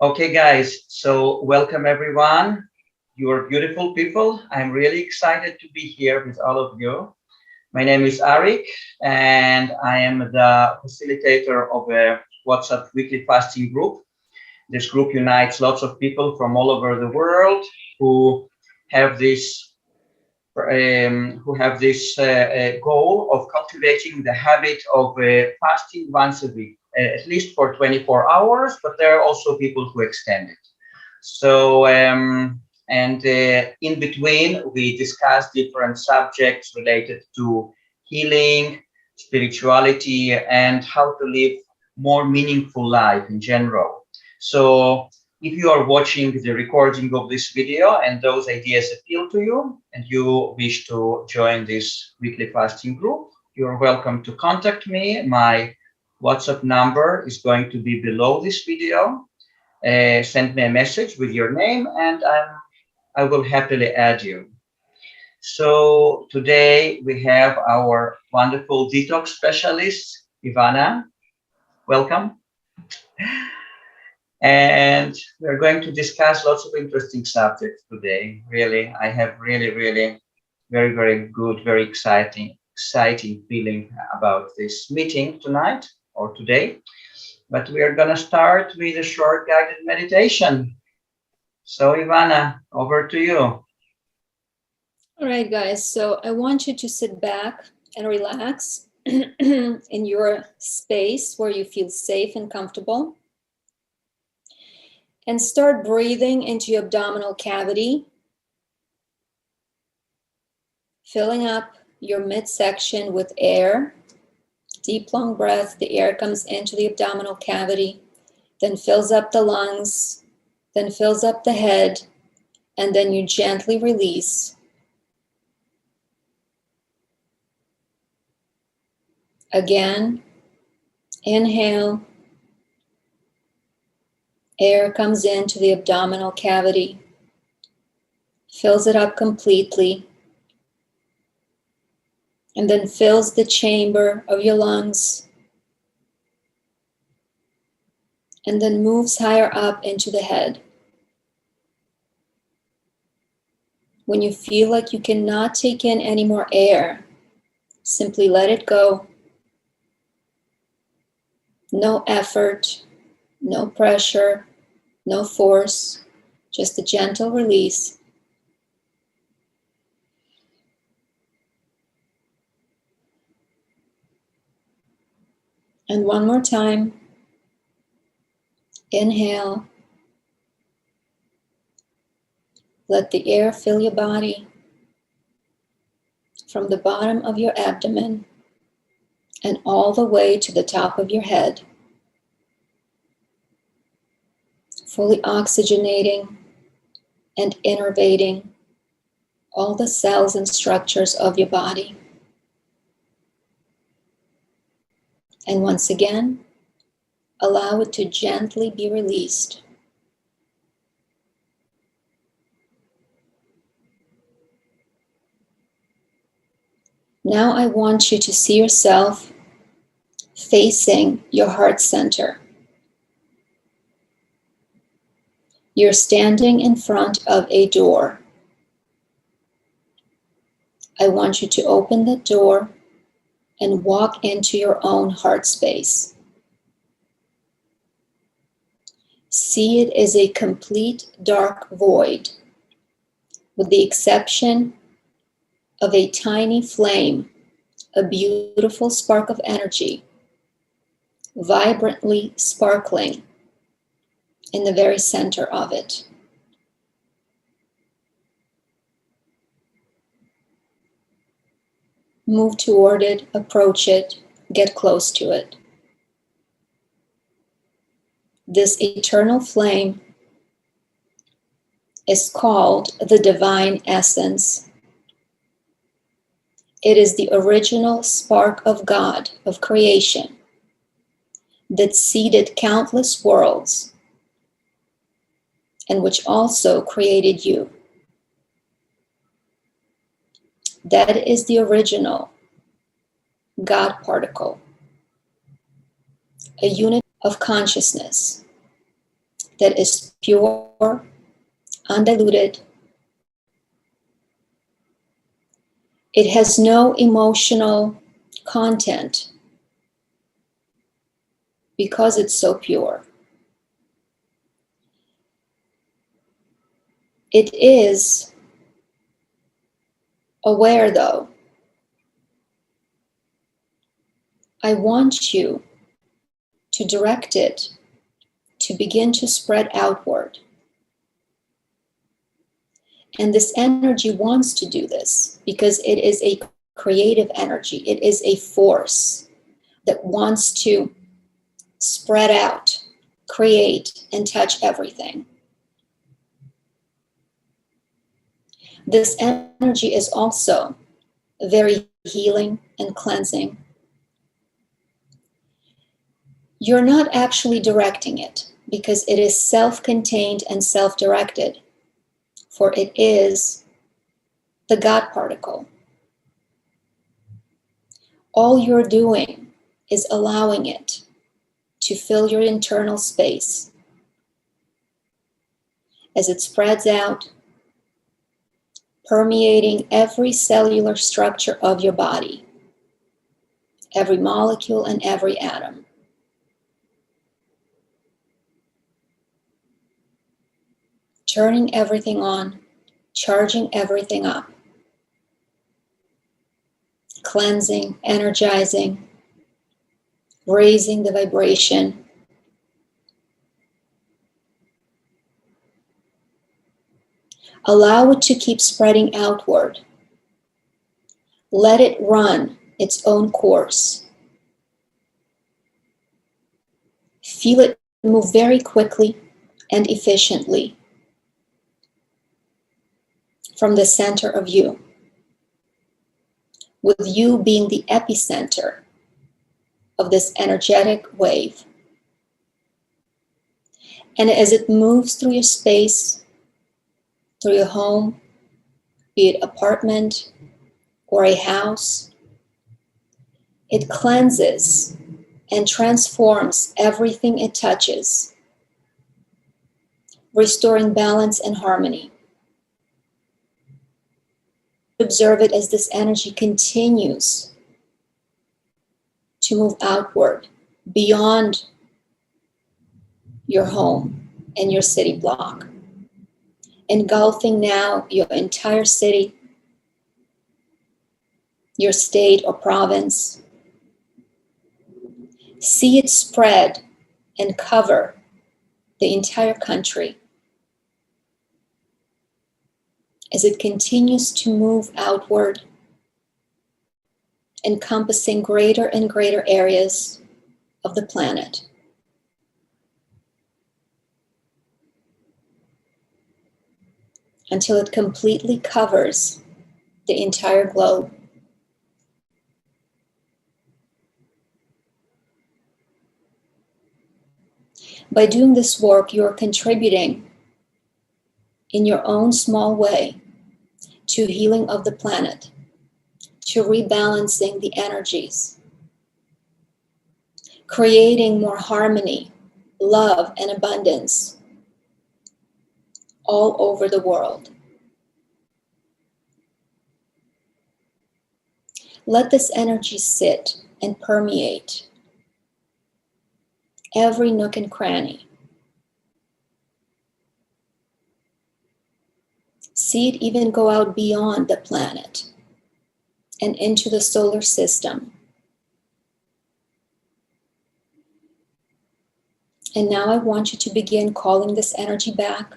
Okay, guys, so welcome everyone. You are beautiful people. I'm really excited to be here with all of you. My name is Arik, and I am the facilitator of a WhatsApp weekly fasting group. This group unites lots of people from all over the world who have this goal of cultivating the habit of fasting once a week, at least for 24 hours, but there are also people who extend it. So, in between, we discuss different subjects related to healing, spirituality, and how to live more meaningful life in general. So, if you are watching the recording of this video and those ideas appeal to you and you wish to join this weekly fasting group, you're welcome to contact me. My WhatsApp number is going to be below this video. Send me a message with your name and I will happily add you. So today we have our wonderful detox specialist, Ivana. Welcome. And we're going to discuss lots of interesting subjects today. Really, I have really very good, very exciting feeling about this meeting tonight or today. But we are going to start with a short guided meditation. So Ivana, over to you. All right, guys. So I want you to sit back and relax in your space where you feel safe and comfortable. And start breathing into your abdominal cavity, filling up your midsection with air. Deep, long breath. The air comes into the abdominal cavity, then fills up the lungs, then fills up the head, and then you gently release. Again, inhale. Air comes into the abdominal cavity, fills it up completely, and then fills the chamber of your lungs, and then moves higher up into the head. When you feel like you cannot take in any more air, simply let it go. No effort, no pressure, no force, just a gentle release. And one more time. Inhale. Let the air fill your body from the bottom of your abdomen and all the way to the top of your head, fully oxygenating and innervating all the cells and structures of your body. And once again, allow it to gently be released. Now I want you to see yourself facing your heart center. You're standing in front of a door. I want you to open the door and walk into your own heart space. See it as a complete dark void, with the exception of a tiny flame, a beautiful spark of energy, vibrantly sparkling in the very center of it. Move toward it, approach it, get close to it. This eternal flame is called the divine essence. It is the original spark of God, of creation, that seeded countless worlds and which also created you. That is the original God particle, a unit of consciousness that is pure, undiluted. It has no emotional content because it's so pure. It is aware, though. I want you to direct it to begin to spread outward. And this energy wants to do this because it is a creative energy. It is a force that wants to spread out, create, and touch everything. This energy is also very healing and cleansing. You're not actually directing it because it is self-contained and self-directed, for it is the God particle. All you're doing is allowing it to fill your internal space as it spreads out, permeating every cellular structure of your body, every molecule and every atom. Turning everything on, charging everything up, cleansing, energizing, raising the vibration. Allow it to keep spreading outward. Let it run its own course. Feel it move very quickly and efficiently from the center of you, with you being the epicenter of this energetic wave. And as it moves through your space, through your home, be it apartment or a house, it cleanses and transforms everything it touches, restoring balance and harmony. Observe it as this energy continues to move outward beyond your home and your city block, engulfing now your entire city, your state or province. See it spread and cover the entire country as it continues to move outward, encompassing greater and greater areas of the planet. Until it completely covers the entire globe. By doing this work, you are contributing in your own small way to healing of the planet, to rebalancing the energies, creating more harmony, love, and abundance all over the world. Let this energy sit and permeate every nook and cranny. See it even go out beyond the planet and into the solar system. And now I want you to begin calling this energy back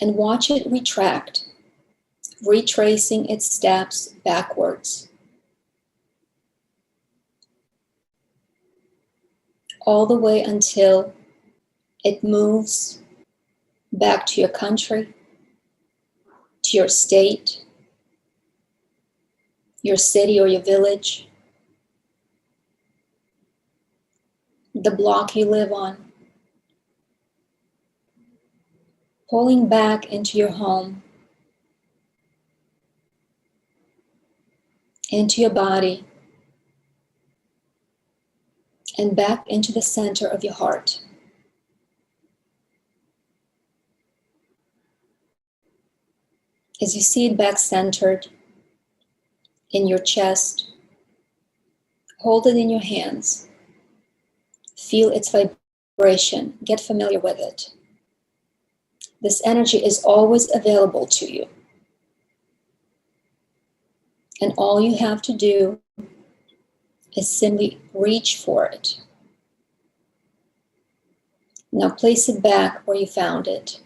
and watch it retract, retracing its steps backwards, all the way until it moves back to your country, to your state, your city or your village, the block you live on, pulling back into your home, into your body, and back into the center of your heart. As you see it back centered in your chest, hold it in your hands. Feel its vibration. Get familiar with it. This energy is always available to you. And all you have to do is simply reach for it. Now place it back where you found it.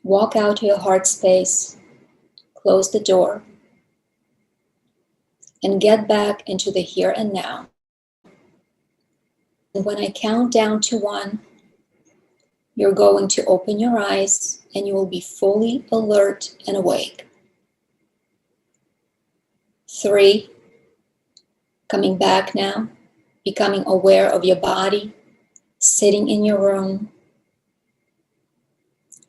Walk out to your heart space, close the door, and get back into the here and now. And when I count down to 1, you're going to open your eyes and you will be fully alert and awake. 3, coming back now, becoming aware of your body, sitting in your room.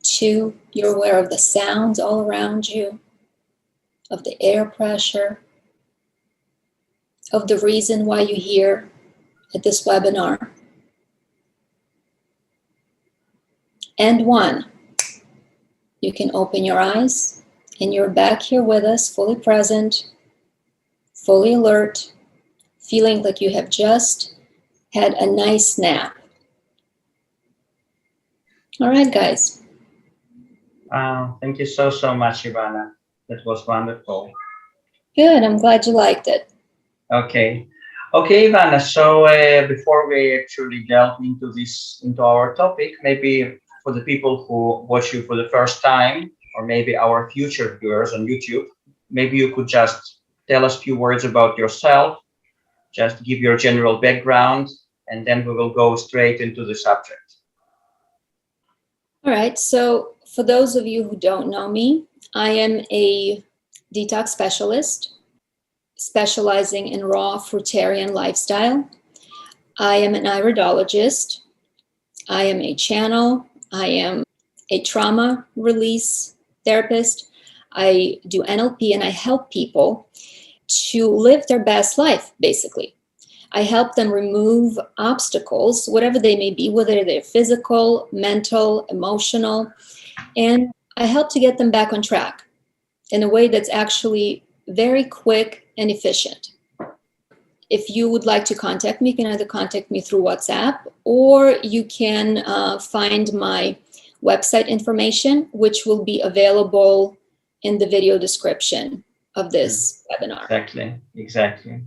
2, you're aware of the sounds all around you, of the air pressure, of the reason why you're here at this webinar. And 1, you can open your eyes and you're back here with us, fully present, fully alert, feeling like you have just had a nice nap. All right, guys. Thank you so much, Ivana. That was wonderful. Good, I'm glad you liked it. Okay, Ivana. So before we actually delve into our topic, maybe for the people who watch you for the first time, or maybe our future viewers on YouTube, maybe you could just tell us a few words about yourself, just give your general background, and then we will go straight into the subject. All right, so for those of you who don't know me, I am a detox specialist specializing in raw fruitarian lifestyle. I am an iridologist. I am a channel. I am a trauma release therapist. I do NLP and I help people to live their best life, basically. I help them remove obstacles, whatever they may be, whether they're physical, mental, emotional, and I help to get them back on track in a way that's actually very quick and efficient. If you would like to contact me, you can either contact me through WhatsApp or you can find my website information, which will be available in the video description of this webinar. Exactly.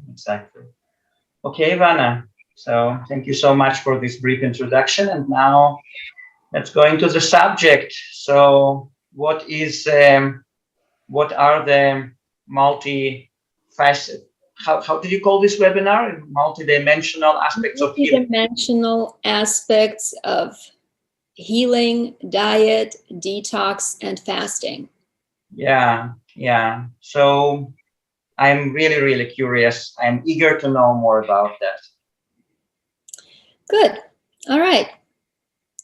Okay, Ivana. So thank you so much for this brief introduction. And now let's go into the subject. So what are the multifaceted, how did you call this webinar? Multidimensional aspects of healing. Multidimensional aspects of healing, diet, detox, and fasting. Yeah. So I'm really curious. I'm eager to know more about that. Good. All right.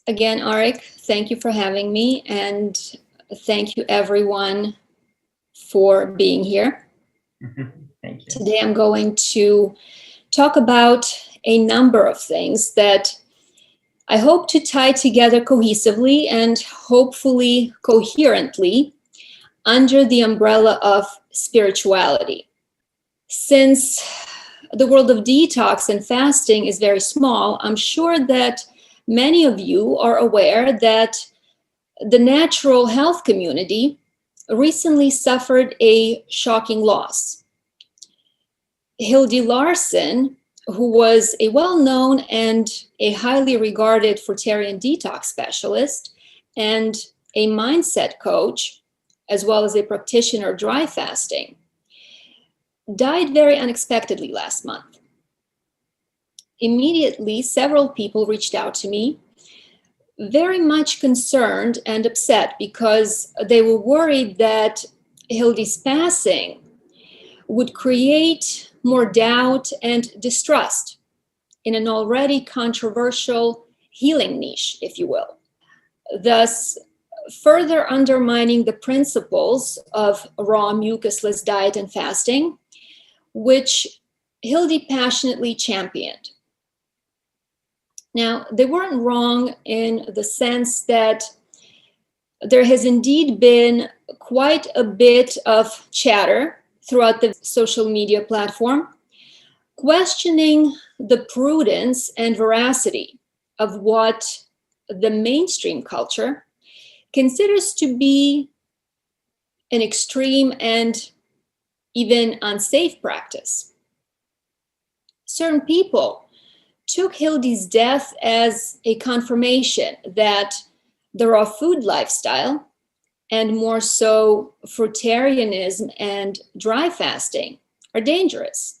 Again, Arik, thank you for having me, and thank you everyone for being here. Thank you. Today I'm going to talk about a number of things that I hope to tie together cohesively and hopefully coherently under the umbrella of spirituality. Since the world of detox and fasting is very small, I'm sure that many of you are aware that the natural health community recently suffered a shocking loss. Hilde Larsen, who was a well-known and a highly regarded fruitarian detox specialist and a mindset coach, as well as a practitioner of dry fasting, died very unexpectedly last month. Immediately, several people reached out to me, very much concerned and upset because they were worried that Hilde's passing would create more doubt and distrust in an already controversial healing niche, if you will, thus further undermining the principles of raw mucusless diet and fasting, which Hilde passionately championed. Now, they weren't wrong in the sense that there has indeed been quite a bit of chatter throughout the social media platform, questioning the prudence and veracity of what the mainstream culture considers to be an extreme and even unsafe practice. Certain people took Hilde's death as a confirmation that the raw food lifestyle, and more so fruitarianism and dry fasting, are dangerous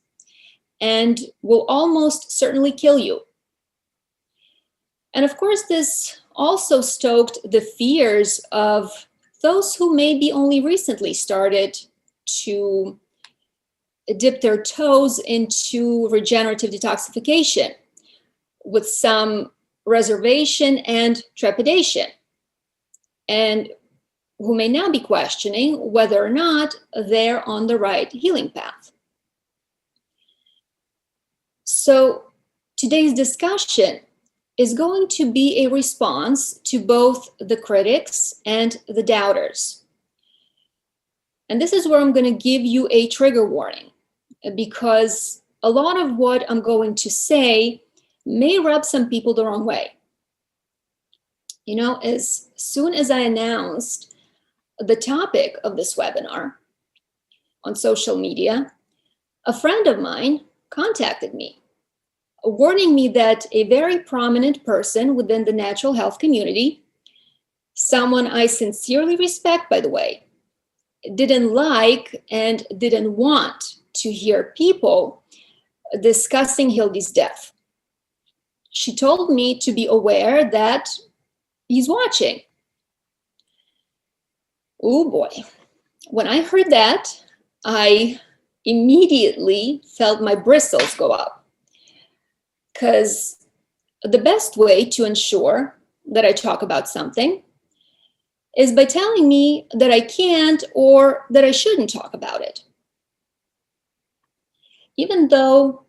and will almost certainly kill you. And of course, this also stoked the fears of those who maybe only recently started to dip their toes into regenerative detoxification with some reservation and trepidation, and who may now be questioning whether or not they're on the right healing path. So today's discussion is going to be a response to both the critics and the doubters. And this is where I'm going to give you a trigger warning, because a lot of what I'm going to say may rub some people the wrong way. You know, as soon as I announced the topic of this webinar on social media, a friend of mine contacted me, warning me that a very prominent person within the natural health community, someone I sincerely respect, by the way, didn't like and didn't want to hear people discussing Hilde's death. She told me to be aware that he's watching. Oh boy. When I heard that, I immediately felt my bristles go up, because the best way to ensure that I talk about something is by telling me that I can't or that I shouldn't talk about it. Even though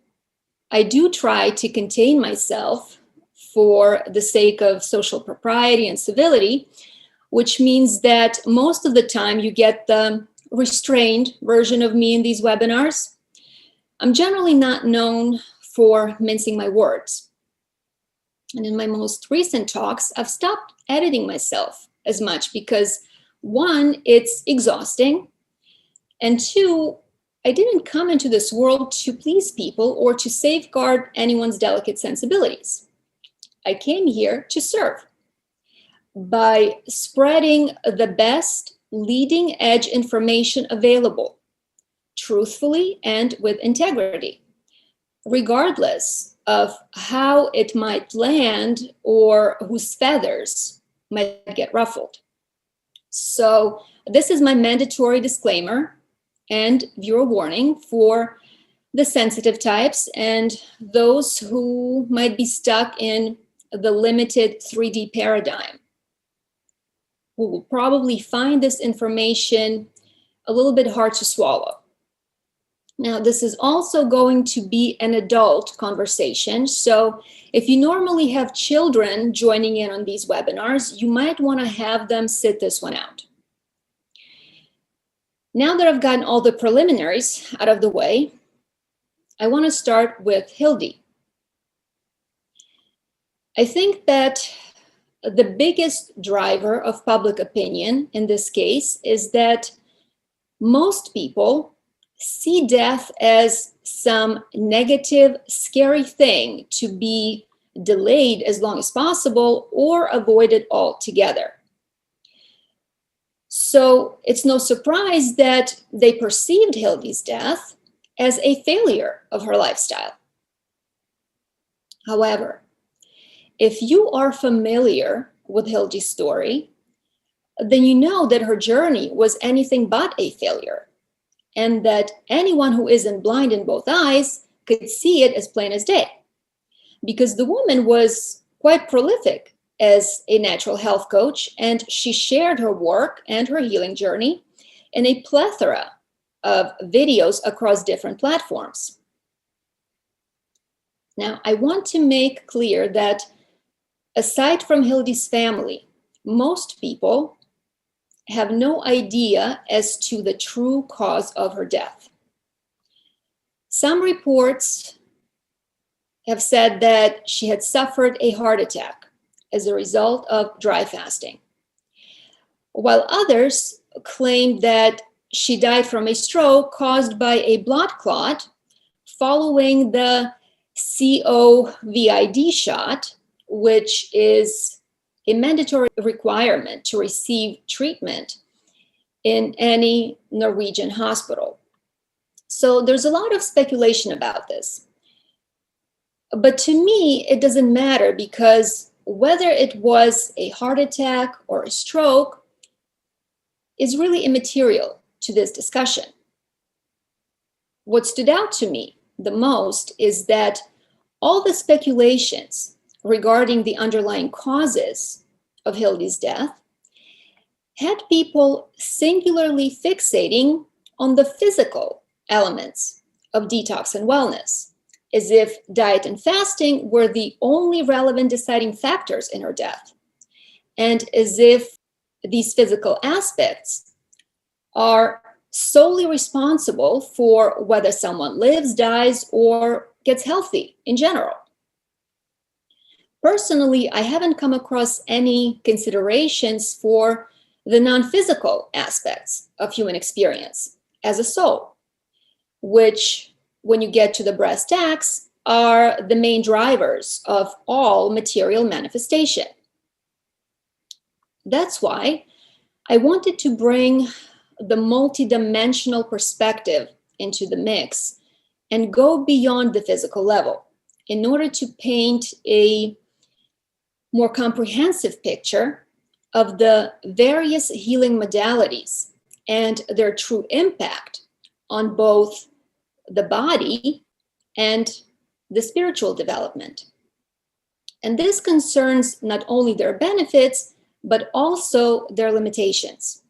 I do try to contain myself for the sake of social propriety and civility, which means that most of the time you get the restrained version of me in these webinars, I'm generally not known for mincing my words. And in my most recent talks, I've stopped editing myself as much because, one, it's exhausting, and two, I didn't come into this world to please people or to safeguard anyone's delicate sensibilities. I came here to serve by spreading the best leading edge information available, truthfully and with integrity, regardless of how it might land or whose feathers might get ruffled. So this is my mandatory disclaimer and viewer warning for the sensitive types and those who might be stuck in the limited 3D paradigm, who will probably find this information a little bit hard to swallow. Now, this is also going to be an adult conversation. So if you normally have children joining in on these webinars, you might want to have them sit this one out. Now that I've gotten all the preliminaries out of the way, I want to start with Hilde. I think that the biggest driver of public opinion in this case is that most people see death as some negative, scary thing to be delayed as long as possible or avoided altogether. So it's no surprise that they perceived Hilde's death as a failure of her lifestyle. However, if you are familiar with Hilde's story, then you know that her journey was anything but a failure, and that anyone who isn't blind in both eyes could see it as plain as day, because the woman was quite prolific as a natural health coach, and she shared her work and her healing journey in a plethora of videos across different platforms. Now, I want to make clear that aside from Hilde's family, most people have no idea as to the true cause of her death. Some reports have said that she had suffered a heart attack as a result of dry fasting, while others claimed that she died from a stroke caused by a blood clot following the COVID shot, which is a mandatory requirement to receive treatment in any Norwegian hospital. So there's a lot of speculation about this. But to me, it doesn't matter, because whether it was a heart attack or a stroke is really immaterial to this discussion. What stood out to me the most is that all the speculations regarding the underlying causes of Hilde's death had people singularly fixating on the physical elements of detox and wellness, as if diet and fasting were the only relevant deciding factors in her death, and as if these physical aspects are solely responsible for whether someone lives, dies, or gets healthy in general. Personally, I haven't come across any considerations for the non-physical aspects of human experience as a soul, which, when you get to the brass tacks, are the main drivers of all material manifestation. That's why I wanted to bring the multidimensional perspective into the mix and go beyond the physical level in order to paint a more comprehensive picture of the various healing modalities and their true impact on both the body and the spiritual development. And this concerns not only their benefits, but also their limitations.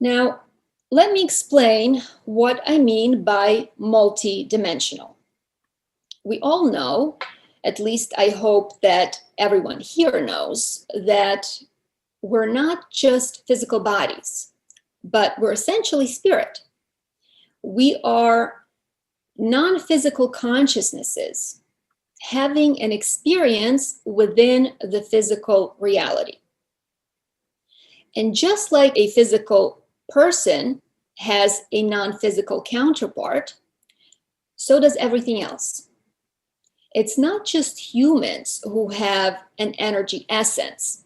Now, let me explain what I mean by multidimensional. We all know, at least I hope that everyone here knows, that we're not just physical bodies, but we're essentially spirit. We are non-physical consciousnesses having an experience within the physical reality. And just like a physical person has a non-physical counterpart, so does everything else. It's not just humans who have an energy essence,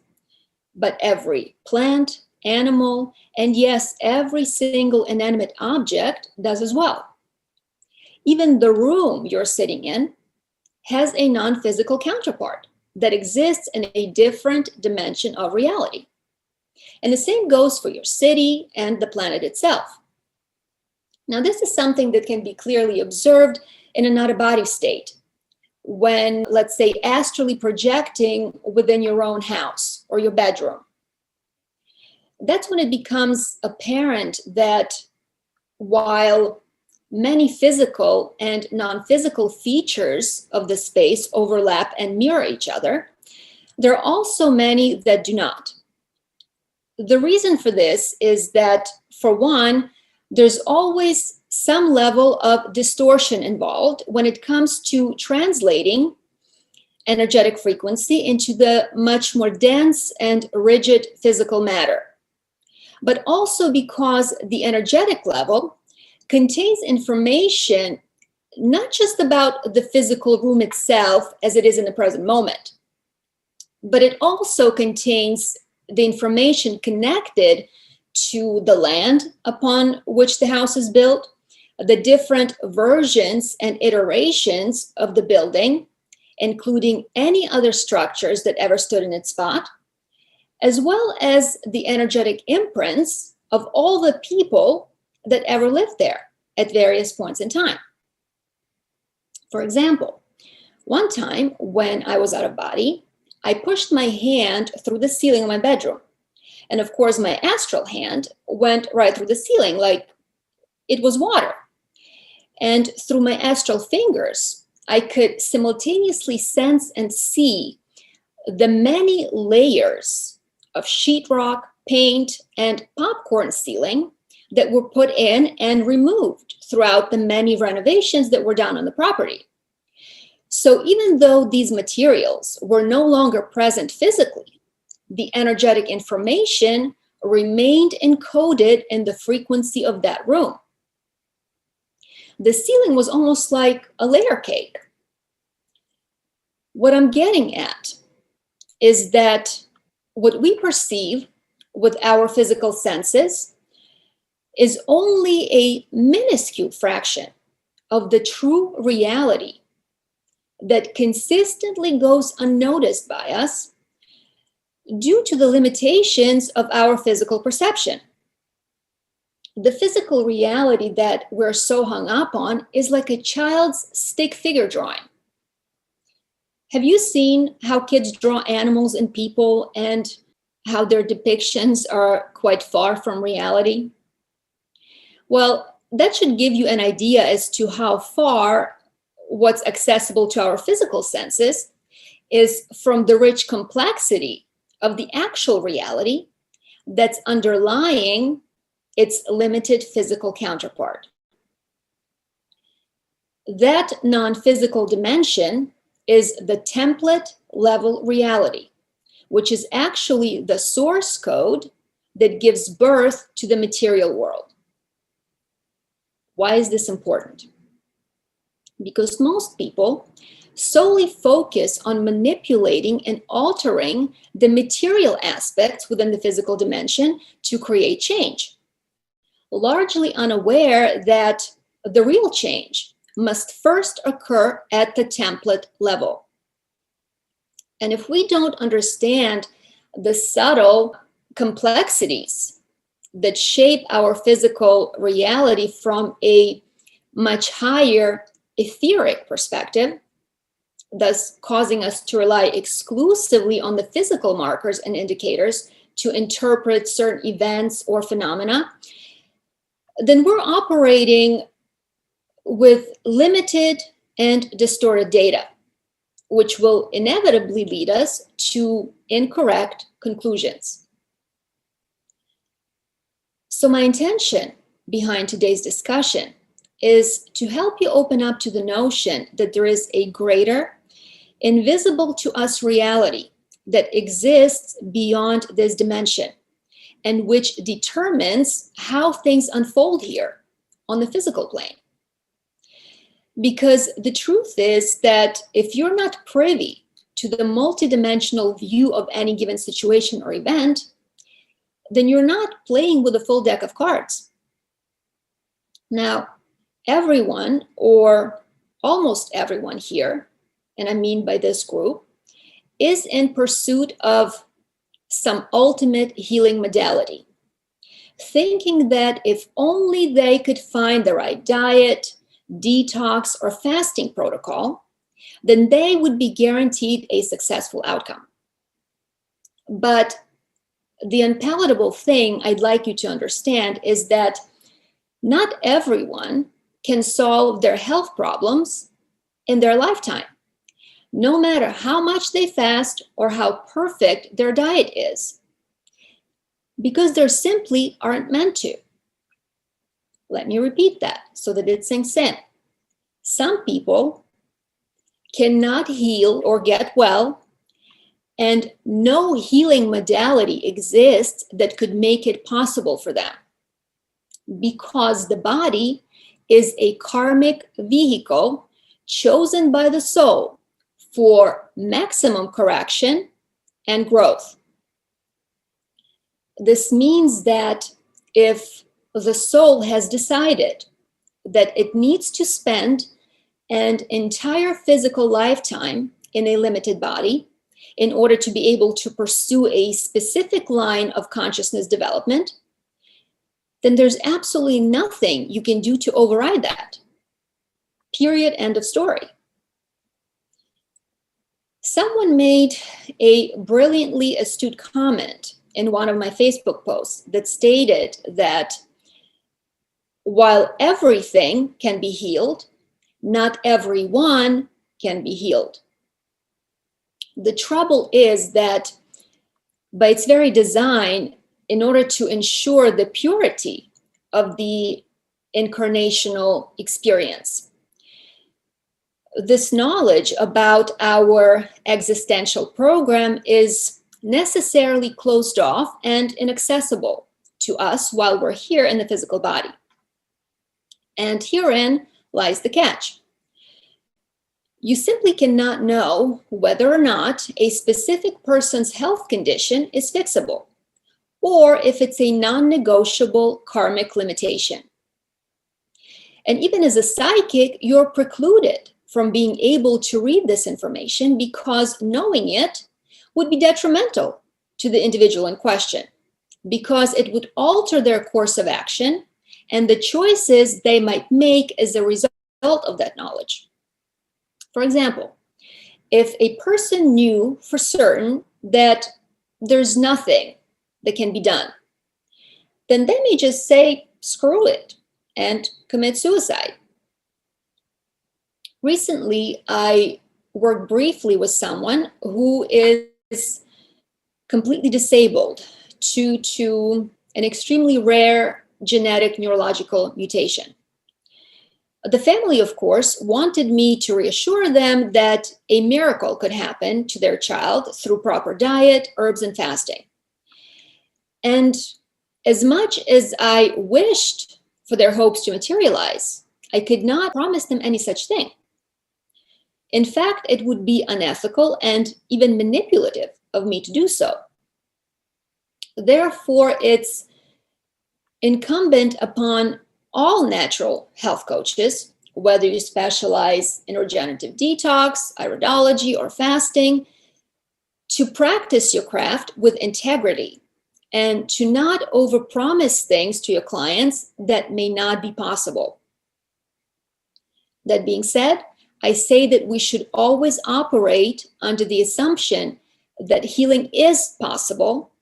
but every plant, animal, and yes, every single inanimate object does as well. Even the room you're sitting in has a non-physical counterpart that exists in a different dimension of reality. And the same goes for your city and the planet itself. Now, this is something that can be clearly observed in an out-of-body state when, let's say, astrally projecting within your own house or your bedroom. That's when it becomes apparent that while many physical and non-physical features of the space overlap and mirror each other, there are also many that do not. The reason for this is that, for one, there's always some level of distortion involved when it comes to translating energetic frequency into the much more dense and rigid physical matter. But also because the energetic level contains information not just about the physical room itself as it is in the present moment, but it also contains the information connected to the land upon which the house is built, the different versions and iterations of the building, including any other structures that ever stood in its spot, as well as the energetic imprints of all the people that ever lived there at various points in time. For example, one time when I was out of body, I pushed my hand through the ceiling of my bedroom. And of course, my astral hand went right through the ceiling like it was water. And through my astral fingers, I could simultaneously sense and see the many layers of sheetrock, paint, and popcorn ceiling that were put in and removed throughout the many renovations that were done on the property. So even though these materials were no longer present physically, the energetic information remained encoded in the frequency of that room. The ceiling was almost like a layer cake. What I'm getting at is that what we perceive with our physical senses is only a minuscule fraction of the true reality that consistently goes unnoticed by us due to the limitations of our physical perception. The physical reality that we're so hung up on is like a child's stick figure drawing. Have you seen how kids draw animals and people and how their depictions are quite far from reality? Well, that should give you an idea as to how far what's accessible to our physical senses is from the rich complexity of the actual reality that's underlying its limited physical counterpart. That non-physical dimension is the template level reality, which is actually the source code that gives birth to the material world. Why is this important? Because most people solely focus on manipulating and altering the material aspects within the physical dimension to create change, largely unaware that the real change must first occur at the template level. And if we don't understand the subtle complexities that shape our physical reality from a much higher etheric perspective, thus causing us to rely exclusively on the physical markers and indicators to interpret certain events or phenomena, then we're operating with limited and distorted data, which will inevitably lead us to incorrect conclusions. So my intention behind today's discussion is to help you open up to the notion that there is a greater, invisible to us reality that exists beyond this dimension and which determines how things unfold here on the physical plane. Because the truth is that if you're not privy to the multidimensional view of any given situation or event, then you're not playing with a full deck of cards. Now, everyone, or almost everyone here, and I mean by this group, is in pursuit of some ultimate healing modality, thinking that if only they could find the right diet, detox, or fasting protocol, then they would be guaranteed a successful outcome. But the unpalatable thing I'd like you to understand is that not everyone can solve their health problems in their lifetime, no matter how much they fast or how perfect their diet is, because they simply aren't meant to. Let me repeat that so that it sinks in. Some people cannot heal or get well, and no healing modality exists that could make it possible for them, because the body is a karmic vehicle chosen by the soul for maximum correction and growth. This means that if the soul has decided that it needs to spend an entire physical lifetime in a limited body in order to be able to pursue a specific line of consciousness development, then there's absolutely nothing you can do to override that. Period. End of story. Someone made a brilliantly astute comment in one of my Facebook posts that stated that while everything can be healed, not everyone can be healed. The trouble is that by its very design, in order to ensure the purity of the incarnational experience, this knowledge about our existential program is necessarily closed off and inaccessible to us while we're here in the physical body. And herein lies the catch. You simply cannot know whether or not a specific person's health condition is fixable, or if it's a non-negotiable karmic limitation. And even as a psychic, you're precluded from being able to read this information because knowing it would be detrimental to the individual in question, because it would alter their course of action and the choices they might make as a result of that knowledge. For example, if a person knew for certain that there's nothing that can be done, then they may just say, screw it, and commit suicide. Recently, I worked briefly with someone who is completely disabled due to an extremely rare genetic neurological mutation. The family, of course, wanted me to reassure them that a miracle could happen to their child through proper diet, herbs, and fasting. And as much as I wished for their hopes to materialize, I could not promise them any such thing. In fact, it would be unethical and even manipulative of me to do so. Therefore, it's incumbent upon all natural health coaches, whether you specialize in regenerative detox, iridology, or fasting, to practice your craft with integrity and to not overpromise things to your clients that may not be possible. That being said, I say that we should always operate under the assumption that healing is possible,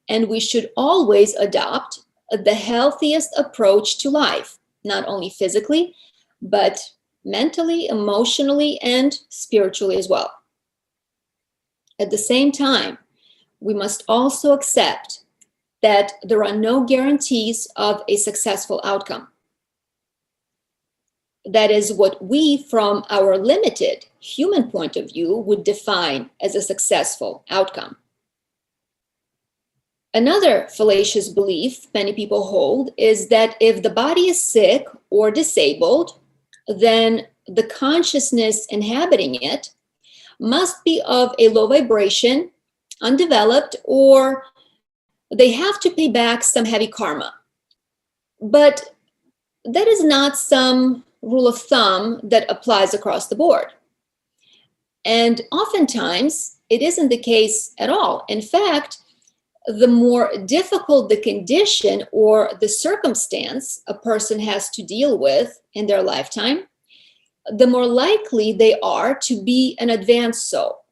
and we should always adopt the healthiest approach to life, not only physically, but mentally, emotionally, and spiritually as well. At the same time, we must also accept that there are no guarantees of a successful outcome. That is what we, from our limited human point of view, would define as a successful outcome. Another fallacious belief many people hold is that if the body is sick or disabled, then the consciousness inhabiting it must be of a low vibration, undeveloped, or they have to pay back some heavy karma. But that is not some rule of thumb that applies across the board. And oftentimes, it isn't the case at all. In fact, the more difficult the condition or the circumstance a person has to deal with in their lifetime, the more likely they are to be an advanced soul.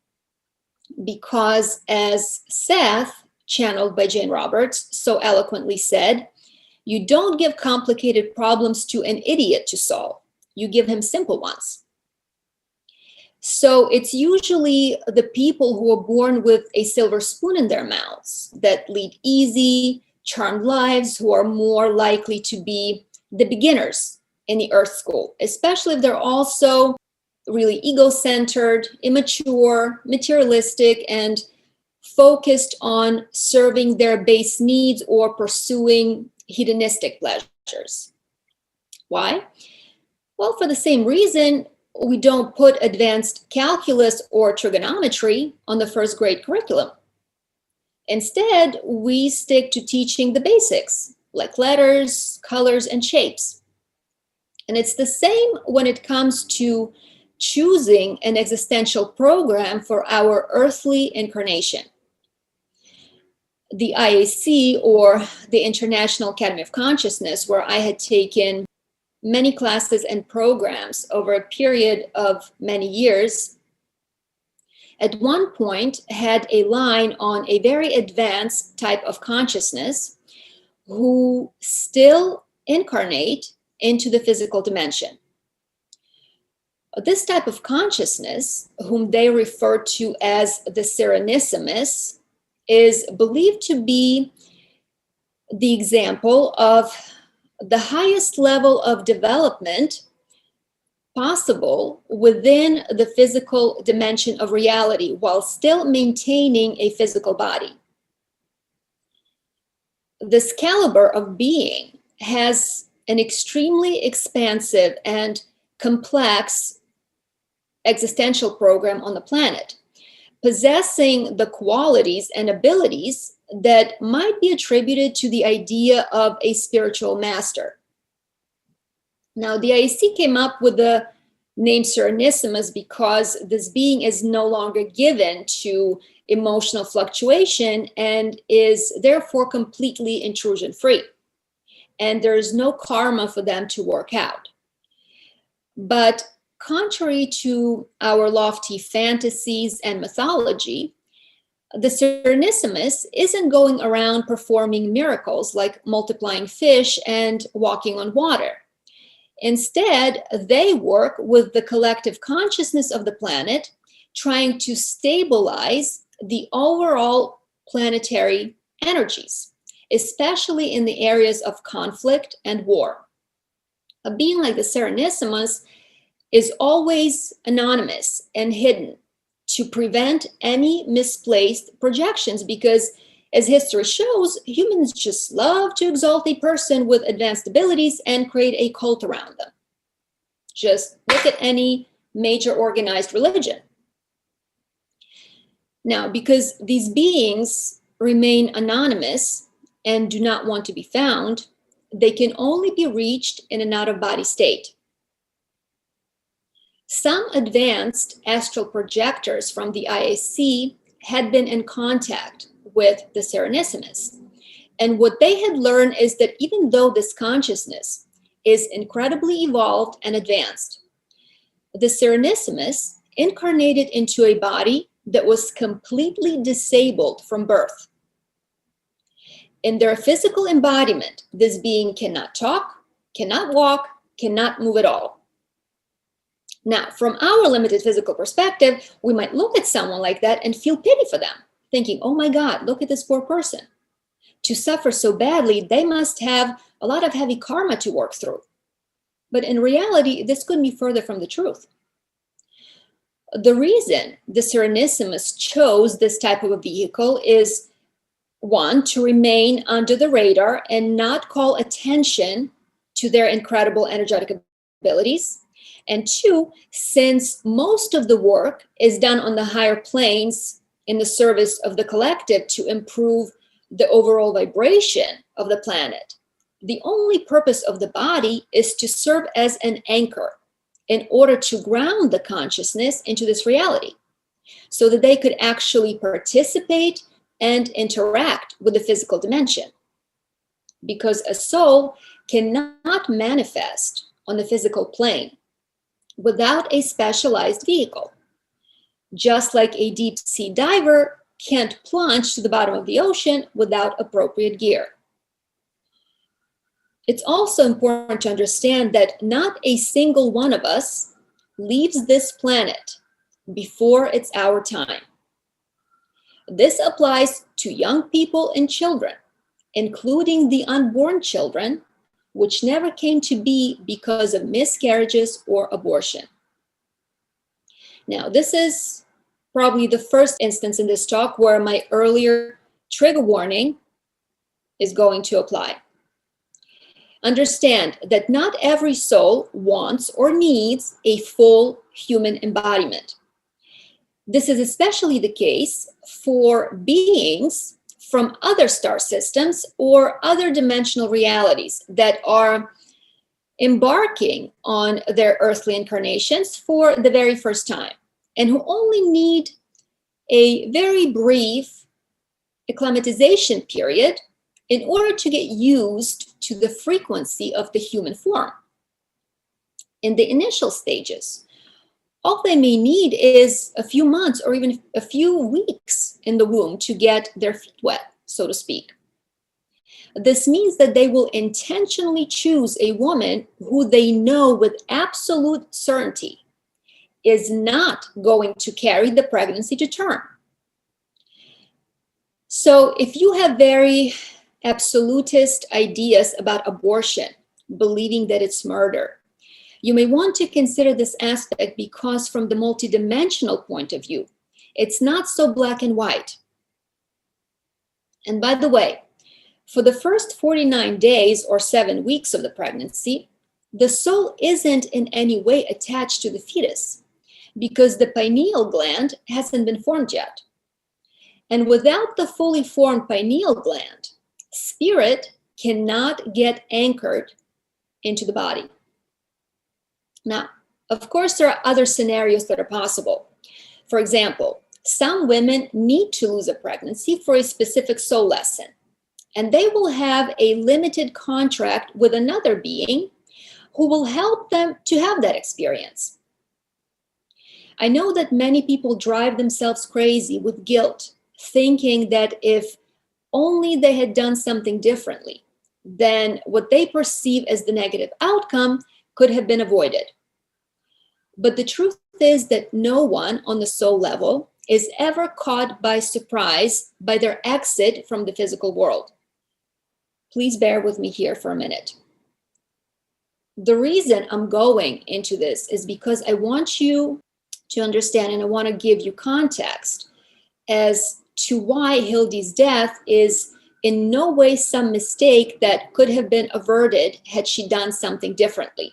Because as Seth, channeled by Jane Roberts, so eloquently said, you don't give complicated problems to an idiot to solve. You give him simple ones. So it's usually the people who are born with a silver spoon in their mouths that lead easy, charmed lives, who are more likely to be the beginners in the earth school, especially if they're also really ego-centered, immature, materialistic, and focused on serving their base needs or pursuing hedonistic pleasures. Why? Well, for the same reason, we don't put advanced calculus or trigonometry on the first grade curriculum. Instead, we stick to teaching the basics, like letters, colors, and shapes. And it's the same when it comes to choosing an existential program for our earthly incarnation. The IAC, or the International Academy of Consciousness, where I had taken many classes and programs over a period of many years, at one point had a line on a very advanced type of consciousness who still incarnate into the physical dimension. This type of consciousness, whom they refer to as the Serenissimus, is believed to be the example of the highest level of development possible within the physical dimension of reality while still maintaining a physical body. This caliber of being has an extremely expansive and complex existential program on the planet, possessing the qualities and abilities that might be attributed to the idea of a spiritual master. Now, the IAC came up with the name Serenissimus because this being is no longer given to emotional fluctuation and is therefore completely intrusion-free. And there is no karma for them to work out. But contrary to our lofty fantasies and mythology, the Serenissimus isn't going around performing miracles like multiplying fish and walking on water. Instead, they work with the collective consciousness of the planet, trying to stabilize the overall planetary energies, especially in the areas of conflict and war. A being like the Serenissimus is always anonymous and hidden to prevent any misplaced projections because, as history shows, humans just love to exalt a person with advanced abilities and create a cult around them. Just look at any major organized religion. Now, because these beings remain anonymous and do not want to be found, they can only be reached in an out-of-body state. Some advanced astral projectors from the IAC had been in contact with the Serenissimus. And what they had learned is that even though this consciousness is incredibly evolved and advanced, the Serenissimus incarnated into a body that was completely disabled from birth. In their physical embodiment, this being cannot talk, cannot walk, cannot move at all. Now, from our limited physical perspective, we might look at someone like that and feel pity for them, thinking, oh my God, look at this poor person. To suffer so badly, they must have a lot of heavy karma to work through. But in reality, this couldn't be further from the truth. The reason the Serenissimus chose this type of a vehicle is, one, to remain under the radar and not call attention to their incredible energetic abilities. And two, since most of the work is done on the higher planes in the service of the collective to improve the overall vibration of the planet, the only purpose of the body is to serve as an anchor in order to ground the consciousness into this reality so that they could actually participate and interact with the physical dimension. Because a soul cannot manifest on the physical plane without a specialized vehicle. Just like a deep sea diver can't plunge to the bottom of the ocean without appropriate gear. It's also important to understand that not a single one of us leaves this planet before it's our time. This applies to young people and children, including the unborn children, which never came to be because of miscarriages or abortion. Now, this is probably the first instance in this talk where my earlier trigger warning is going to apply. Understand that not every soul wants or needs a full human embodiment. This is especially the case for beings from other star systems or other dimensional realities that are embarking on their earthly incarnations for the very first time and who only need a very brief acclimatization period in order to get used to the frequency of the human form. In the initial stages, all they may need is a few months or even a few weeks in the womb to get their feet wet, so to speak. This means that they will intentionally choose a woman who they know with absolute certainty is not going to carry the pregnancy to term. So if you have very absolutist ideas about abortion, believing that it's murder, you may want to consider this aspect, because from the multidimensional point of view, it's not so black and white. And by the way, for the first 49 days or 7 weeks of the pregnancy, the soul isn't in any way attached to the fetus, because the pineal gland hasn't been formed yet. And without the fully formed pineal gland, spirit cannot get anchored into the body. Now, of course, there are other scenarios that are possible. For example, some women need to lose a pregnancy for a specific soul lesson, and they will have a limited contract with another being who will help them to have that experience. I know that many people drive themselves crazy with guilt, thinking that if only they had done something differently, then what they perceive as the negative outcome could have been avoided. But the truth is that no one on the soul level is ever caught by surprise by their exit from the physical world. Please bear with me here for a minute. The reason I'm going into this is because I want you to understand, and I want to give you context as to why Hilde's death is in no way some mistake that could have been averted had she done something differently.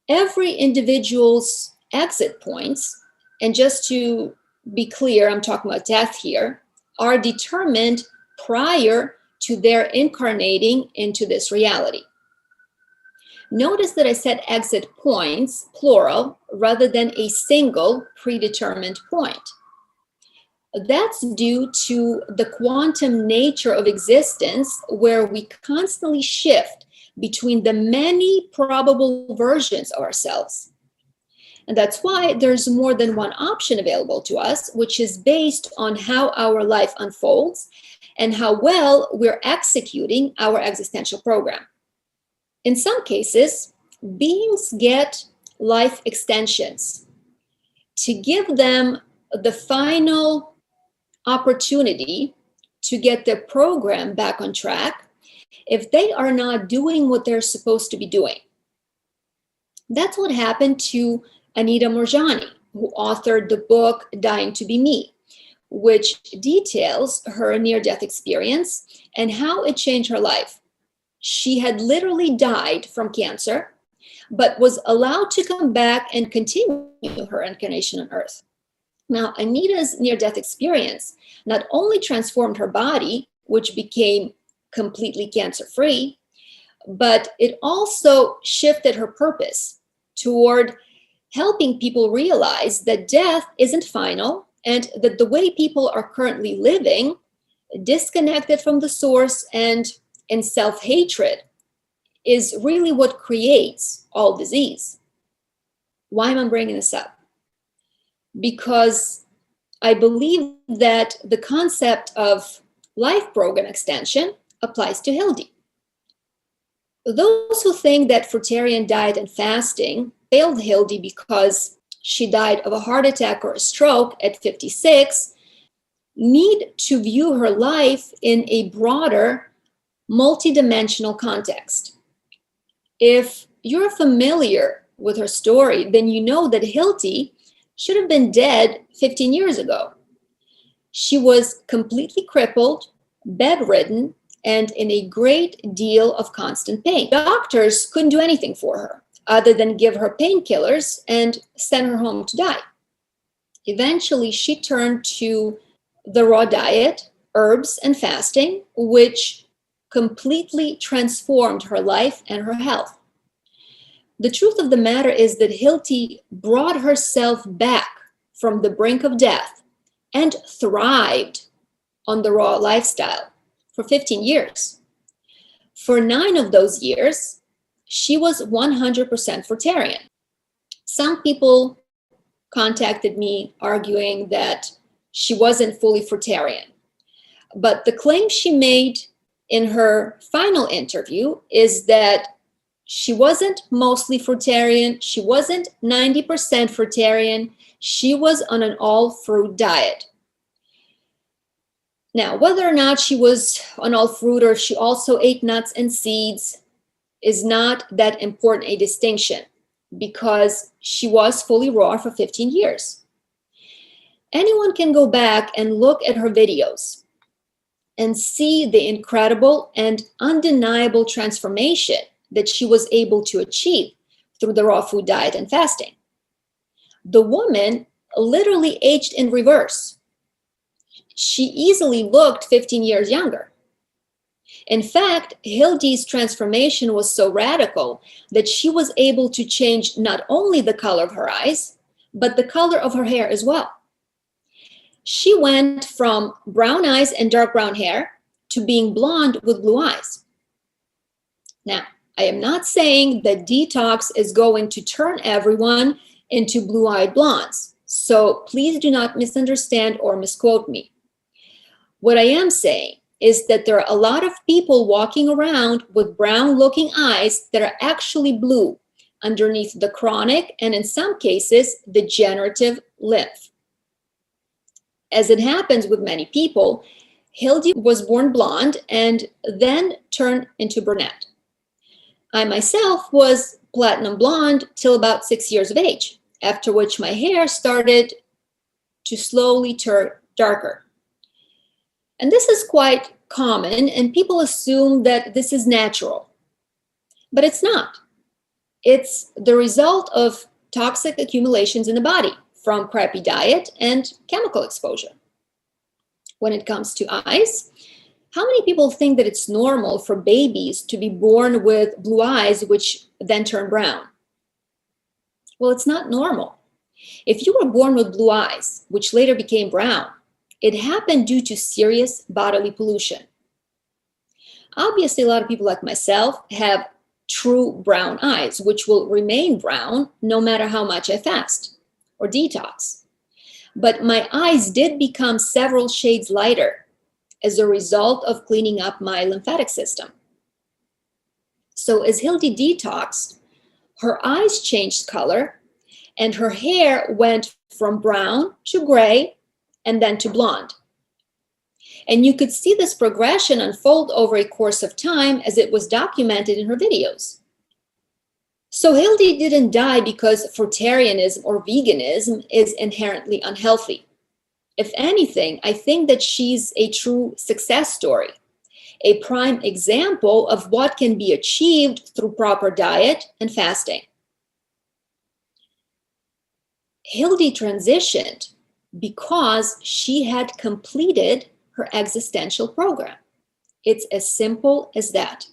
Every individual's exit points, and just to be clear, I'm talking about death here, are determined prior to their incarnating into this reality. Notice that I said exit points, plural, rather than a single predetermined point. That's due to the quantum nature of existence, where we constantly shift between the many probable versions of ourselves. And that's why there's more than one option available to us, which is based on how our life unfolds and how well we're executing our existential program. In some cases, beings get life extensions to give them the final opportunity to get their program back on track if they are not doing what they're supposed to be doing. That's what happened to Anita Moorjani, who authored the book Dying to Be Me, which details her near-death experience and how it changed her life. She had literally died from cancer, but was allowed to come back and continue her incarnation on Earth. Now, Anita's near-death experience not only transformed her body, which became completely cancer-free, but it also shifted her purpose toward helping people realize that death isn't final, and that the way people are currently living, disconnected from the source and in self-hatred, is really what creates all disease. Why am I bringing this up? Because I believe that the concept of life program extension applies to Hilde. Those who think that fruitarian diet and fasting failed Hilde because she died of a heart attack or a stroke at 56 need to view her life in a broader, multidimensional context. If you're familiar with her story, then you know that Hilde should have been dead 15 years ago. She was completely crippled, bedridden, and in a great deal of constant pain. Doctors couldn't do anything for her other than give her painkillers and send her home to die. Eventually, she turned to the raw diet, herbs, and fasting, which completely transformed her life and her health. The truth of the matter is that Hilde brought herself back from the brink of death and thrived on the raw lifestyle for 15 years. For 9 of those years, she was 100% fruitarian. Some people contacted me arguing that she wasn't fully fruitarian, but the claim she made in her final interview is that she wasn't mostly fruitarian. She wasn't 90% fruitarian. She was on an all-fruit diet. Now, whether or not she was on all fruit or if she also ate nuts and seeds is not that important a distinction, because she was fully raw for 15 years. Anyone can go back and look at her videos and see the incredible and undeniable transformation that she was able to achieve through the raw food diet and fasting. The woman literally aged in reverse. She easily looked 15 years younger. In fact, Hilde's transformation was so radical that she was able to change not only the color of her eyes, but the color of her hair as well. She went from brown eyes and dark brown hair to being blonde with blue eyes. Now, I am not saying that detox is going to turn everyone into blue-eyed blondes, so please do not misunderstand or misquote me. What I am saying is that there are a lot of people walking around with brown-looking eyes that are actually blue underneath the chronic and, in some cases, degenerative lymph. As it happens with many people, Hilde was born blonde and then turned into brunette. I myself was platinum blonde till about 6 years of age, after which my hair started to slowly turn darker. And this is quite common, and people assume that this is natural, but it's not. It's the result of toxic accumulations in the body from crappy diet and chemical exposure. When it comes to eyes, how many people think that it's normal for babies to be born with blue eyes, which then turn brown? Well, it's not normal. If you were born with blue eyes, which later became brown, it happened due to serious bodily pollution. Obviously, a lot of people like myself have true brown eyes, which will remain brown no matter how much I fast or detox. But my eyes did become several shades lighter as a result of cleaning up my lymphatic system. So as Hilde detoxed, her eyes changed color and her hair went from brown to gray and then to blonde. And you could see this progression unfold over a course of time as it was documented in her videos. So Hilde didn't die because fruitarianism or veganism is inherently unhealthy. If anything, I think that she's a true success story, a prime example of what can be achieved through proper diet and fasting. Hilde transitioned because she had completed her existential program. It's as simple as that.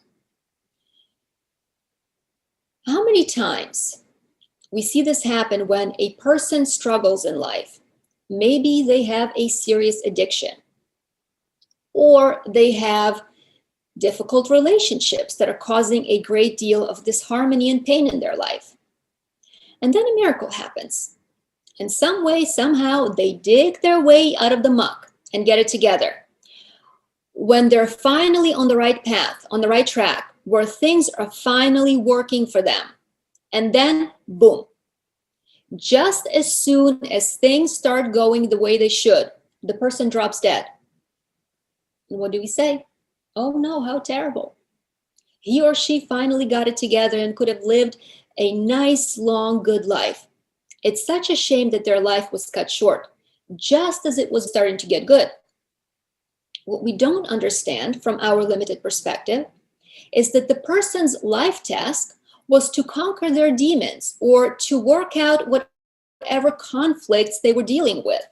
How many times we see this happen when a person struggles in life? Maybe they have a serious addiction, or they have difficult relationships that are causing a great deal of disharmony and pain in their life. And then a miracle happens. In some way, somehow, they dig their way out of the muck and get it together. When they're finally on the right path, on the right track, where things are finally working for them, and then boom. Just as soon as things start going the way they should, the person drops dead. And what do we say? Oh no, how terrible. He or she finally got it together and could have lived a nice, long, good life. It's such a shame that their life was cut short, just as it was starting to get good. What we don't understand from our limited perspective is that the person's life task was to conquer their demons or to work out whatever conflicts they were dealing with.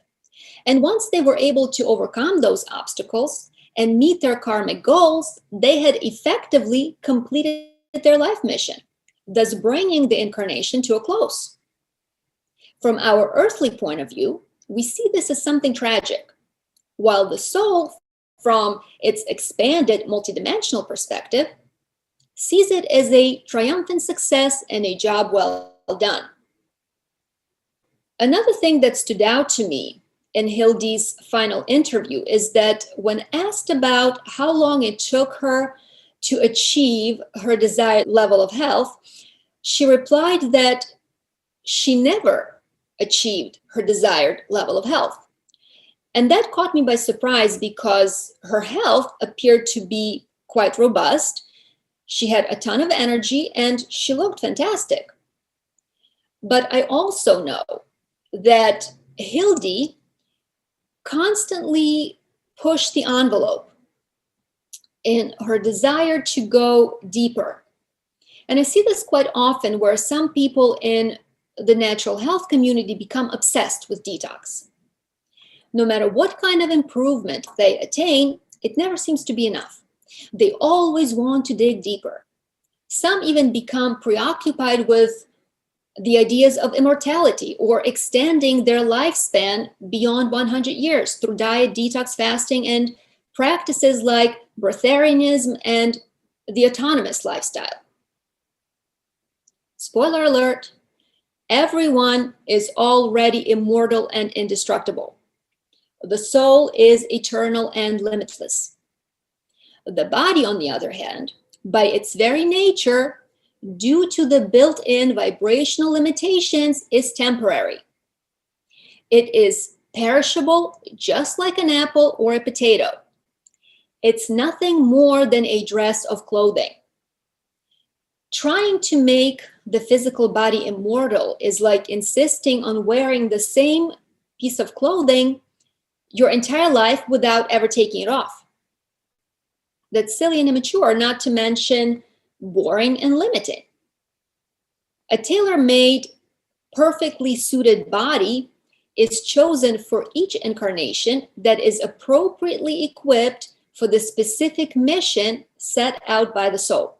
And once they were able to overcome those obstacles and meet their karmic goals, they had effectively completed their life mission, thus bringing the incarnation to a close. From our earthly point of view, we see this as something tragic, while the soul, from its expanded multidimensional perspective, sees it as a triumphant success and a job well done. Another thing that stood out to me in Hilde's final interview is that when asked about how long it took her to achieve her desired level of health, she replied that she never achieved her desired level of health. And that caught me by surprise because her health appeared to be quite robust. She had a ton of energy and she looked fantastic. But I also know that Hilde constantly pushed the envelope in her desire to go deeper. And I see this quite often where some people in the natural health community become obsessed with detox. No matter what kind of improvement they attain, it never seems to be enough. They always want to dig deeper. Some even become preoccupied with the ideas of immortality or extending their lifespan beyond 100 years through diet, detox, fasting, and practices like fruitarianism and the autonomous lifestyle. Spoiler alert, everyone is already immortal and indestructible. The soul is eternal and limitless. The body, on the other hand, by its very nature, due to the built-in vibrational limitations, is temporary. It is perishable, just like an apple or a potato. It's nothing more than a dress of clothing. Trying to make the physical body immortal is like insisting on wearing the same piece of clothing your entire life without ever taking it off. That's silly and immature, not to mention boring and limiting. A tailor-made, perfectly suited body is chosen for each incarnation that is appropriately equipped for the specific mission set out by the soul.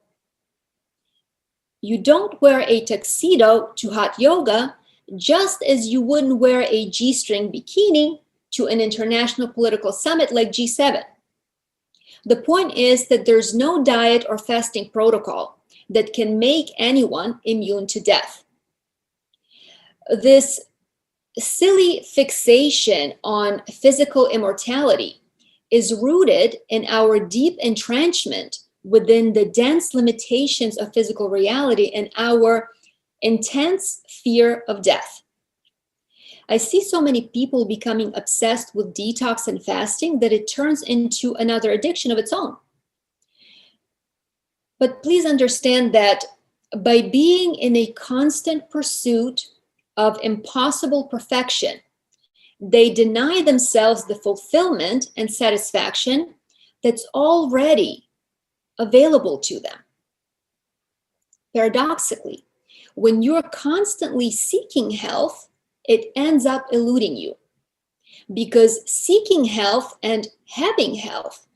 You don't wear a tuxedo to hot yoga, just as you wouldn't wear a G-string bikini to an international political summit like G7. The point is that there's no diet or fasting protocol that can make anyone immune to death. This silly fixation on physical immortality is rooted in our deep entrenchment within the dense limitations of physical reality and our intense fear of death. I see so many people becoming obsessed with detox and fasting that it turns into another addiction of its own. But please understand that by being in a constant pursuit of impossible perfection, they deny themselves the fulfillment and satisfaction that's already available to them. Paradoxically, when you're constantly seeking health, it ends up eluding you, because seeking health and having health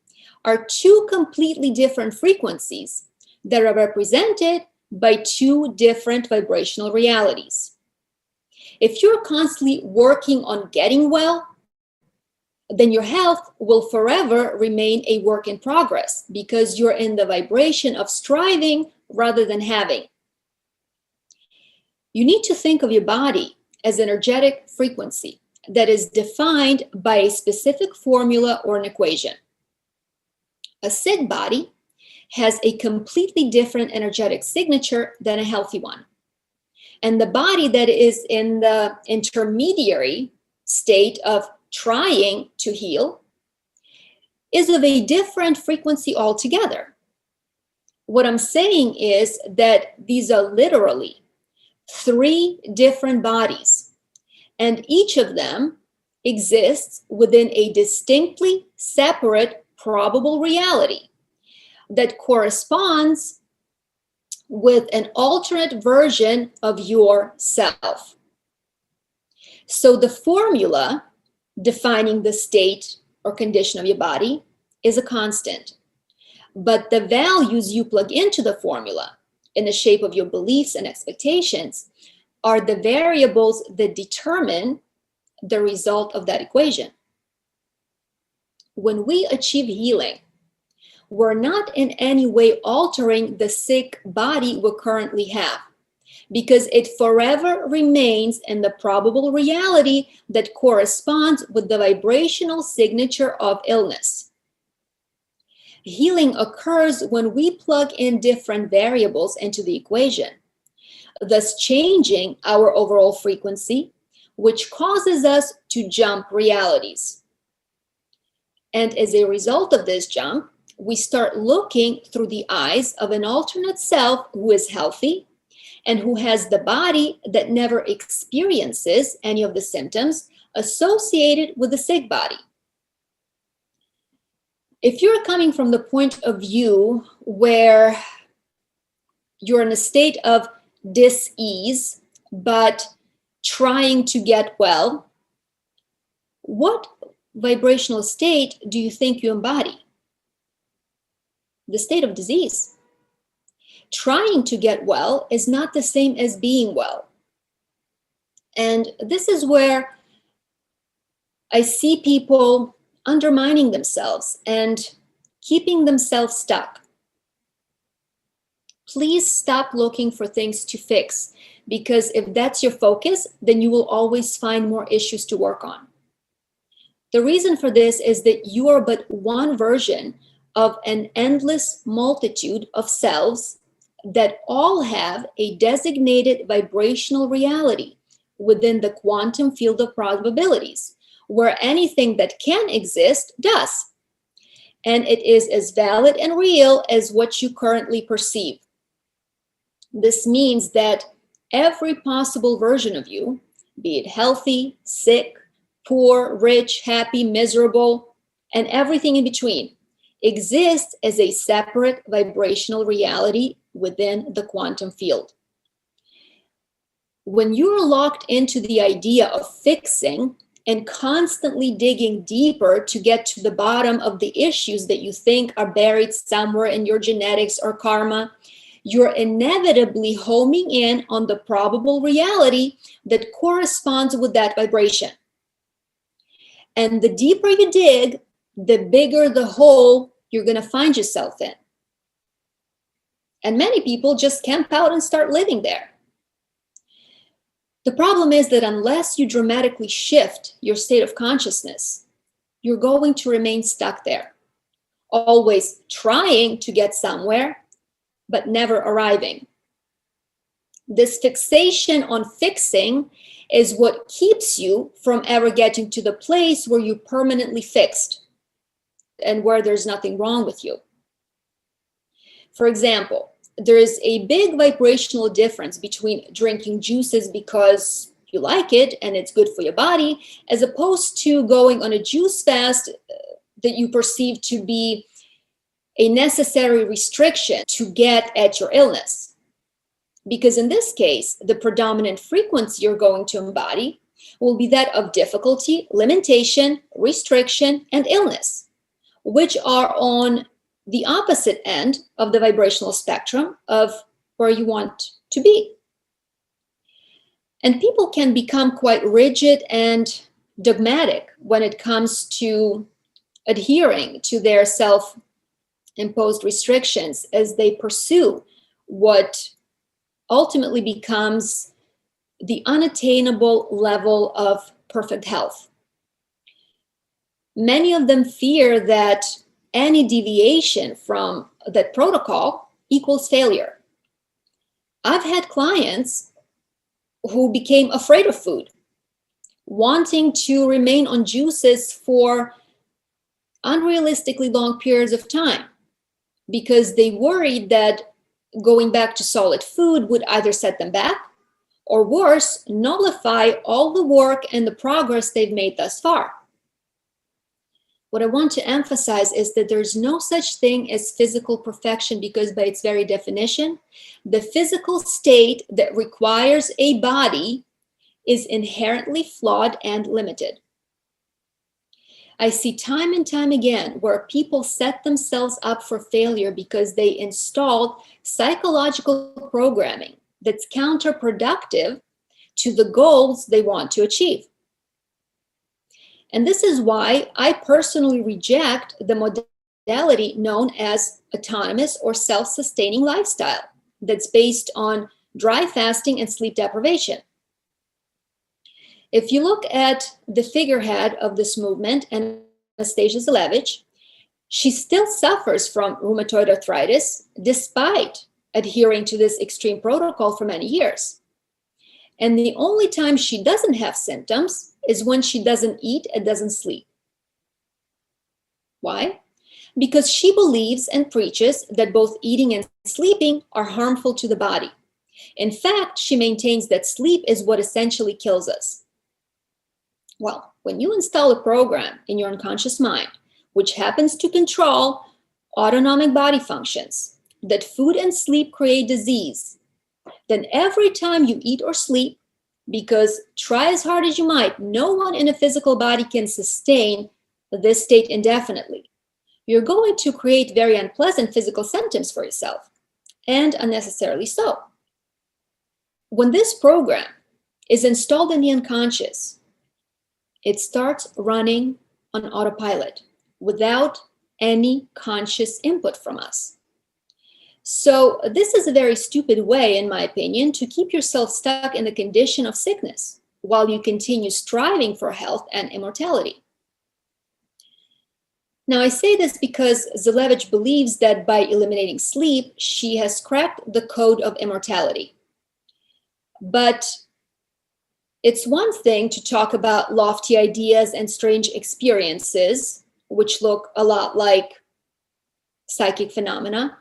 are two completely different frequencies that are represented by two different vibrational realities. If you're constantly working on getting well, then your health will forever remain a work in progress because you're in the vibration of striving rather than having. You need to think of your body as an energetic frequency that is defined by a specific formula or an equation. A sick body has a completely different energetic signature than a healthy one. And the body that is in the intermediary state of trying to heal is of a different frequency altogether. What I'm saying is that these are literally three different bodies, and each of them exists within a distinctly separate probable reality that corresponds with an alternate version of yourself. So the formula defining the state or condition of your body is a constant, but the values you plug into the formula in the shape of your beliefs and expectations are the variables that determine the result of that equation. When we achieve healing, we're not in any way altering the sick body we currently have. because it forever remains in the probable reality that corresponds with the vibrational signature of illness. Healing occurs when we plug in different variables into the equation, thus changing our overall frequency, which causes us to jump realities. And as a result of this jump, we start looking through the eyes of an alternate self who is healthy and who has the body that never experiences any of the symptoms associated with the sick body. If you're coming from the point of view where you're in a state of dis-ease, but trying to get well, what vibrational state do you think you embody? The state of disease. Trying to get well is not the same as being well. And this is where I see people undermining themselves and keeping themselves stuck. Please stop looking for things to fix, because if that's your focus, then you will always find more issues to work on. The reason for this is that you are but one version of an endless multitude of selves that all have a designated vibrational reality within the quantum field of probabilities, where anything that can exist does. And it is as valid and real as what you currently perceive. This means that every possible version of you, be it healthy, sick, poor, rich, happy, miserable, and everything in between, exists as a separate vibrational reality within the quantum field. When you're locked into the idea of fixing and constantly digging deeper to get to the bottom of the issues that you think are buried somewhere in your genetics or karma, you're inevitably homing in on the probable reality that corresponds with that vibration. And the deeper you dig, the bigger the hole you're going to find yourself in. And many people just camp out and start living there. The problem is that unless you dramatically shift your state of consciousness, you're going to remain stuck there, always trying to get somewhere, but never arriving. This fixation on fixing is what keeps you from ever getting to the place where you permanently fixed and where there's nothing wrong with you. For example, there is a big vibrational difference between drinking juices because you like it and it's good for your body, as opposed to going on a juice fast that you perceive to be a necessary restriction to get at your illness. Because in this case, the predominant frequency you're going to embody will be that of difficulty, limitation, restriction, and illness, which are on the opposite end of the vibrational spectrum of where you want to be. And people can become quite rigid and dogmatic when it comes to adhering to their self-imposed restrictions as they pursue what ultimately becomes the unattainable level of perfect health. Many of them fear that any deviation from that protocol equals failure. I've had clients who became afraid of food, wanting to remain on juices for unrealistically long periods of time because they worried that going back to solid food would either set them back or worse, nullify all the work and the progress they've made thus far. What I want to emphasize is that there's no such thing as physical perfection because by its very definition, the physical state that requires a body is inherently flawed and limited. I see time and time again where people set themselves up for failure because they installed psychological programming that's counterproductive to the goals they want to achieve. And this is why I personally reject the modality known as autonomous or self-sustaining lifestyle that's based on dry fasting, and sleep deprivation. If you look at the figurehead of this movement, Anastasia Zalevich, she still suffers from rheumatoid arthritis despite adhering to this extreme protocol for many years. And the only time she doesn't have symptoms is when she doesn't eat and doesn't sleep. Why? Because she believes and preaches that both eating and sleeping are harmful to the body. In fact, she maintains that sleep is what essentially kills us. Well, when you install a program in your unconscious mind, which happens to control autonomic body functions, that food and sleep create disease, then every time you eat or sleep, because try as hard as you might, no one in a physical body can sustain this state indefinitely. You're going to create very unpleasant physical symptoms for yourself, and unnecessarily so. When this program is installed in the unconscious, it starts running on autopilot without any conscious input from us. So this is a very stupid way, in my opinion, to keep yourself stuck in the condition of sickness while you continue striving for health and immortality. Now, I say this because Zalevich believes that by eliminating sleep, she has cracked the code of immortality. But it's one thing to talk about lofty ideas and strange experiences, which look a lot like psychic phenomena.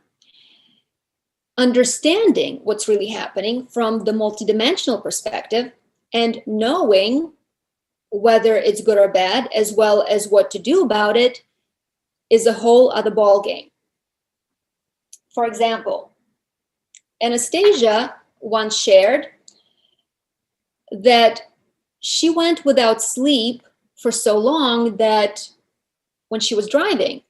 Understanding what's really happening from the multidimensional perspective and knowing whether it's good or bad, as well as what to do about it, is a whole other ballgame. For example, Anastasia once shared that she went without sleep for so long that when she was driving,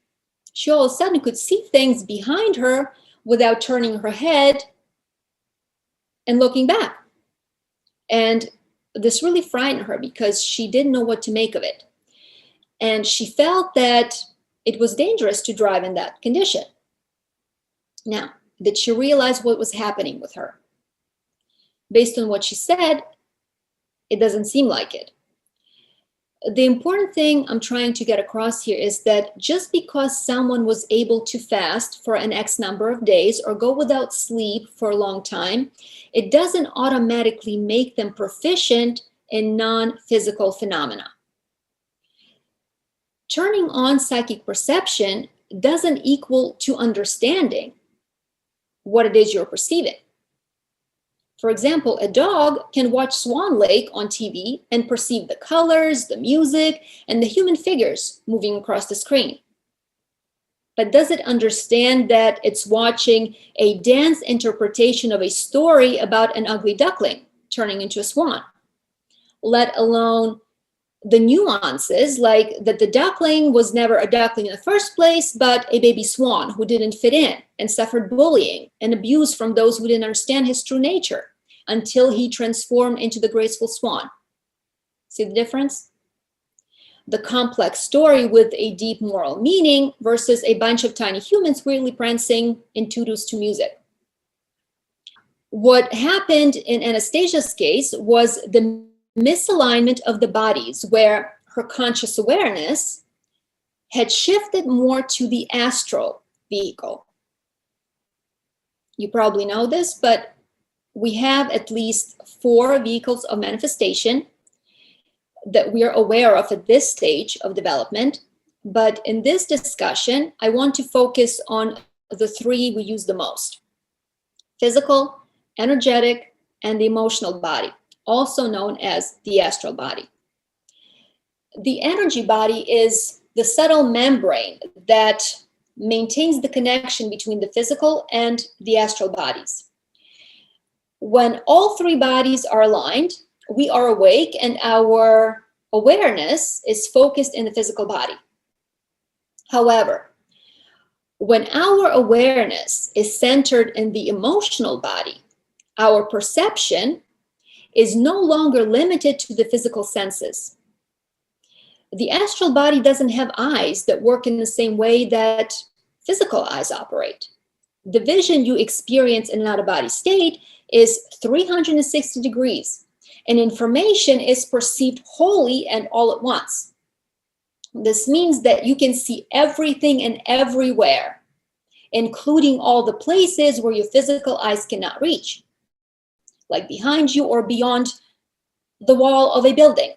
she all of a sudden could see things behind her without turning her head and looking back. And this really frightened her because she didn't know what to make of it. And she felt that it was dangerous to drive in that condition. Now, did she realize what was happening with her? Based on what she said, it doesn't seem like it. The important thing I'm trying to get across here is that just because someone was able to fast for an X number of days or go without sleep for a long time, it doesn't automatically make them proficient in non-physical phenomena. Turning on psychic perception doesn't equal to understanding what it is you're perceiving. For example, a dog can watch Swan Lake on TV and perceive the colors, the music, and the human figures moving across the screen. But does it understand that it's watching a dance interpretation of a story about an ugly duckling turning into a swan? Let alone the nuances, like that the duckling was never a duckling in the first place, but a baby swan who didn't fit in and suffered bullying and abuse from those who didn't understand his true nature until he transformed into the graceful swan. See the difference? The complex story with a deep moral meaning versus a bunch of tiny humans weirdly prancing in tutus to music. What happened in Anastasia's case was the misalignment of the bodies, where her conscious awareness had shifted more to the astral vehicle. You probably know this, but we have at least 4 vehicles of manifestation that we are aware of at this stage of development. But in this discussion, I want to focus on the 3 we use the most: physical, energetic, and the emotional body, also known as the astral body. The energy body is the subtle membrane that maintains the connection between the physical and the astral bodies. When all 3 bodies are aligned, we are awake and our awareness is focused in the physical body. However, when our awareness is centered in the emotional body, our perception is no longer limited to the physical senses. The astral body doesn't have eyes that work in the same way that physical eyes operate. The vision you experience in an out-of-body state is 360 degrees, and information is perceived wholly and all at once. This means that you can see everything and everywhere, including all the places where your physical eyes cannot reach, like behind you or beyond the wall of a building.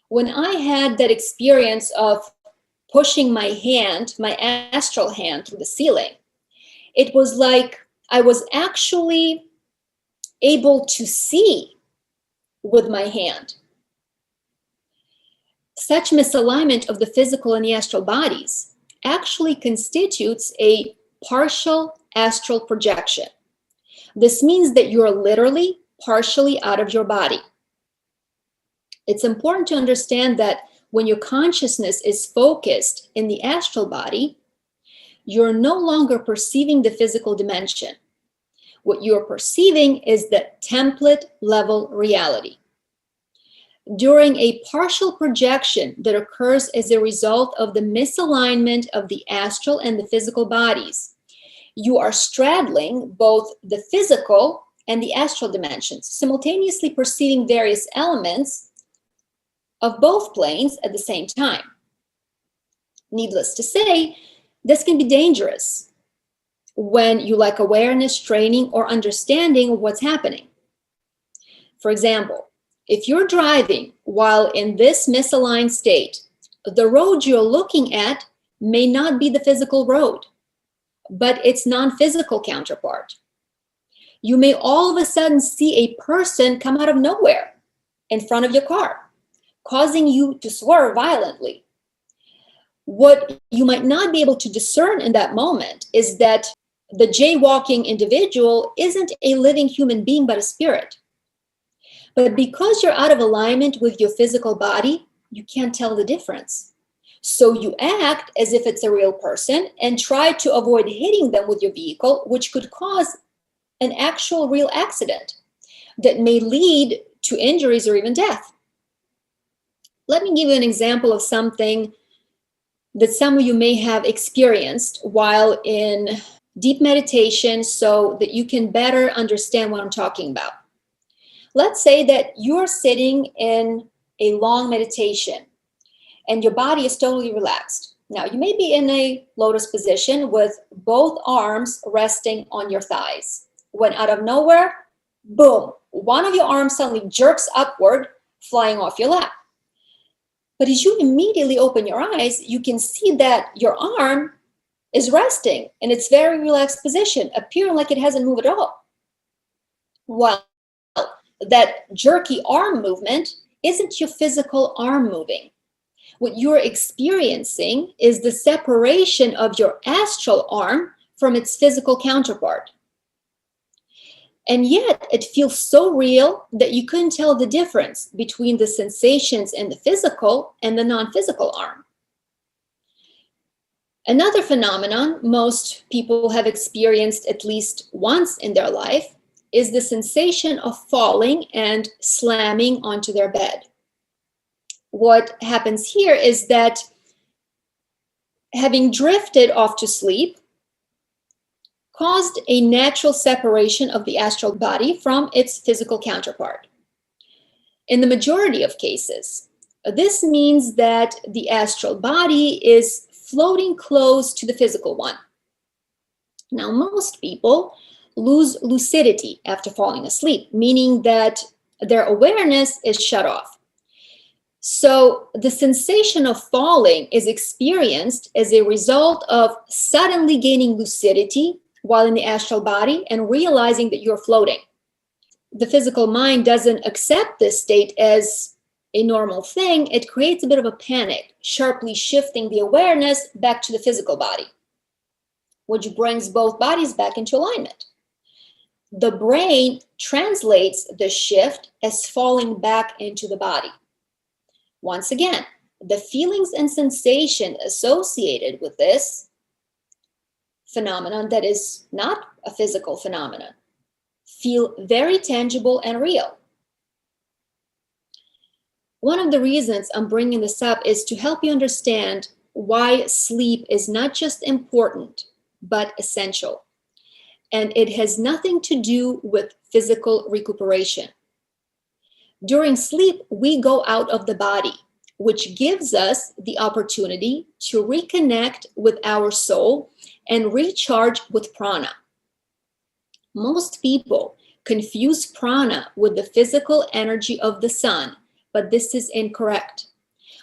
When I had that experience of pushing my hand, my astral hand, through the ceiling, it was like I was actually able to see with my hand. Such misalignment of the physical and the astral bodies actually constitutes a partial astral projection. This means that you're literally partially out of your body. It's important to understand that when your consciousness is focused in the astral body, you're no longer perceiving the physical dimension. What you're perceiving is the template level reality. During a partial projection that occurs as a result of the misalignment of the astral and the physical bodies, you are straddling both the physical and the astral dimensions, simultaneously perceiving various elements of both planes at the same time. Needless to say, this can be dangerous when you lack awareness, training, or understanding of what's happening. For example, if you're driving while in this misaligned state, the road you're looking at may not be the physical road, but its non-physical counterpart. You may all of a sudden see a person come out of nowhere in front of your car, causing you to swerve violently. What you might not be able to discern in that moment is that the jaywalking individual isn't a living human being, but a spirit. But because you're out of alignment with your physical body, you can't tell the difference. So you act as if it's a real person and try to avoid hitting them with your vehicle, which could cause an actual real accident that may lead to injuries or even death. Let me give you an example of something that some of you may have experienced while in deep meditation so that you can better understand what I'm talking about. Let's say that you're sitting in a long meditation and your body is totally relaxed. Now, you may be in a lotus position with both arms resting on your thighs, when out of nowhere, boom, one of your arms suddenly jerks upward, flying off your lap. But as you immediately open your eyes, you can see that your arm is resting in its very relaxed position, appearing like it hasn't moved at all. Well, that jerky arm movement isn't your physical arm moving. What you're experiencing is the separation of your astral arm from its physical counterpart. And yet it feels so real that you couldn't tell the difference between the sensations in the physical and the non-physical arm. Another phenomenon most people have experienced at least once in their life is the sensation of falling and slamming onto their bed. What happens here is that having drifted off to sleep caused a natural separation of the astral body from its physical counterpart. In the majority of cases, this means that the astral body is floating close to the physical one. Now, most people lose lucidity after falling asleep, meaning that their awareness is shut off. So the sensation of falling is experienced as a result of suddenly gaining lucidity while in the astral body and realizing that you're floating. The physical mind doesn't accept this state as a normal thing. It creates a bit of a panic, sharply shifting the awareness back to the physical body, which brings both bodies back into alignment. The brain translates the shift as falling back into the body. Once again, the feelings and sensation associated with this phenomenon that is not a physical phenomenon feel very tangible and real. One of the reasons I'm bringing this up is to help you understand why sleep is not just important, but essential. and it has nothing to do with physical recuperation. During sleep, we go out of the body, which gives us the opportunity to reconnect with our soul and recharge with prana. Most people confuse prana with the physical energy of the sun, but this is incorrect.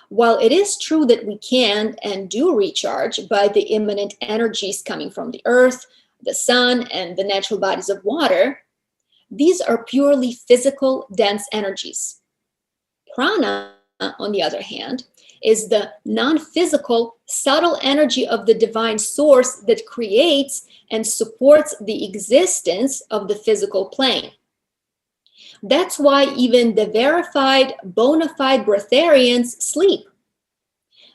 While it is true that we can and do recharge by the immanent energies coming from the earth, the sun, and the natural bodies of water, these are purely physical, dense energies. Prana, on the other hand, is the non-physical, subtle energy of the divine source that creates and supports the existence of the physical plane. That's why even the verified, bona fide breatharians sleep.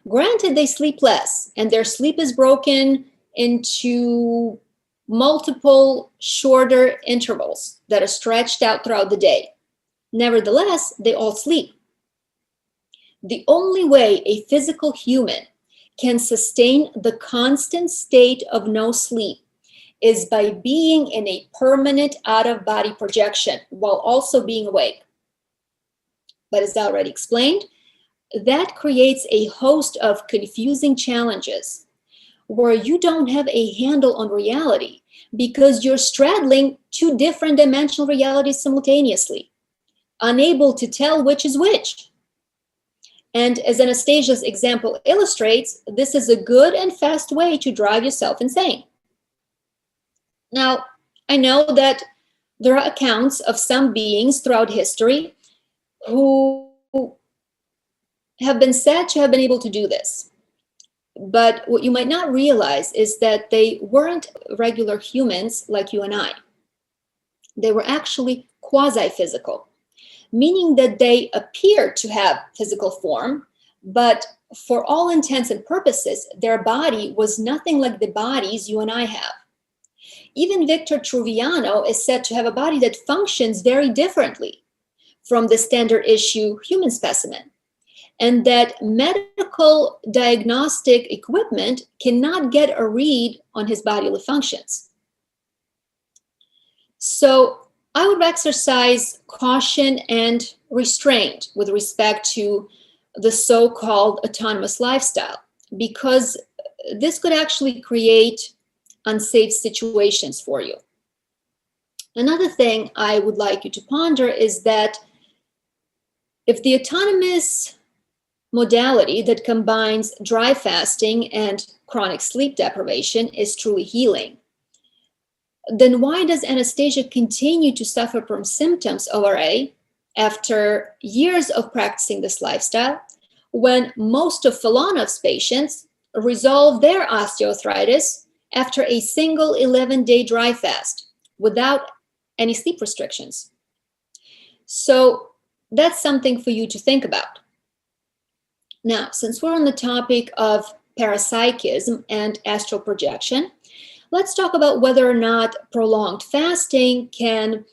Granted, they sleep less, and their sleep is broken into multiple shorter intervals that are stretched out throughout the day. Nevertheless, they all sleep. The only way a physical human can sustain the constant state of no sleep is by being in a permanent out-of-body projection while also being awake. But as already explained, that creates a host of confusing challenges where you don't have a handle on reality because you're straddling two different dimensional realities simultaneously, unable to tell which is which. And as Anastasia's example illustrates, this is a good and fast way to drive yourself insane. Now, I know that there are accounts of some beings throughout history who have been said to have been able to do this. But what you might not realize is that they weren't regular humans like you and I. They were actually quasi-physical, meaning that they appeared to have physical form, but for all intents and purposes, their body was nothing like the bodies you and I have. Even Victor Truviano is said to have a body that functions very differently from the standard issue human specimen, and that medical diagnostic equipment cannot get a read on his bodily functions. So I would exercise caution and restraint with respect to the so-called autonomous lifestyle, because this could actually create unsafe situations for you. Another thing I would like you to ponder is that if the autonomous modality that combines dry fasting and chronic sleep deprivation is truly healing, then why does Anastasia continue to suffer from symptoms of RA after years of practicing this lifestyle, when most of Filonov's patients resolve their osteoarthritis after a single 11-day dry fast without any sleep restrictions? So that's something for you to think about. Now, since we're on the topic of parapsychism and astral projection, let's talk about whether or not prolonged fasting can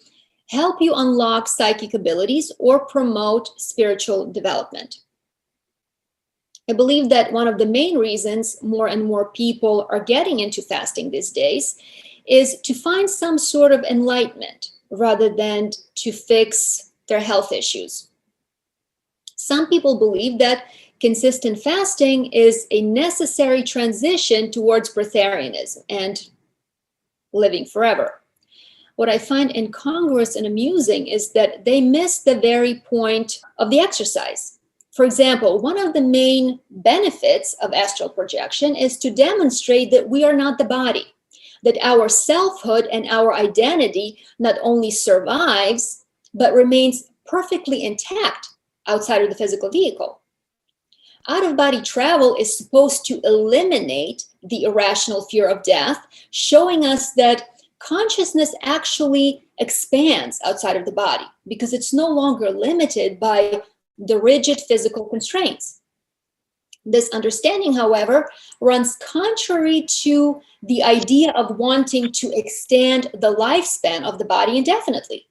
help you unlock psychic abilities or promote spiritual development. I believe that one of the main reasons more and more people are getting into fasting these days is to find some sort of enlightenment rather than to fix their health issues. Some people believe that consistent fasting is a necessary transition towards breatharianism and living forever. What I find incongruous and amusing is that they miss the very point of the exercise. For example, one of the main benefits of astral projection is to demonstrate that we are not the body, that our selfhood and our identity not only survives, but remains perfectly intact outside of the physical vehicle. Out-of-body travel is supposed to eliminate the irrational fear of death, showing us that consciousness actually expands outside of the body because it's no longer limited by the rigid physical constraints. This understanding, however, runs contrary to the idea of wanting to extend the lifespan of the body indefinitely,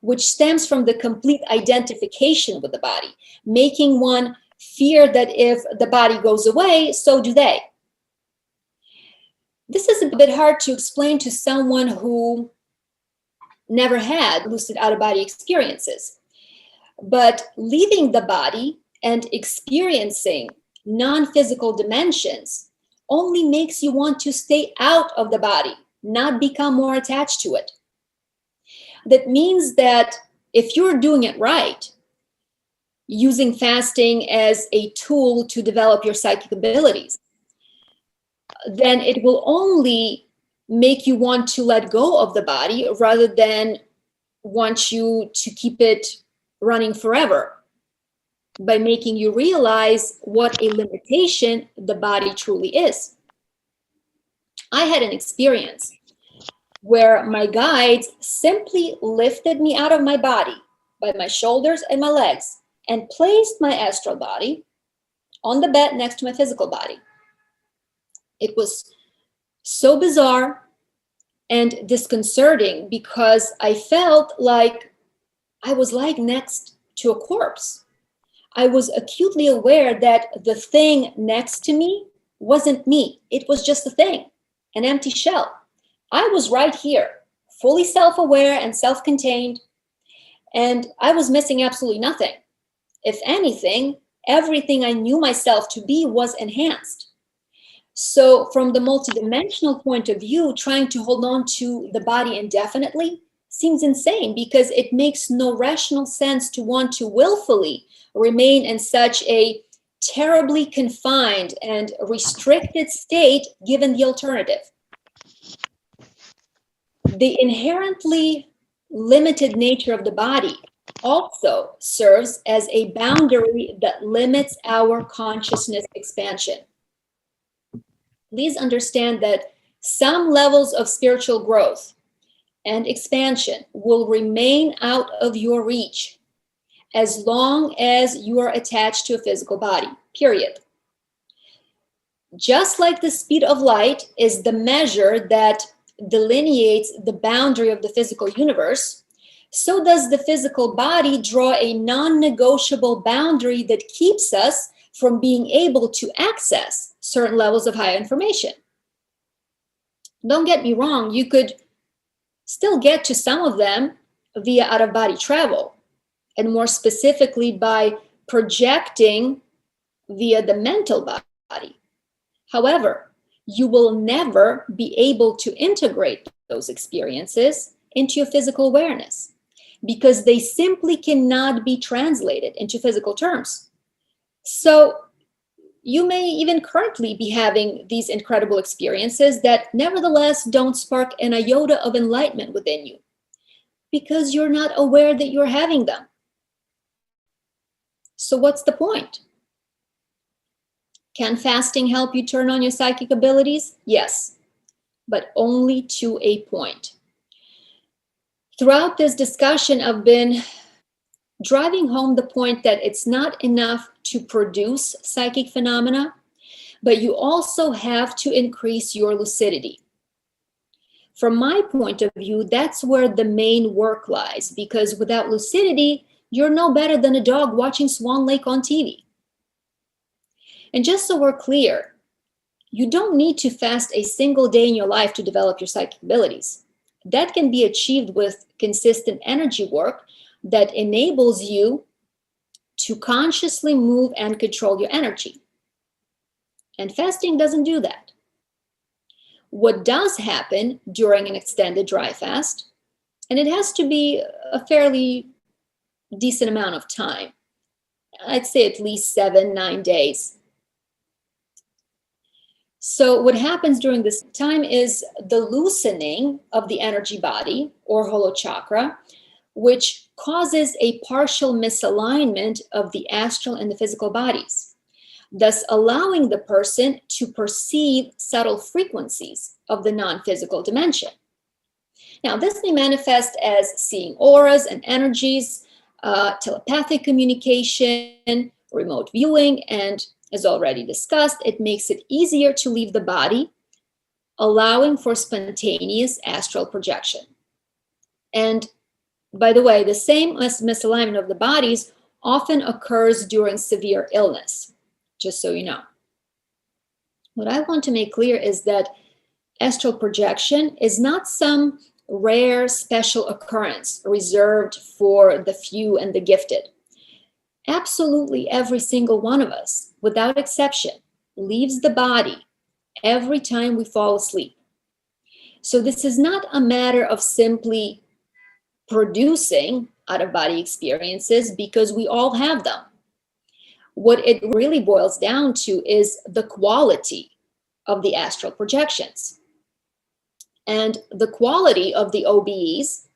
which stems from the complete identification with the body, making one fear that if the body goes away, so do they. This is a bit hard to explain to someone who never had lucid out-of-body experiences. But leaving the body and experiencing non-physical dimensions only makes you want to stay out of the body, not become more attached to it. That means that if you're doing it right, using fasting as a tool to develop your psychic abilities, then it will only make you want to let go of the body rather than want you to keep it running forever, by making you realize what a limitation the body truly is. I had an experience where my guides simply lifted me out of my body by my shoulders and my legs and placed my astral body on the bed next to my physical body. It was so bizarre and disconcerting because I felt like I was lying next to a corpse. I was acutely aware that the thing next to me wasn't me. It was just a thing, an empty shell. I was right here, fully self-aware and self-contained, and I was missing absolutely nothing. If anything, everything I knew myself to be was enhanced. So from the multidimensional point of view, trying to hold on to the body indefinitely seems insane because it makes no rational sense to want to willfully remain in such a terribly confined and restricted state given the alternative. The inherently limited nature of the body also serves as a boundary that limits our consciousness expansion. Please understand that some levels of spiritual growth and expansion will remain out of your reach as long as you are attached to a physical body, period. Just like the speed of light is the measure that delineates the boundary of the physical universe, so does the physical body draw a non-negotiable boundary that keeps us from being able to access certain levels of higher information. Don't get me wrong, you could still get to some of them via out-of-body travel, and more specifically by projecting via the mental body. However, you will never be able to integrate those experiences into your physical awareness because they simply cannot be translated into physical terms. So you may even currently be having these incredible experiences that nevertheless don't spark an iota of enlightenment within you because you're not aware that you're having them. So what's the point? Can fasting help you turn on your psychic abilities? Yes, but only to a point. Throughout this discussion, I've been driving home the point that it's not enough to produce psychic phenomena, but you also have to increase your lucidity. From my point of view, that's where the main work lies, because without lucidity, you're no better than a dog watching Swan Lake on TV. And just so we're clear, you don't need to fast a single day in your life to develop your psychic abilities. That can be achieved with consistent energy work that enables you to consciously move and control your energy. And fasting doesn't do that. What does happen during an extended dry fast, and it has to be a fairly decent amount of time, I'd say at least 7-9 days. So what happens during this time is the loosening of the energy body or holo chakra, which causes a partial misalignment of the astral and the physical bodies, thus allowing the person to perceive subtle frequencies of the non-physical dimension. Now, this may manifest as seeing auras and energies, telepathic communication, remote viewing, and as already discussed, it makes it easier to leave the body, allowing for spontaneous astral projection. And by the way, the same misalignment of the bodies often occurs during severe illness, just so you know. What I want to make clear is that astral projection is not some rare special occurrence reserved for the few and the gifted. Absolutely every single one of us, without exception, leaves the body every time we fall asleep. So this is not a matter of simply producing out-of-body experiences, because we all have them. What it really boils down to is the quality of the astral projections. And the quality of the OBEs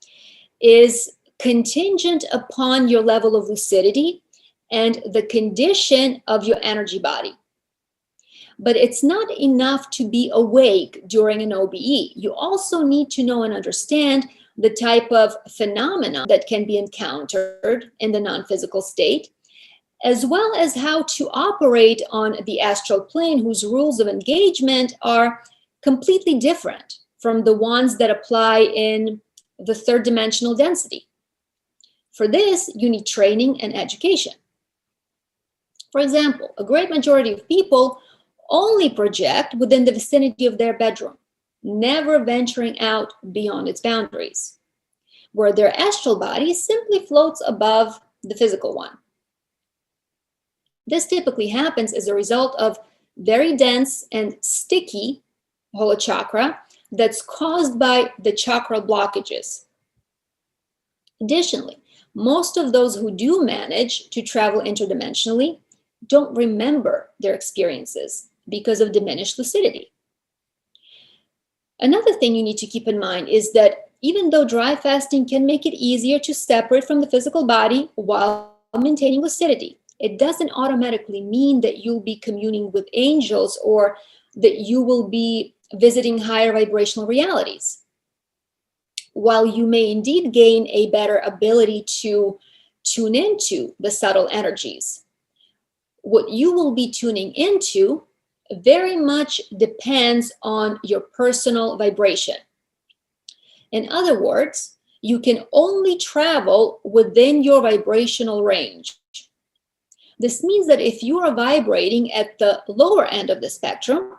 is contingent upon your level of lucidity and the condition of your energy body. But it's not enough to be awake during an OBE. You also need to know and understand the type of phenomena that can be encountered in the non-physical state, as well as how to operate on the astral plane, whose rules of engagement are completely different from the ones that apply in the third dimensional density. For this, you need training and education. For example, a great majority of people only project within the vicinity of their bedroom, never venturing out beyond its boundaries, where their astral body simply floats above the physical one. This typically happens as a result of very dense and sticky holochakra that's caused by the chakra blockages. Additionally, most of those who do manage to travel interdimensionally don't remember their experiences because of diminished lucidity. Another thing you need to keep in mind is that even though dry fasting can make it easier to separate from the physical body while maintaining lucidity, it doesn't automatically mean that you'll be communing with angels or that you will be visiting higher vibrational realities. While you may indeed gain a better ability to tune into the subtle energies, what you will be tuning into very much depends on your personal vibration. In other words, you can only travel within your vibrational range. This means that if you are vibrating at the lower end of the spectrum,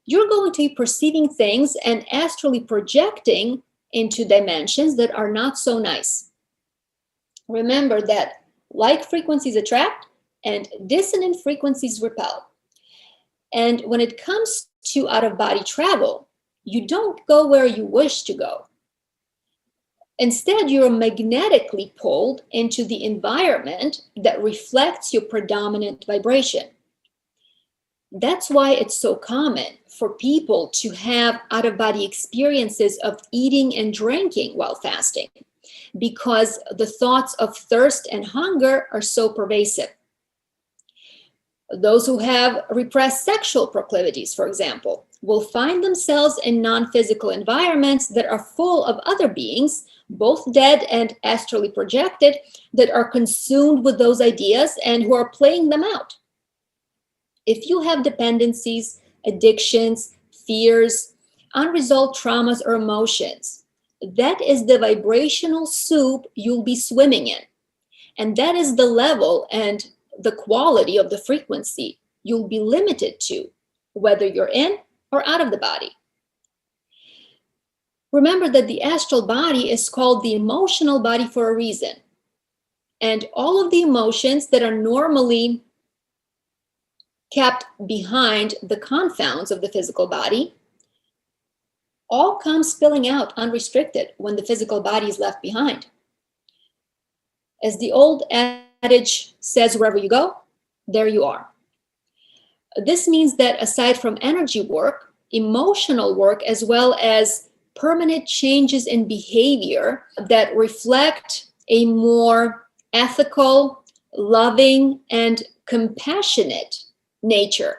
you're going to be perceiving things and astrally projecting into dimensions that are not so nice. Remember that like frequencies attract and dissonant frequencies repel. And when it comes to out-of-body travel, you don't go where you wish to go. Instead, you're magnetically pulled into the environment that reflects your predominant vibration. That's why it's so common for people to have out-of-body experiences of eating and drinking while fasting, because the thoughts of thirst and hunger are so pervasive. Those who have repressed sexual proclivities, for example, will find themselves in non-physical environments that are full of other beings, both dead and astrally projected, that are consumed with those ideas and who are playing them out. If you have dependencies, addictions, fears, unresolved traumas or emotions, that is the vibrational soup you'll be swimming in. And that is the level and the quality of the frequency you'll be limited to, whether you're in or out of the body. Remember that the astral body is called the emotional body for a reason. And all of the emotions that are normally kept behind the confounds of the physical body all come spilling out unrestricted when the physical body is left behind. As the old adage says, wherever you go, there you are. This means that aside from energy work, emotional work, as well as permanent changes in behavior that reflect a more ethical, loving, and compassionate nature,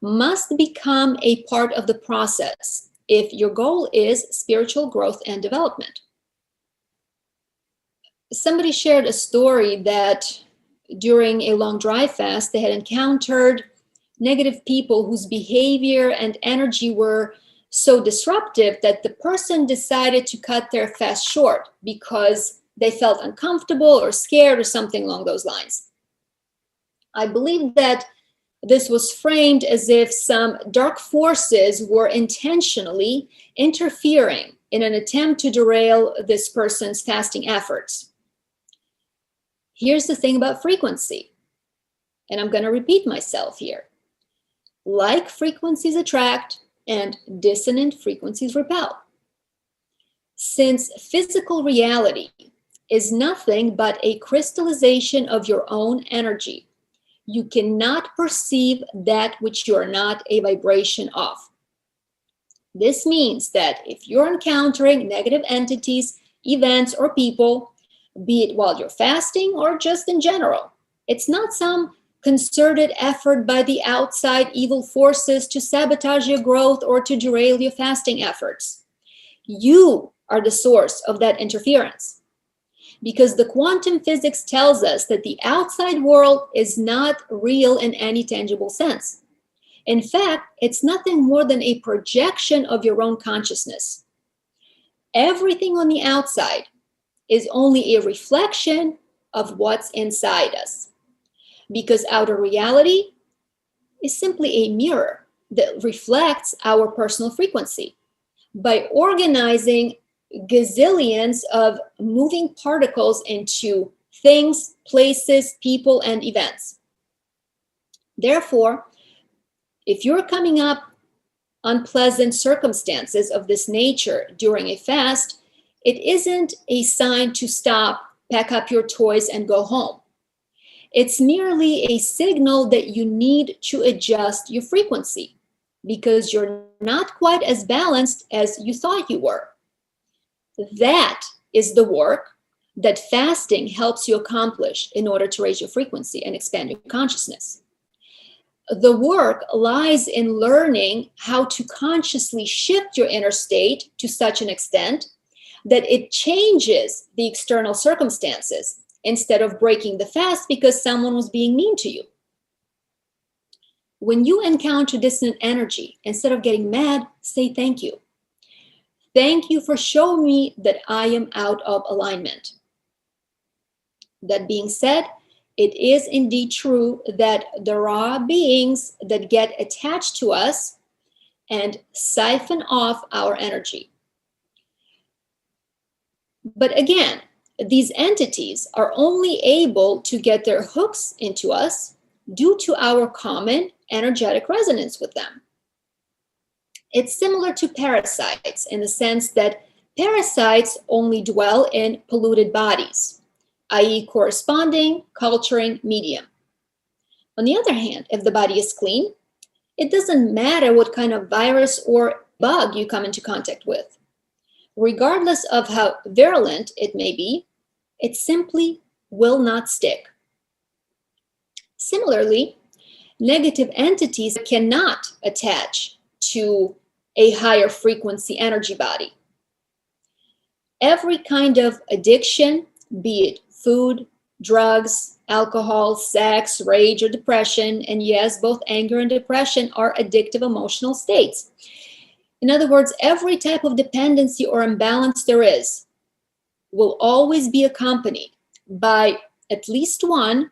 must become a part of the process if your goal is spiritual growth and development. Somebody shared a story that during a long dry fast, they had encountered negative people whose behavior and energy were so disruptive that the person decided to cut their fast short because they felt uncomfortable or scared or something along those lines. I believe that this was framed as if some dark forces were intentionally interfering in an attempt to derail this person's fasting efforts. Here's the thing about frequency, and I'm going to repeat myself here. Like frequencies attract and dissonant frequencies repel. Since physical reality is nothing but a crystallization of your own energy, you cannot perceive that which you are not a vibration of. This means that if you're encountering negative entities, events, or people, be it while you're fasting or just in general, it's not some concerted effort by the outside evil forces to sabotage your growth or to derail your fasting efforts. You are the source of that interference. Because the quantum physics tells us that the outside world is not real in any tangible sense. In fact, it's nothing more than a projection of your own consciousness. Everything on the outside is only a reflection of what's inside us. Because outer reality is simply a mirror that reflects our personal frequency. By organizing gazillions of moving particles into things, places, people, and events. Therefore, if you're coming up unpleasant circumstances of this nature during a fast, it isn't a sign to stop, pack up your toys, and go home. It's merely a signal that you need to adjust your frequency because you're not quite as balanced as you thought you were. That is the work that fasting helps you accomplish in order to raise your frequency and expand your consciousness. The work lies in learning how to consciously shift your inner state to such an extent that it changes the external circumstances instead of breaking the fast because someone was being mean to you. When you encounter dissonant energy, instead of getting mad, say thank you. Thank you for showing me that I am out of alignment. That being said, it is indeed true that there are beings that get attached to us and siphon off our energy. But again, these entities are only able to get their hooks into us due to our common energetic resonance with them. It's similar to parasites in the sense that parasites only dwell in polluted bodies, i.e. corresponding, culturing medium. On the other hand, if the body is clean, it doesn't matter what kind of virus or bug you come into contact with. Regardless of how virulent it may be, it simply will not stick. Similarly, negative entities cannot attach to a higher frequency energy body. Every kind of addiction, be it food, drugs, alcohol, sex, rage, or depression, and yes, both anger and depression are addictive emotional states. In other words, every type of dependency or imbalance there is will always be accompanied by at least one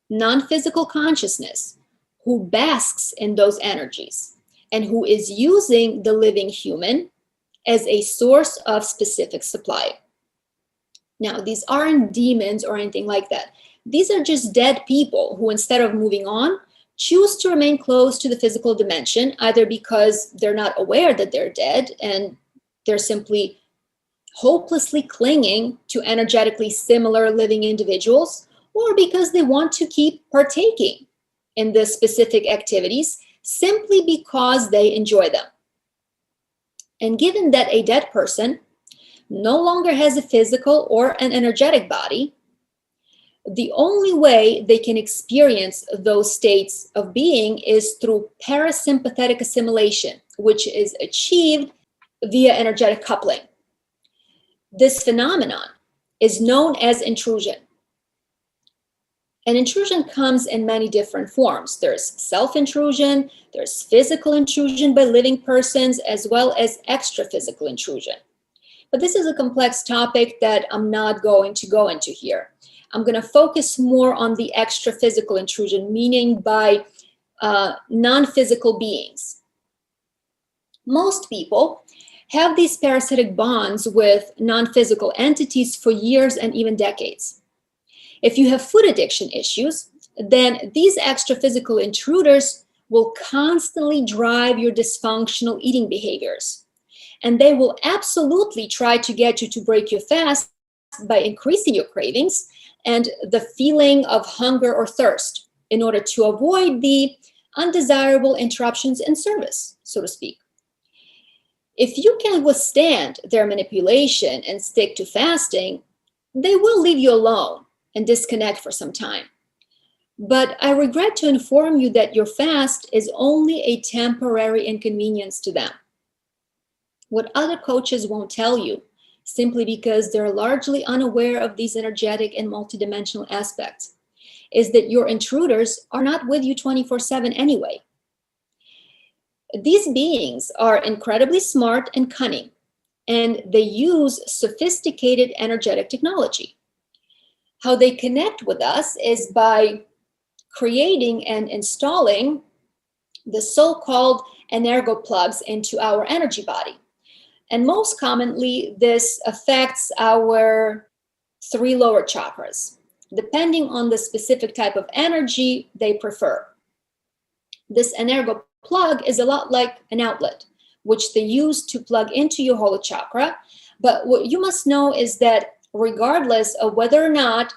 non-physical consciousness who basks in those energies and who is using the living human as a source of specific supply. Now, these aren't demons or anything like that. These are just dead people who, instead of moving on, choose to remain close to the physical dimension, either because they're not aware that they're dead and they're simply hopelessly clinging to energetically similar living individuals, or because they want to keep partaking in the specific activities simply because they enjoy them. And given that a dead person no longer has a physical or an energetic body, the only way they can experience those states of being is through parasympathetic assimilation, which is achieved via energetic coupling. This phenomenon is known as intrusion. And intrusion comes in many different forms. There's self-intrusion, there's physical intrusion by living persons, as well as extraphysical intrusion. But this is a complex topic that I'm not going to go into here. I'm going to focus more on the extraphysical intrusion, meaning by non-physical beings. Most people have these parasitic bonds with non-physical entities for years and even decades. If you have food addiction issues, then these extraphysical intruders will constantly drive your dysfunctional eating behaviors. And they will absolutely try to get you to break your fast by increasing your cravings and the feeling of hunger or thirst in order to avoid the undesirable interruptions in service, so to speak. If you can withstand their manipulation and stick to fasting, they will leave you alone and disconnect for some time. But I regret to inform you that your fast is only a temporary inconvenience to them. What other coaches won't tell you, simply because they're largely unaware of these energetic and multidimensional aspects, is that your intruders are not with you 24/7 anyway. These beings are incredibly smart and cunning, and they use sophisticated energetic technology. How they connect with us is by creating and installing the so-called energo plugs into our energy body. And most commonly, this affects our 3 lower chakras, depending on the specific type of energy they prefer. This energo plug is a lot like an outlet, which they use to plug into your whole chakra. But what you must know is that regardless of whether or not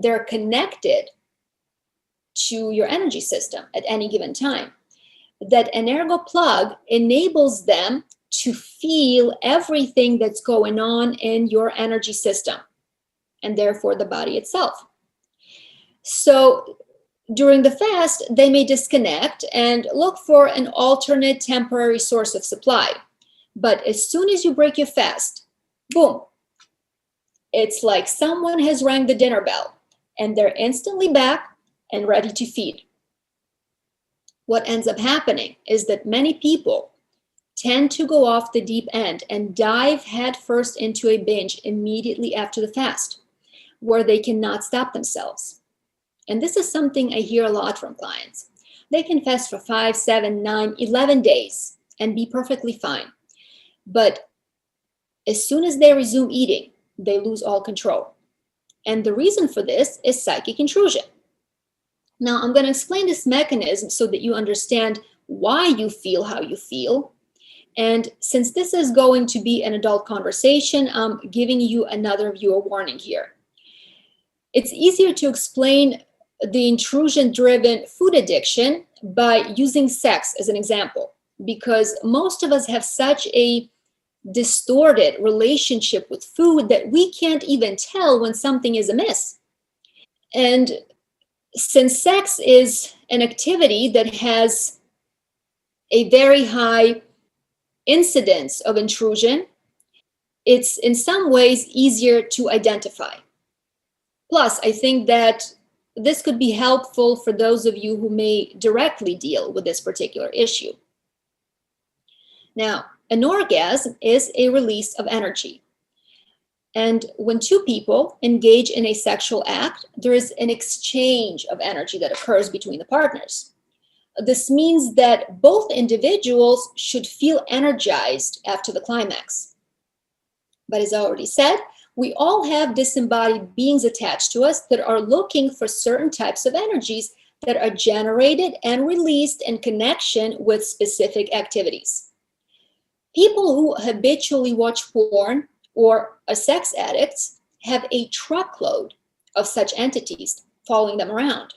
they're connected to your energy system at any given time, that energo plug enables them to feel everything that's going on in your energy system, and therefore the body itself. So during the fast, they may disconnect and look for an alternate temporary source of supply. But as soon as you break your fast, boom, it's like someone has rang the dinner bell and they're instantly back and ready to feed. What ends up happening is that many people tend to go off the deep end and dive headfirst into a binge immediately after the fast, where they cannot stop themselves. And this is something I hear a lot from clients. They can fast for 5, 7, 9, 11 days and be perfectly fine. But as soon as they resume eating, they lose all control. And the reason for this is psychic intrusion. Now, I'm going to explain this mechanism so that you understand why you feel how you feel. And since this is going to be an adult conversation, I'm giving you another viewer warning here. It's easier to explain the intrusion-driven food addiction by using sex as an example, because most of us have such a distorted relationship with food that we can't even tell when something is amiss. And since sex is an activity that has a very high incidence of intrusion, it's in some ways easier to identify. Plus, I think that this could be helpful for those of you who may directly deal with this particular issue. Now, an orgasm is a release of energy. And when two people engage in a sexual act, there is an exchange of energy that occurs between the partners. This means that both individuals should feel energized after the climax. But as I already said, we all have disembodied beings attached to us that are looking for certain types of energies that are generated and released in connection with specific activities. People who habitually watch porn or are sex addicts have a truckload of such entities following them around.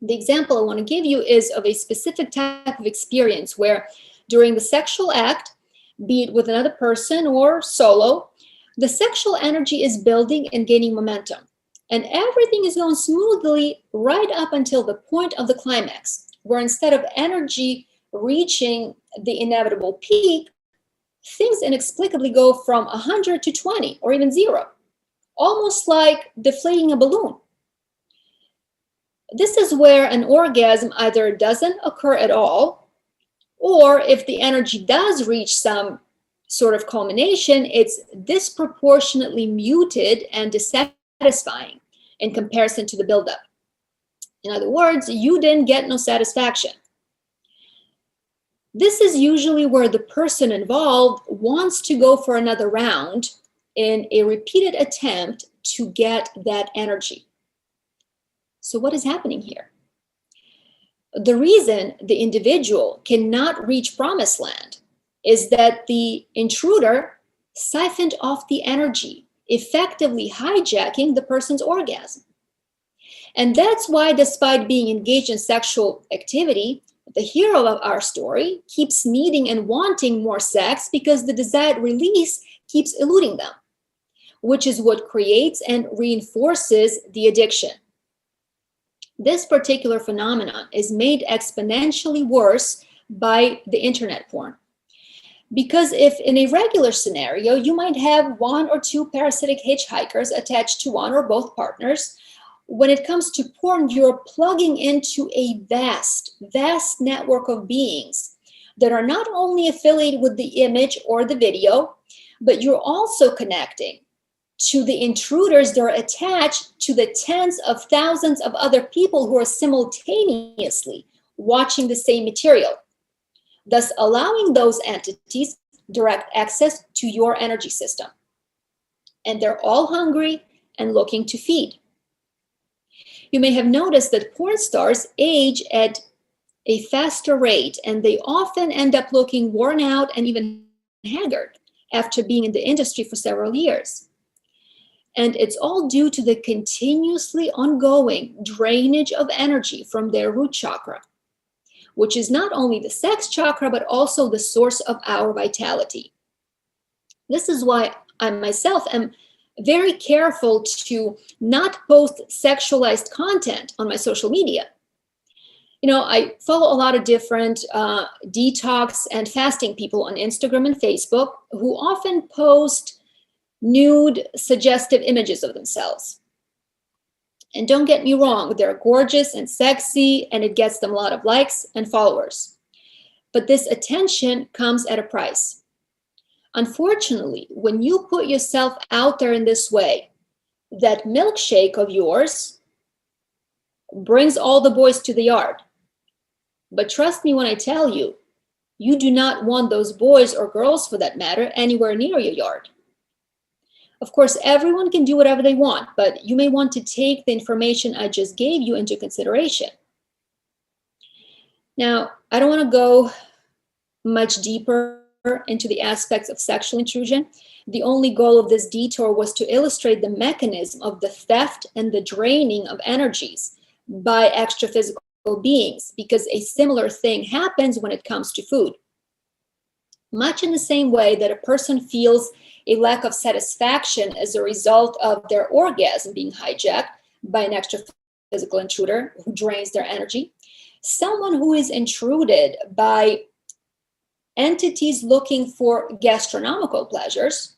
The example I want to give you is of a specific type of experience where during the sexual act, be it with another person or solo, the sexual energy is building and gaining momentum. And everything is going smoothly right up until the point of the climax, where instead of energy reaching the inevitable peak, things inexplicably go from 100 to 20 or even 0, almost like deflating a balloon. This is where an orgasm either doesn't occur at all, or if the energy does reach some sort of culmination, it's disproportionately muted and dissatisfying in comparison to the buildup. In other words, you didn't get no satisfaction. This is usually where the person involved wants to go for another round in a repeated attempt to get that energy. So what is happening here? The reason the individual cannot reach promised land is that the intruder siphoned off the energy, effectively hijacking the person's orgasm. And that's why, despite being engaged in sexual activity, the hero of our story keeps needing and wanting more sex because the desired release keeps eluding them, which is what creates and reinforces the addiction. This particular phenomenon is made exponentially worse by the internet porn. Because if in a regular scenario, you might have one or two parasitic hitchhikers attached to one or both partners, when it comes to porn, you're plugging into a vast network of beings that are not only affiliated with the image or the video, but you're also connecting to the intruders that are attached to the tens of thousands of other people who are simultaneously watching the same material, thus allowing those entities direct access to your energy system. And they're all hungry and looking to feed. You may have noticed that porn stars age at a faster rate, and they often end up looking worn out and even haggard after being in the industry for several years. And it's all due to the continuously ongoing drainage of energy from their root chakra, which is not only the sex chakra, but also the source of our vitality. This is why I myself am very careful to not post sexualized content on my social media. You know, I follow a lot of different detox and fasting people on Instagram and Facebook who often post nude, suggestive images of themselves. And don't get me wrong, they're gorgeous and sexy, and it gets them a lot of likes and followers. But this attention comes at a price. Unfortunately, when you put yourself out there in this way, that milkshake of yours brings all the boys to the yard. But trust me when I tell you, you do not want those boys or girls, for that matter, anywhere near your yard. Of course, everyone can do whatever they want, but you may want to take the information I just gave you into consideration. Now, I don't want to go much deeper into the aspects of sexual intrusion. The only goal of this detour was to illustrate the mechanism of the theft and the draining of energies by extraphysical beings, because a similar thing happens when it comes to food. Much in the same way that a person feels a lack of satisfaction as a result of their orgasm being hijacked by an extraphysical intruder who drains their energy, someone who is intruded by entities looking for gastronomical pleasures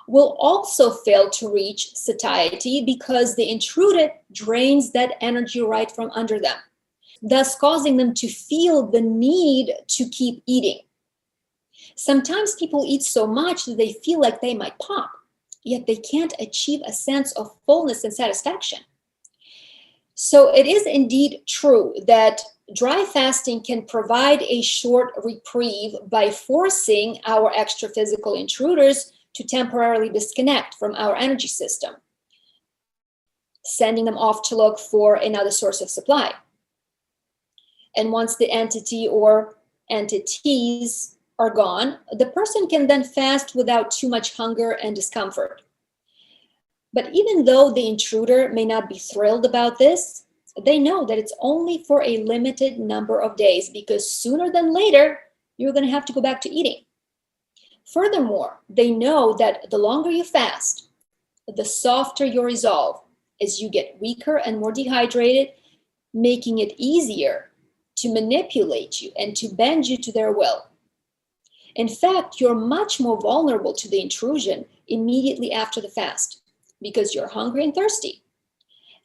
will also fail to reach satiety because the intruded drains that energy right from under them, thus causing them to feel the need to keep eating. Sometimes people eat so much that they feel like they might pop, yet they can't achieve a sense of fullness and satisfaction. So it is indeed true that dry fasting can provide a short reprieve by forcing our extraphysical intruders to temporarily disconnect from our energy system, sending them off to look for another source of supply. And once the entity or entities are gone, the person can then fast without too much hunger and discomfort. But even though the intruder may not be thrilled about this, they know that it's only for a limited number of days, because sooner than later, you're going to have to go back to eating. Furthermore, they know that the longer you fast, the softer your resolve as you get weaker and more dehydrated, making it easier to manipulate you and to bend you to their will. In fact, you're much more vulnerable to the intrusion immediately after the fast because you're hungry and thirsty.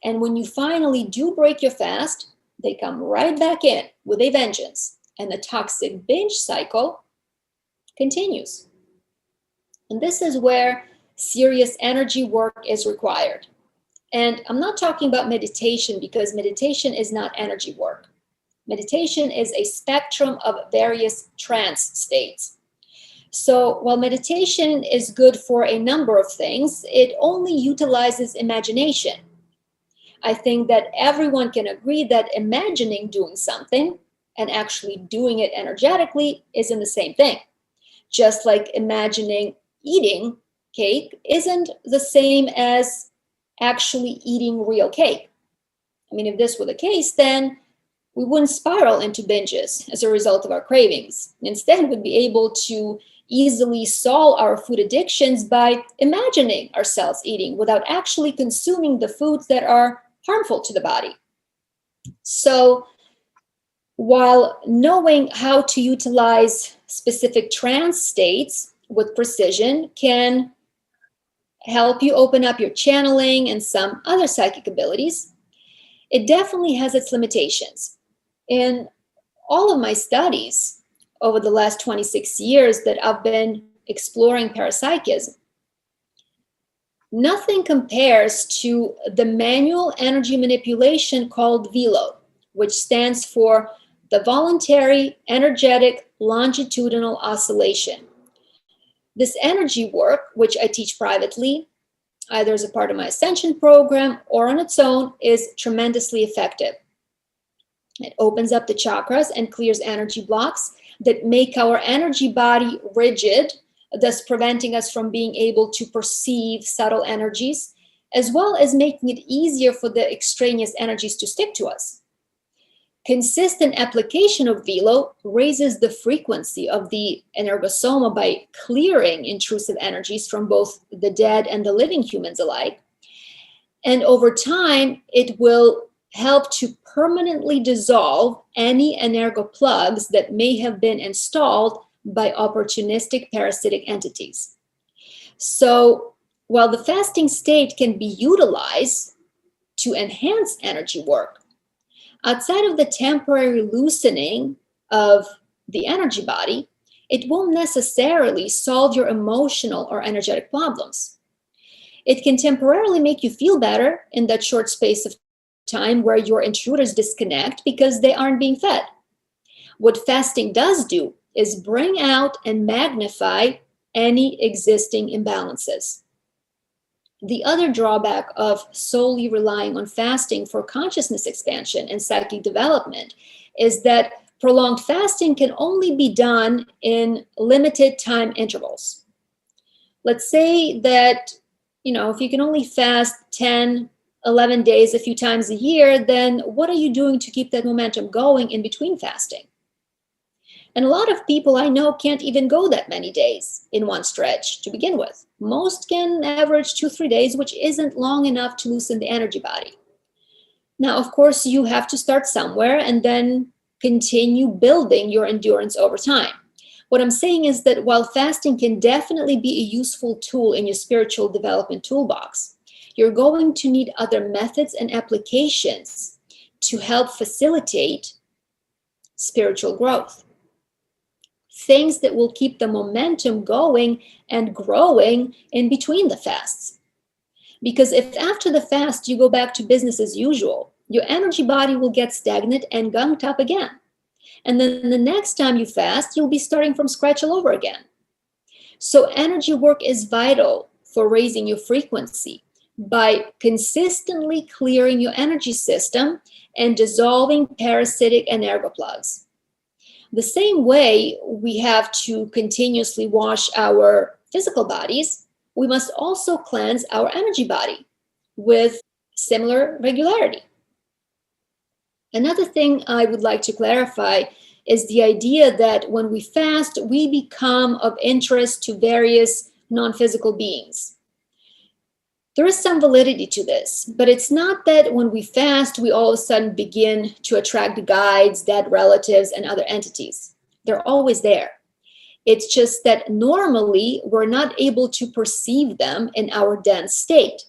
And when you finally do break your fast, they come right back in with a vengeance, and the toxic binge cycle continues. And this is where serious energy work is required. And I'm not talking about meditation, because meditation is not energy work. Meditation is a spectrum of various trance states. So while meditation is good for a number of things, it only utilizes imagination. I think that everyone can agree that imagining doing something and actually doing it energetically isn't the same thing. Just like imagining eating cake isn't the same as actually eating real cake. I mean, if this were the case, then we wouldn't spiral into binges as a result of our cravings. Instead, we'd be able to easily solve our food addictions by imagining ourselves eating without actually consuming the foods that are harmful to the body. So while knowing how to utilize specific trance states with precision can help you open up your channeling and some other psychic abilities, it definitely has its limitations. In all of my studies over the last 26 years that I've been exploring parapsychism, nothing compares to the manual energy manipulation called VELO, which stands for the Voluntary Energetic Longitudinal Oscillation. This energy work, which I teach privately, either as a part of my Ascension program or on its own, is tremendously effective. It opens up the chakras and clears energy blocks that make our energy body rigid, thus preventing us from being able to perceive subtle energies, as well as making it easier for the extraneous energies to stick to us. Consistent application of VELO raises the frequency of the energosoma by clearing intrusive energies from both the dead and the living humans alike. And over time, it will help to permanently dissolve any energo plugs that may have been installed by opportunistic parasitic entities. So while the fasting state can be utilized to enhance energy work, outside of the temporary loosening of the energy body, it won't necessarily solve your emotional or energetic problems. It can temporarily make you feel better in that short space of time where your intruders disconnect because they aren't being fed. What fasting does do is bring out and magnify any existing imbalances. The other drawback of solely relying on fasting for consciousness expansion and psychic development is that prolonged fasting can only be done in limited time intervals. Let's say that, if you can only fast 10, 11 days a few times a year, then what are you doing to keep that momentum going in between fasting? And a lot of people I know can't even go that many days in one stretch to begin with. Most can average 2-3 days, which isn't long enough to loosen the energy body. Now, of course, you have to start somewhere and then continue building your endurance over time. What I'm saying is that while fasting can definitely be a useful tool in your spiritual development toolbox, you're going to need other methods and applications to help facilitate spiritual growth. Things that will keep the momentum going and growing in between the fasts. Because if after the fast you go back to business as usual, your energy body will get stagnant and gunked up again. And then the next time you fast, you'll be starting from scratch all over again. So energy work is vital for raising your frequency by consistently clearing your energy system and dissolving parasitic energo plugs. The same way we have to continuously wash our physical bodies, we must also cleanse our energy body with similar regularity. Another thing I would like to clarify is the idea that when we fast, we become of interest to various non-physical beings. There is some validity to this, but it's not that when we fast, we all of a sudden begin to attract guides, dead relatives, and other entities. They're always there. It's just that normally we're not able to perceive them in our dense state.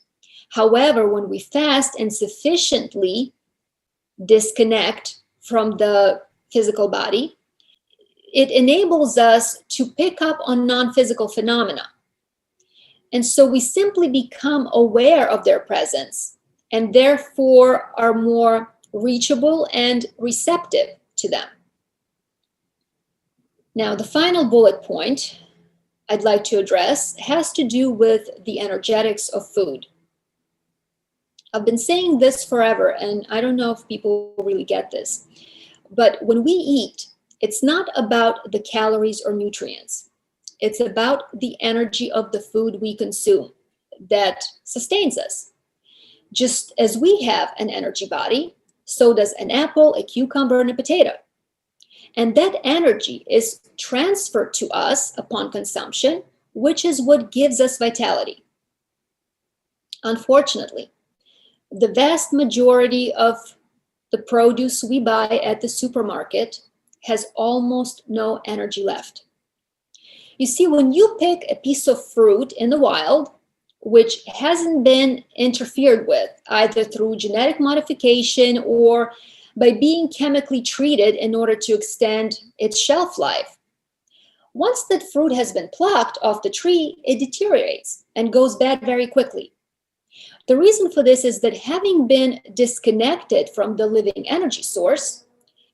However, when we fast and sufficiently disconnect from the physical body, it enables us to pick up on non-physical phenomena. And so we simply become aware of their presence and therefore are more reachable and receptive to them. Now, the final bullet point I'd like to address has to do with the energetics of food. I've been saying this forever, and I don't know if people really get this, but when we eat, it's not about the calories or nutrients. It's about the energy of the food we consume that sustains us. Just as we have an energy body, so does an apple, a cucumber, and a potato. And that energy is transferred to us upon consumption, which is what gives us vitality. Unfortunately, the vast majority of the produce we buy at the supermarket has almost no energy left. You see, when you pick a piece of fruit in the wild, which hasn't been interfered with either through genetic modification or by being chemically treated in order to extend its shelf life, once that fruit has been plucked off the tree, it deteriorates and goes bad very quickly. The reason for this is that having been disconnected from the living energy source,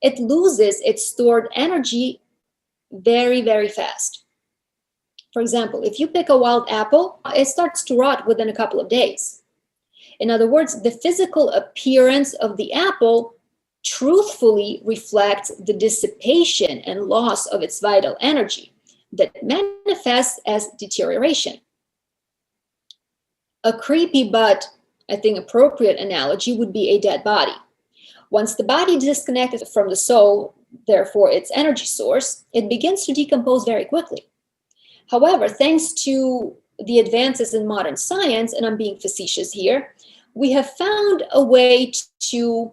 it loses its stored energy very, very fast. For example, if you pick a wild apple, it starts to rot within a couple of days. In other words, the physical appearance of the apple truthfully reflects the dissipation and loss of its vital energy that manifests as deterioration. A creepy but, I think, appropriate analogy would be a dead body. Once the body is disconnected from the soul, therefore its energy source, it begins to decompose very quickly. However, thanks to the advances in modern science, and I'm being facetious here, we have found a way to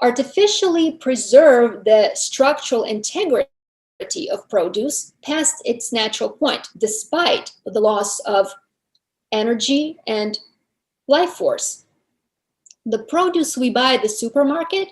artificially preserve the structural integrity of produce past its natural point, despite the loss of energy and life force. The produce we buy at the supermarket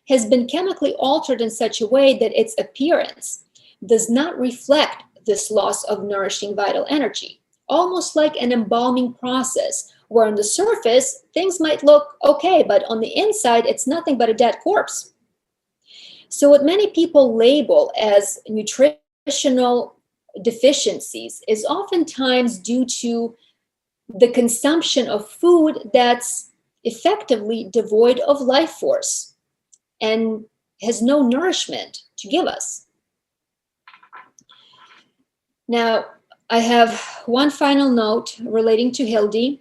has been chemically altered in such a way that its appearance does not reflect this loss of nourishing vital energy, almost like an embalming process, where on the surface, things might look okay, but on the inside, it's nothing but a dead corpse. So what many people label as nutritional deficiencies is oftentimes due to the consumption of food that's effectively devoid of life force and has no nourishment to give us. Now, I have one final note relating to Hilde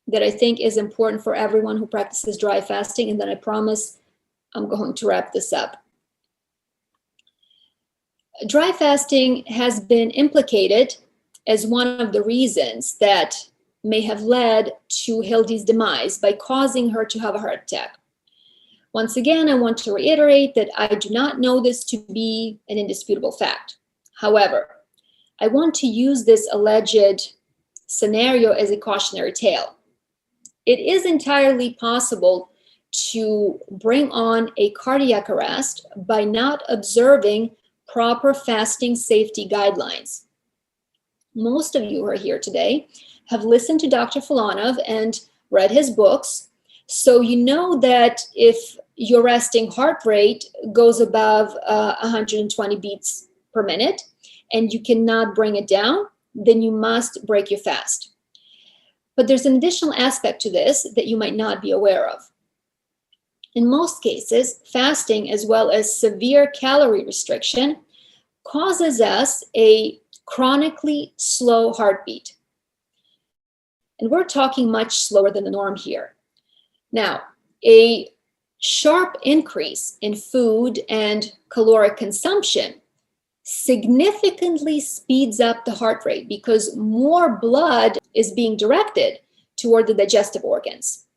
that I think is important for everyone who practices dry fasting, and then I promise I'm going to wrap this up. Dry fasting has been implicated as one of the reasons that may have led to Hilde's demise by causing her to have a heart attack. Once again, I want to reiterate that I do not know this to be an indisputable fact. However, I want to use this alleged scenario as a cautionary tale. It is entirely possible to bring on a cardiac arrest by not observing proper fasting safety guidelines. Most of you who are here today have listened to Dr. Fulanov and read his books, so you know that if your resting heart rate goes above 120 beats per minute and you cannot bring it down, then you must break your fast. But there's an additional aspect to this that you might not be aware of. In most cases, fasting as well as severe calorie restriction causes us a chronically slow heartbeat. And we're talking much slower than the norm here. Now, a sharp increase in food and caloric consumption significantly speeds up the heart rate because more blood is being directed toward the digestive organs.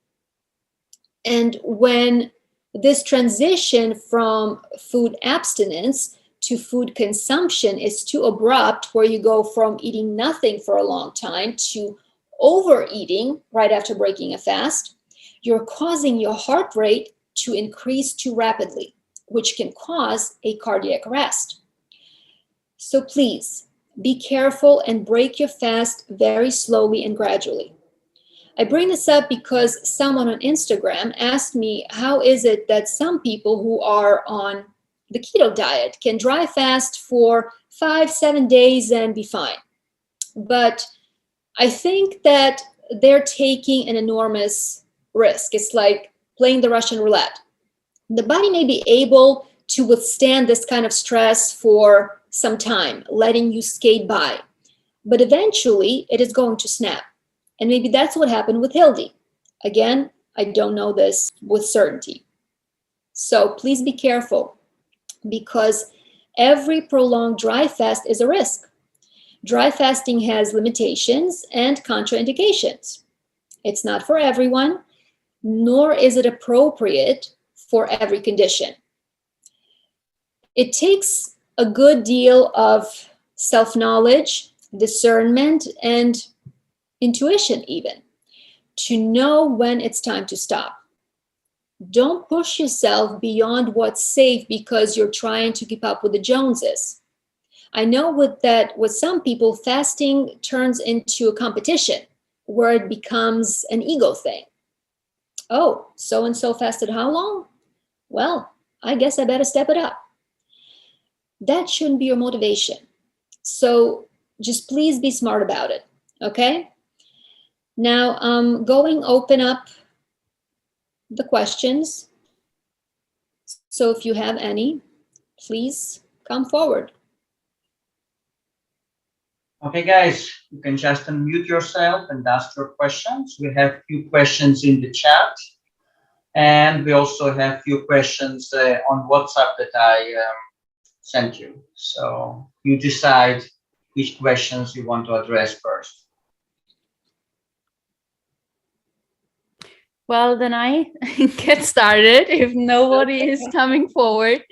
And when this transition from food abstinence to food consumption is too abrupt, where you go from eating nothing for a long time to overeating right after breaking a fast, you're causing your heart rate to increase too rapidly, which can cause a cardiac arrest. So please be careful and break your fast very slowly and gradually. I bring this up because someone on Instagram asked me, how is it that some people who are on the keto diet can dry fast for 5-7 days and be fine? But I think that they're taking an enormous risk. It's like playing the Russian roulette. The body may be able to withstand this kind of stress for some time, letting you skate by. But eventually, it is going to snap. And maybe that's what happened with Hilde. Again, I don't know this with certainty. So please be careful, because every prolonged dry fast is a risk. Dry fasting has limitations and contraindications. It's not for everyone, nor is it appropriate for every condition. It takes a good deal of self-knowledge, discernment, and intuition even, to know when it's time to stop. Don't push yourself beyond what's safe because you're trying to keep up with the Joneses. I know with some people, fasting turns into a competition where it becomes an ego thing. Oh, so-and-so fasted how long? Well, I guess I better step it up. That shouldn't be your motivation. So just please be smart about it, okay? Now, open up the questions. So if you have any, please come forward. Okay, guys, you can just unmute yourself and ask your questions. We have a few questions in the chat, and we also have a few questions on WhatsApp that I sent you. So you decide which questions you want to address first. Well, then I get started if nobody is coming forward.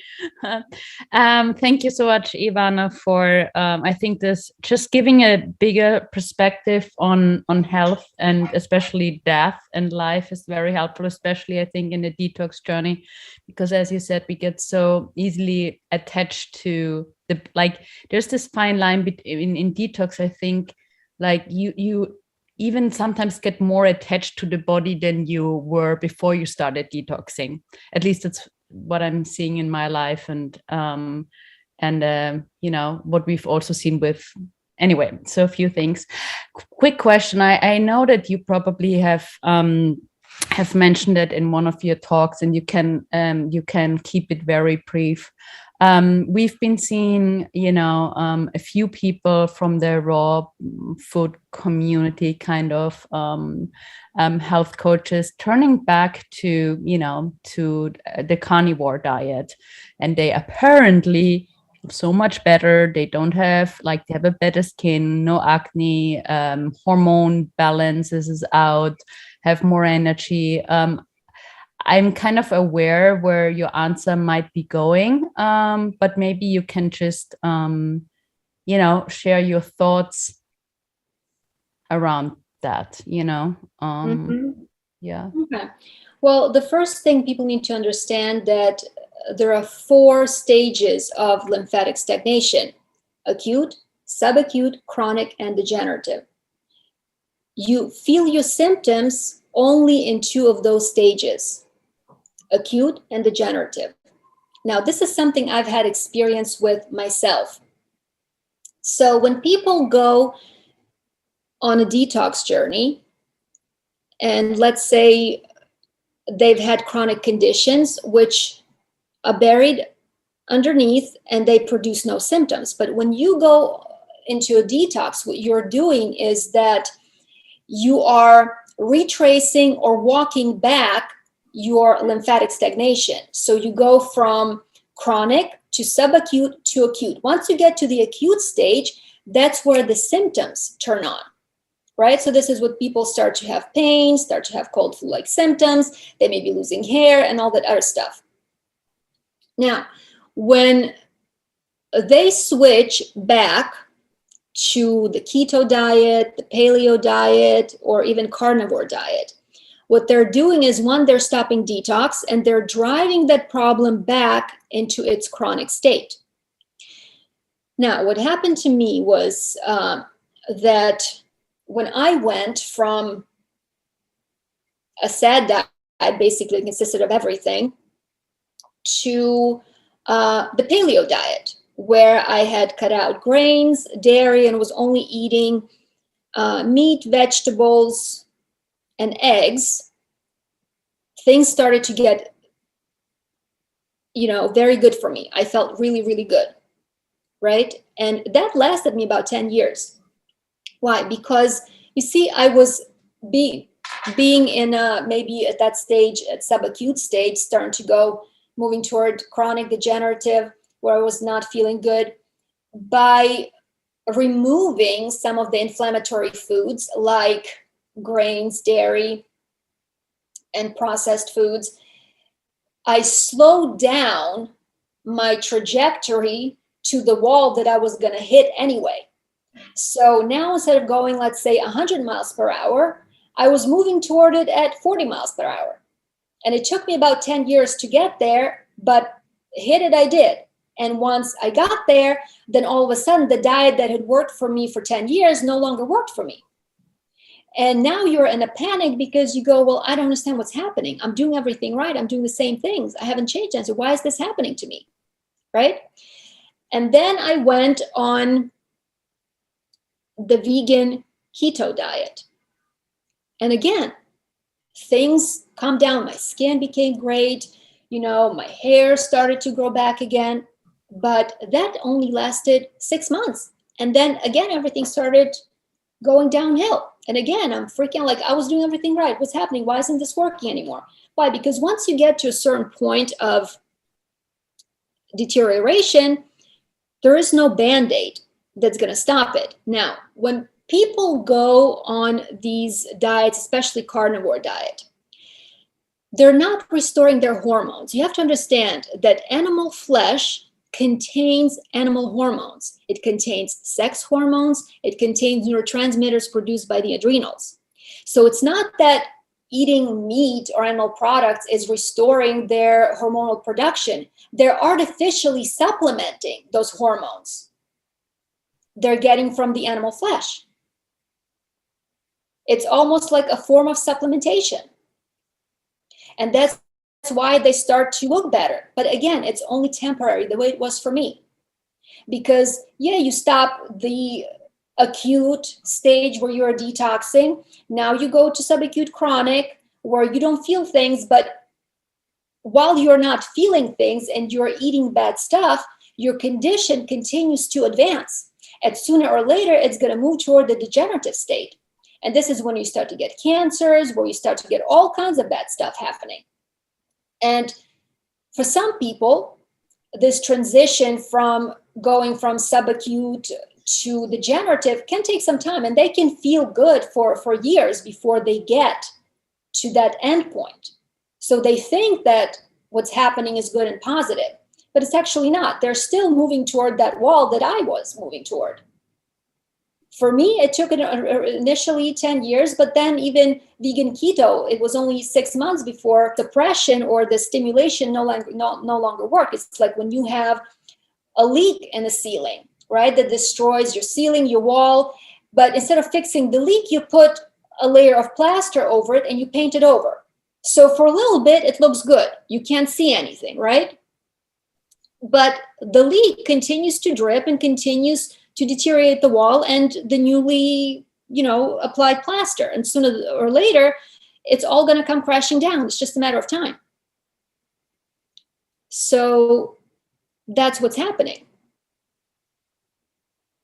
Thank you so much, Ivana, for I think this just giving a bigger perspective on health, and especially death and life is very helpful, especially I think in the detox journey, because as you said, we get so easily attached to there's this fine line between in detox. I think like you even sometimes get more attached to the body than you were before you started detoxing. At least that's what I'm seeing in my life, and you know, what we've also seen with. Anyway, so a few things. Quick question. I know that you probably have mentioned it in one of your talks, and you can keep it very brief. We've been seeing, you know, a few people from the raw food community, kind of health coaches, turning back to, you know, to the carnivore diet, and they apparently feel so much better. They don't have they have a better skin, no acne, hormone balance is out, have more energy. I'm kind of aware where your answer might be going, but maybe you can just, you know, share your thoughts around that, you know. Yeah. Okay. Well, the first thing people need to understand that there are 4 stages of lymphatic stagnation: acute, subacute, chronic, and degenerative. You feel your symptoms only in 2 of those stages: acute and degenerative. Now, this is something I've had experience with myself. So when people go on a detox journey, and let's say they've had chronic conditions which are buried underneath and they produce no symptoms. But when you go into a detox, what you're doing is that you are retracing or walking back your lymphatic stagnation. So you go from chronic to subacute to acute. Once you get to the acute stage, that's where the symptoms turn on, right? So this is what people start to have pain, start to have cold flu-like symptoms. They may be losing hair and all that other stuff. Now, when they switch back to the keto diet, the paleo diet, or even carnivore diet, what they're doing is, one, they're stopping detox and they're driving that problem back into its chronic state. Now, what happened to me was that when I went from a sad diet basically consisted of everything, to the paleo diet, where I had cut out grains, dairy, and was only eating meat, vegetables, and eggs. Things started to get, very good for me. I felt really, really good, right? And that lasted me about 10 years. Why? Because, you see, I was being in maybe at that stage, at subacute stage, starting to moving toward chronic degenerative, where I was not feeling good. By removing some of the inflammatory foods like grains, dairy, and processed foods, I slowed down my trajectory to the wall that I was going to hit anyway. So now, instead of going, let's say, 100 miles per hour, I was moving toward it at 40 miles per hour. And it took me about 10 years to get there, but hit it I did. And once I got there, then all of a sudden the diet that had worked for me for 10 years no longer worked for me. And now you're in a panic because you go, well, I don't understand what's happening. I'm doing everything right. I'm doing the same things. I haven't changed. And so why is this happening to me? Right? And then I went on the vegan keto diet. And again, things calmed down. My skin became great. My hair started to grow back again. But that only lasted 6 months. And then again, everything started going downhill. And again, I'm freaking like, I was doing everything right. What's happening? Why isn't this working anymore? Why? Because once you get to a certain point of deterioration, there is no Band-Aid that's going to stop it. Now, when people go on these diets, especially carnivore diet, they're not restoring their hormones. You have to understand that animal flesh contains animal hormones. It contains sex hormones. It contains neurotransmitters produced by the adrenals. So it's not that eating meat or animal products is restoring their hormonal production. They're artificially supplementing those hormones they're getting from the animal flesh. It's almost like a form of supplementation. And that's why they start to look better. But again, it's only temporary, the way it was for me. Because, you stop the acute stage where you're detoxing. Now you go to subacute chronic, where you don't feel things, but while you're not feeling things and you're eating bad stuff, your condition continues to advance. And sooner or later, it's going to move toward the degenerative state. And this is when you start to get cancers, where you start to get all kinds of bad stuff happening. And for some people, this transition from going from subacute to degenerative can take some time, and they can feel good for years before they get to that end point. So they think that what's happening is good and positive, but it's actually not. They're still moving toward that wall that I was moving toward. For me, it took initially 10 years, but then even vegan keto, it was only 6 months before suppression or the stimulation no longer work. It's like when you have a leak in the ceiling, right, that destroys your ceiling, your wall, but instead of fixing the leak, you put a layer of plaster over it and you paint it over. So for a little bit, it looks good. You can't see anything, right? But the leak continues to drip and continues to deteriorate the wall and the newly, applied plaster. And sooner or later, it's all going to come crashing down. It's just a matter of time. So that's what's happening.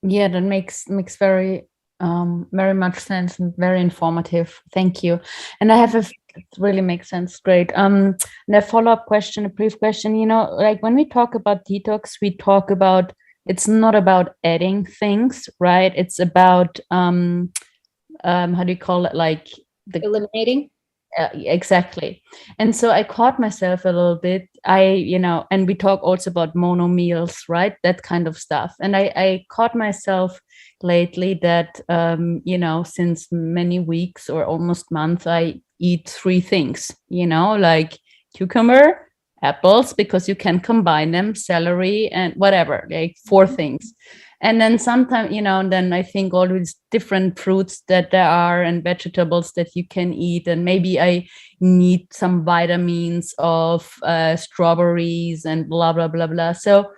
Yeah, that makes very much sense and very informative. Thank you. And I have it really makes sense. Great. And a follow-up question, a brief question, like when we talk about detox, we talk about, it's not about adding things, right? It's about, how do you call it? Like Eliminating? Exactly. And so I caught myself a little bit, and we talk also about mono meals, right? That kind of stuff. And I caught myself lately that, since many weeks or almost months, I eat 3 things, like cucumber, apples, because you can combine them, celery and whatever, like 4 things. And then sometimes, and then I think all these different fruits that there are and vegetables that you can eat. And maybe I need some vitamins of strawberries and blah, blah, blah, blah. So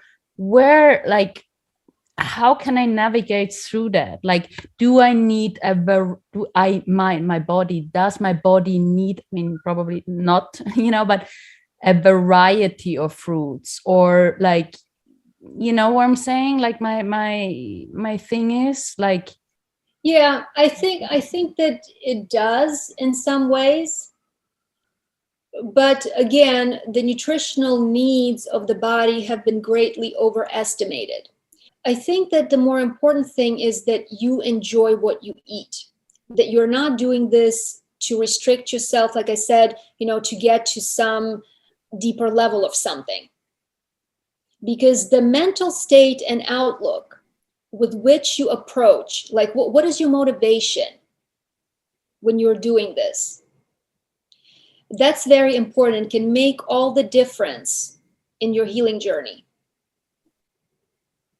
how can I navigate through that? Like, do I need my body, does my body need, probably not, but a variety of fruits, or like, what I'm saying? Like my thing is like, yeah, I think that it does in some ways. But again, the nutritional needs of the body have been greatly overestimated. I think that the more important thing is that you enjoy what you eat, that you're not doing this to restrict yourself, like I said, to get to some deeper level of something. Because the mental state and outlook with which you approach, like what is your motivation when you're doing this? That's very important and can make all the difference in your healing journey.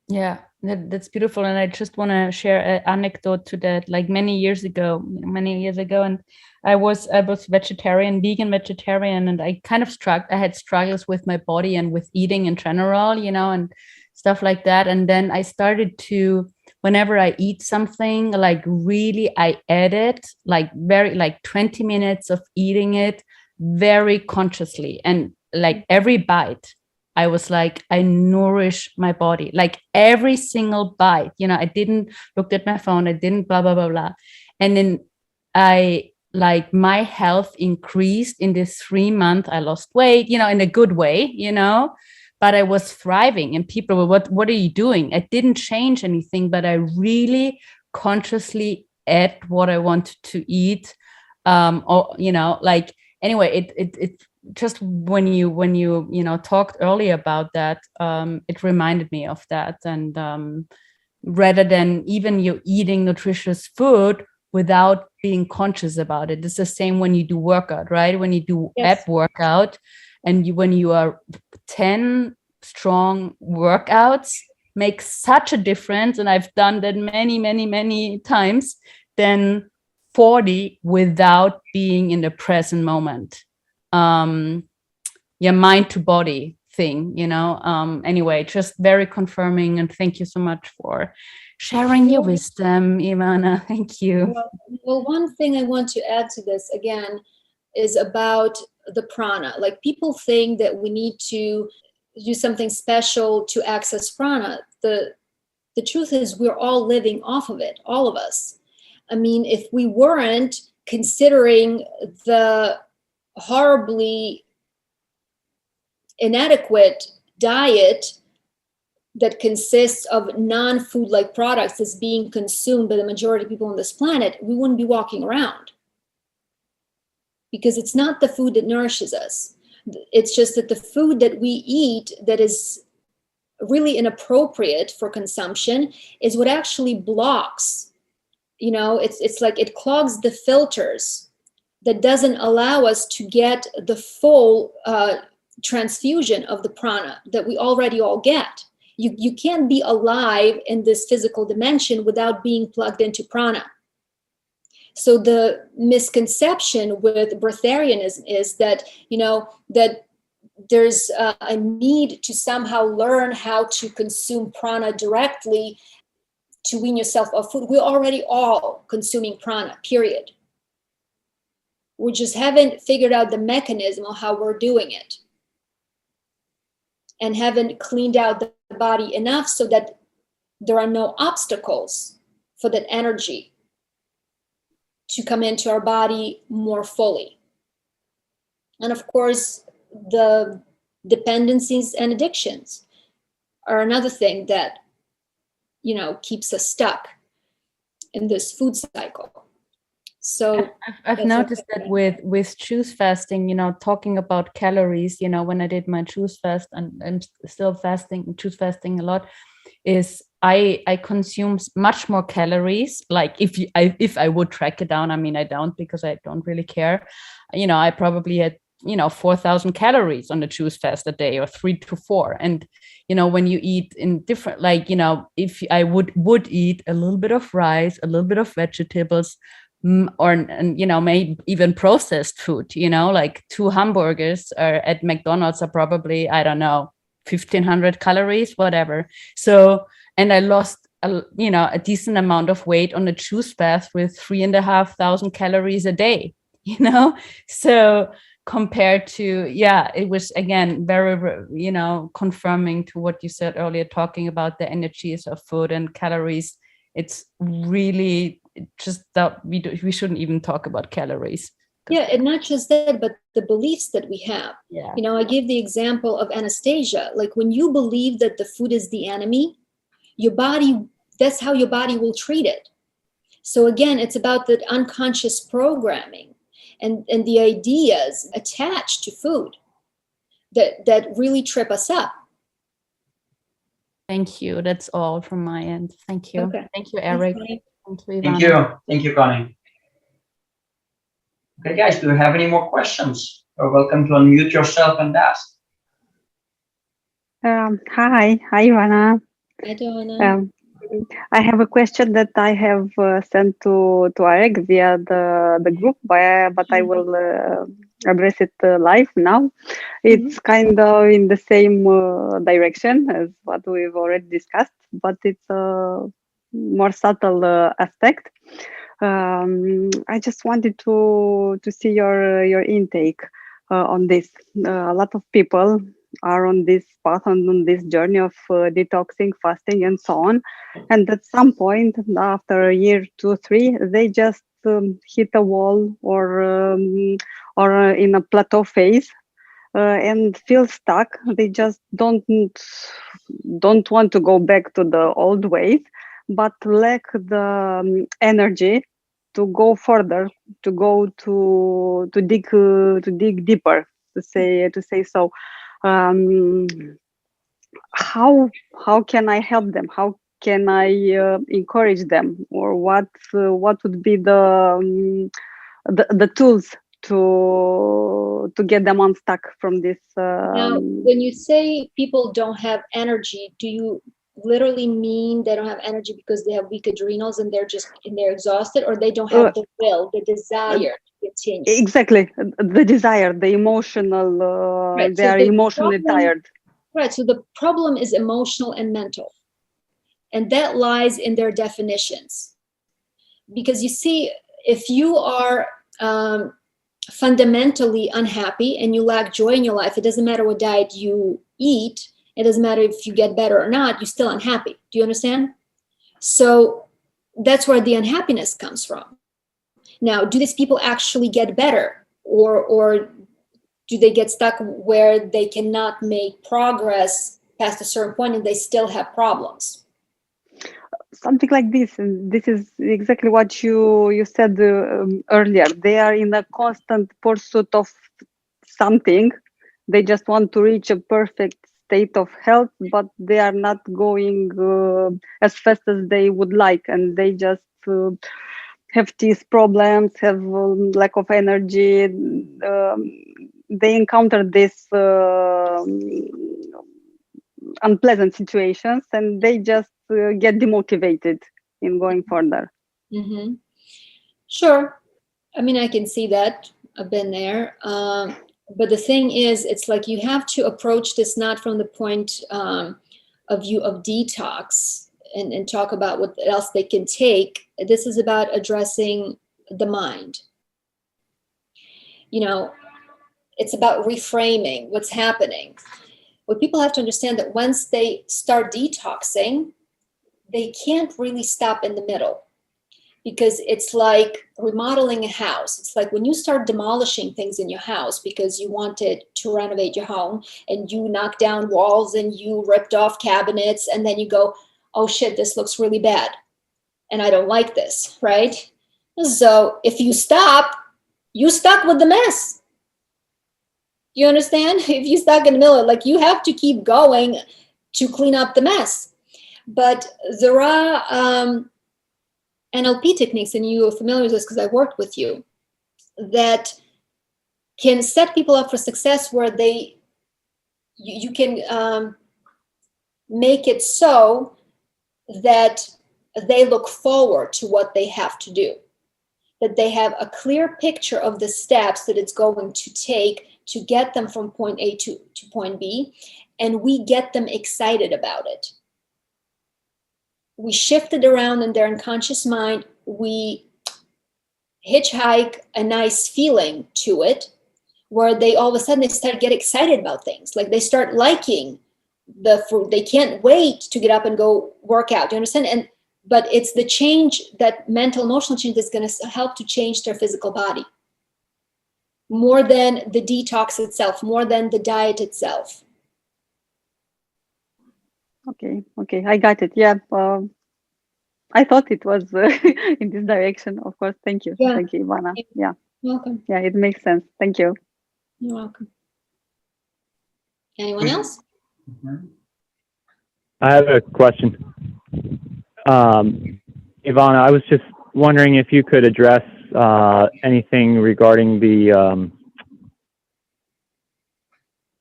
Yeah, that's beautiful. And I just want to share an anecdote to that. Like many years ago, and I was vegan vegetarian, and I kind of I had struggles with my body and with eating in general, and stuff like that. And then I started to, whenever I eat something, like really I edit like 20 minutes of eating it very consciously, and like every bite I was like, I nourish my body, like every single bite, I didn't look at my phone. I didn't blah, blah, blah, blah. And then my health increased in this 3 months. I lost weight, in a good way, but I was thriving, and people were, what are you doing? I didn't change anything, but I really consciously ate what I wanted to eat. Anyway, it just when you talked earlier about that, it reminded me of that. And rather than even you eating nutritious food without being conscious about it, it's the same when you do workout, right? When you do ab workout, and when you are 10 strong workouts, makes such a difference. And I've done that many, many, many times than 40 without being in the present moment. Mind to body thing, anyway, just very confirming. And thank you so much for sharing your wisdom, Ivana. Thank you. Well, one thing I want to add to this again is about the prana. Like, people think that we need to do something special to access prana. The truth is we're all living off of it, all of us. I mean, if we weren't considering the horribly inadequate diet that consists of non-food-like products as being consumed by the majority of people on this planet, we wouldn't be walking around. Because it's not the food that nourishes us. It's just that the food that we eat that is really inappropriate for consumption is what actually blocks. It's like it clogs the filters that doesn't allow us to get the full transfusion of the prana that we already all get. You can't be alive in this physical dimension without being plugged into prana. So the misconception with breatharianism is that, that there's a need to somehow learn how to consume prana directly to wean yourself off food. We're already all consuming prana, period. We just haven't figured out the mechanism of how we're doing it, and haven't cleaned out the body enough so that there are no obstacles for that energy to come into our body more fully. And of course, the dependencies and addictions are another thing that, keeps us stuck in this food cycle. So I've noticed that with juice fasting, talking about calories, when I did my juice fast, and I'm still juice fasting a lot, is I consume much more calories. Like if I would track it down, I don't, because I don't really care. I probably had 4,000 calories on the juice fast a day, or 3 to 4. And you know, when you eat in different, like, you know, if I would eat a little bit of rice, a little bit of vegetables, or, and, you know, maybe even processed food, you know, like 2 hamburgers at McDonald's are probably, I don't know, 1,500 calories, whatever. So, and I lost you know, a decent amount of weight on a juice bath with 3,500 calories a day, you know. So compared to, yeah, it was again very, you know, confirming to what you said earlier, talking about the energies of food and calories. It's really just that we shouldn't even talk about calories. Yeah, and not just that, but the beliefs that we have. Yeah. You know, I give the example of anesthesia. Like when you believe that the food is the enemy, your body, that's how your body will treat it. So again, it's about the unconscious programming and the ideas attached to food that really trip us up. Thank you. That's all from my end. Thank you. Okay. Thank you, Eric. Thanks, Thank you, Ivana. Thank you. Thank you, Connie. Okay, guys, do you have any more questions? You're welcome to unmute yourself and ask. Hi, Ivana. Hi, Joanna. I have a question that I have sent to Eric via the group, but I will address it live now. It's kind of in the same direction as what we've already discussed, but it's a more subtle aspect. I just wanted to see your intake on this. A lot of people are on this path, on this journey of detoxing, fasting, and so on. And at some point, after a year, 2, 3, they just hit a wall or in a plateau phase and feel stuck. They just don't want to go back to the old ways, but lack the energy to go further, to go to dig deeper, to say so. How can I help them? How can I encourage them, or what would be the tools to get them unstuck from this? Now, when you say people don't have energy, do you literally mean they don't have energy because they have weak adrenals and they're exhausted, or they don't have the will, the desire to continue? Exactly, the desire, the emotional. Right. They are emotionally tired. Right. So the problem is emotional and mental, and that lies in their definitions. Because you see, if you are fundamentally unhappy and you lack joy in your life, it doesn't matter what diet you eat. It doesn't matter if you get better or not, you're still unhappy. Do you understand? So that's where the unhappiness comes from. Now, do these people actually get better, or do they get stuck where they cannot make progress past a certain point and they still have problems? Something like this. And this is exactly what you said earlier. They are in a constant pursuit of something. They just want to reach a perfect state of health, but they are not going as fast as they would like, and they just have these problems, have lack of energy. They encounter this unpleasant situations, and they just get demotivated in going further. Mm-hmm. Sure. I mean, I can see that. I've been there. But the thing is, it's like you have to approach this not from the point of view of detox and talk about what else they can take. This is about addressing the mind. You know, it's about reframing what's happening. What people have to understand that once they start detoxing, they can't really stop in the middle, because it's like remodeling a house. It's like when you start demolishing things in your house because you wanted to renovate your home, and you knock down walls and you ripped off cabinets, and then you go, oh shit, this looks really bad and I don't like this, right? So if you stop, you stuck with the mess. You understand? If you stuck in the middle, like you have to keep going to clean up the mess. But there are NLP techniques, and you are familiar with this because I worked with you, that can set people up for success, where you can make it so that they look forward to what they have to do, that they have a clear picture of the steps that it's going to take to get them from point A to point B, and we get them excited about it. We shift it around in their unconscious mind. We hitchhike a nice feeling to it, where they all of a sudden they start get excited about things. Like they start liking the fruit. They can't wait to get up and go work out. Do you understand? But it's the change, that mental, emotional change, that's going to help to change their physical body more than the detox itself, more than the diet itself. Okay, I got it. Yeah, I thought it was in this direction. Of course, thank you. Yeah. Thank you, Ivana. Yeah. You're welcome. Yeah, it makes sense. Thank you. You're welcome. Anyone else? I have a question. Ivana, I was just wondering if you could address anything regarding the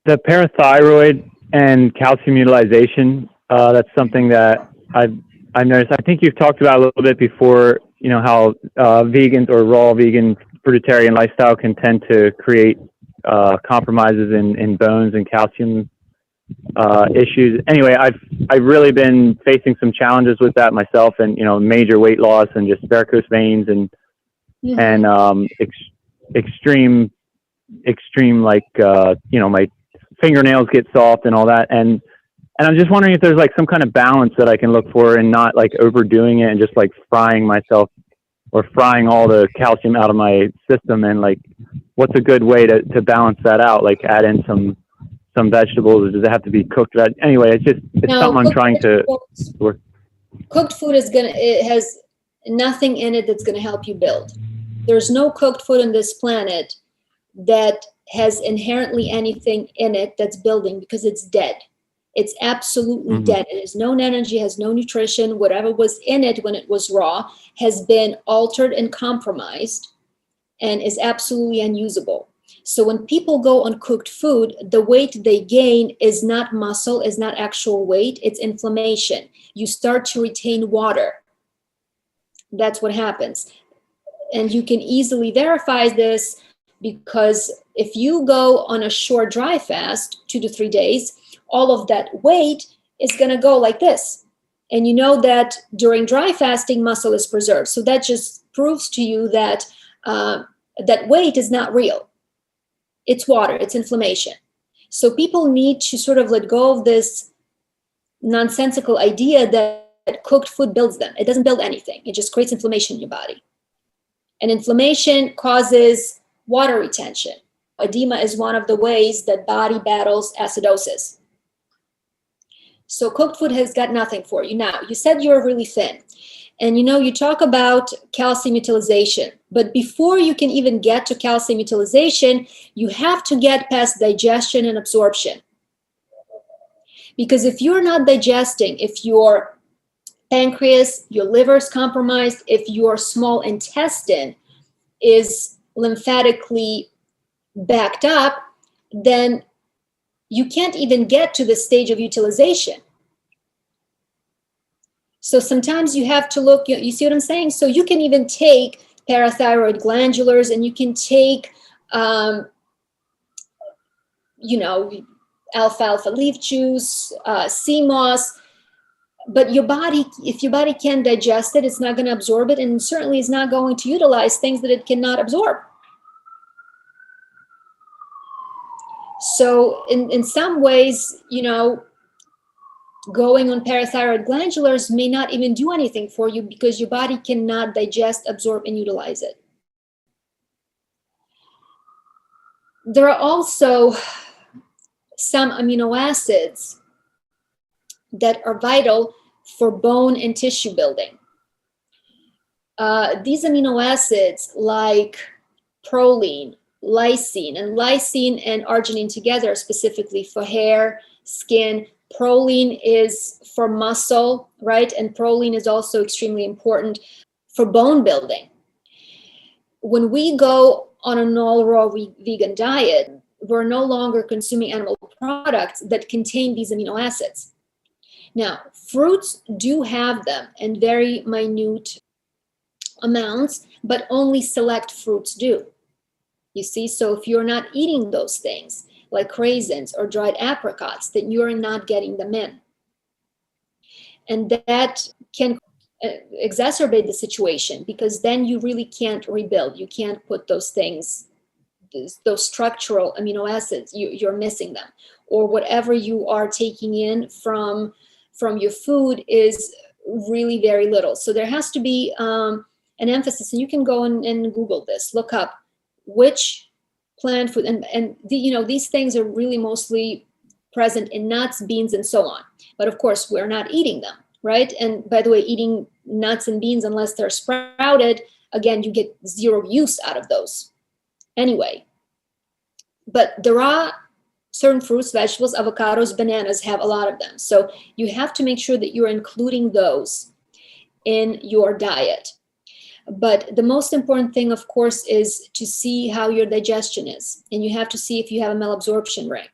parathyroid and calcium utilization. That's something that I've noticed. I think you've talked about a little bit before, you know, how vegans or raw vegan fruitarian lifestyle can tend to create compromises in bones and calcium issues. Anyway, I've really been facing some challenges with that myself, and, you know, major weight loss and just varicose veins and extreme like you know, my fingernails get soft and all that, and I'm just wondering if there's like some kind of balance that I can look for and not like overdoing it and just like frying myself or frying all the calcium out of my system, and like what's a good way to balance that out, like add in some vegetables. Does it have to be cooked? Anyway, it's something I'm trying to work. Cooked food it has nothing in it that's going to help you build. There's no cooked food on this planet that has inherently anything in it that's building, because it's dead. It's absolutely dead. It has no energy, has no nutrition. Whatever was in it when it was raw has been altered and compromised and is absolutely unusable. So when people go on cooked food, the weight they gain is not muscle, is not actual weight, it's inflammation. You start to retain water. That's what happens. And you can easily verify this, because if you go on a short dry fast, 2 to 3 days, all of that weight is going to go like this. And you know that during dry fasting, muscle is preserved. So that just proves to you that that weight is not real. It's water, it's inflammation. So people need to sort of let go of this nonsensical idea that cooked food builds them. It doesn't build anything. It just creates inflammation in your body. And inflammation causes water retention. Edema is one of the ways that body battles acidosis. So cooked food has got nothing for you. Now, you said you're really thin. And you know, you talk about calcium utilization, but before you can even get to calcium utilization, you have to get past digestion and absorption. Because if you're not digesting, if your pancreas, your liver is compromised, if your small intestine is lymphatically backed up, then you can't even get to the stage of utilization. So sometimes you have to look, you see what I'm saying? So you can even take parathyroid glandulars, and you can take, you know, alfalfa leaf juice, sea moss, but your body, if your body can't digest it, it's not going to absorb it, and certainly is not going to utilize things that it cannot absorb. So in some ways, you know, going on parathyroid glandulars may not even do anything for you, because your body cannot digest, absorb, and utilize it. There are also some amino acids that are vital for bone and tissue building. These amino acids, like proline, lysine, and lysine and arginine together, specifically for hair, skin. Proline is for muscle, right? And proline is also extremely important for bone building. When we go on an all raw vegan diet, we're no longer consuming animal products that contain these amino acids. Now, fruits do have them in very minute amounts, but only select fruits do. You see, so if you're not eating those things, like raisins or dried apricots, then you're not getting them in. And that can exacerbate the situation, because then you really can't rebuild. You can't put those things, those structural amino acids, you're missing them. Or whatever you are taking in from your food is really very little. So there has to be an emphasis, and you can go and Google this, look up which plant food, and these things are really mostly present in nuts, beans, and so on. But of course, we're not eating them, right? And by the way, eating nuts and beans, unless they're sprouted, again, you get zero use out of those anyway. But there are certain fruits, vegetables, avocados, bananas have a lot of them. So you have to make sure that you're including those in your diet. But the most important thing, of course, is to see how your digestion is. And you have to see if you have a malabsorption ring.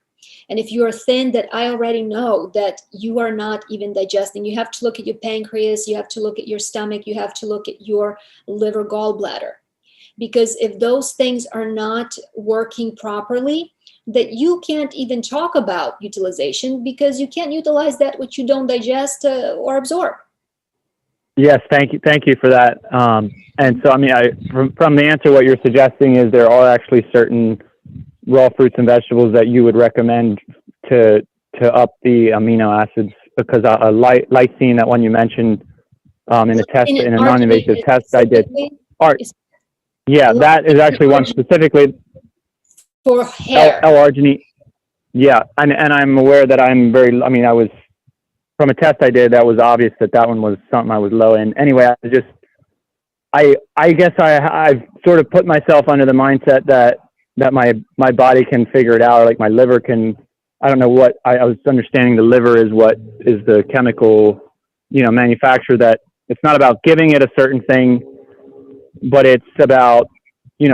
And if you are thin, that I already know that you are not even digesting. You have to look at your pancreas, you have to look at your stomach, you have to look at your liver, gallbladder. Because if those things are not working properly, that you can't even talk about utilization, because you can't utilize that which you don't digest or absorb. Yes, thank you for that. And so, I mean, from the answer, what you're suggesting is there are actually certain raw fruits and vegetables that you would recommend to up the amino acids, because lysine, that one you mentioned in a test, in a non-invasive test I did. Yeah, that is actually one specifically for hair. L-arginine. Yeah, and I'm aware that I was, from a test I did, that was obvious that one was something I was low in. Anyway, I guess I've sort of put myself under the mindset that my body can figure it out, or like my liver can. I don't know what I was understanding. The liver is what is the chemical, manufacturer, that it's not about giving it a certain thing, but it's about,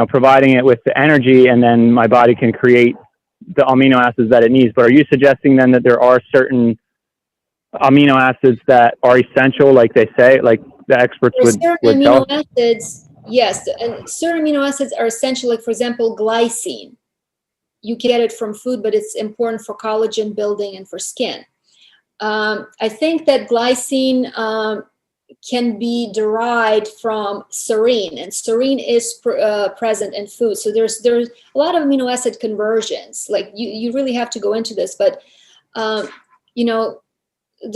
providing it with the energy, and then my body can create the amino acids that it needs. But are you suggesting then that there are certain amino acids that are essential, like they say, like the experts would tell amino acids, yes, and certain amino acids are essential, like for example, glycine. You can get it from food, but it's important for collagen building and for skin. I think that glycine can be derived from serine, and serine is present in food. So there's a lot of amino acid conversions. Like you really have to go into this, but there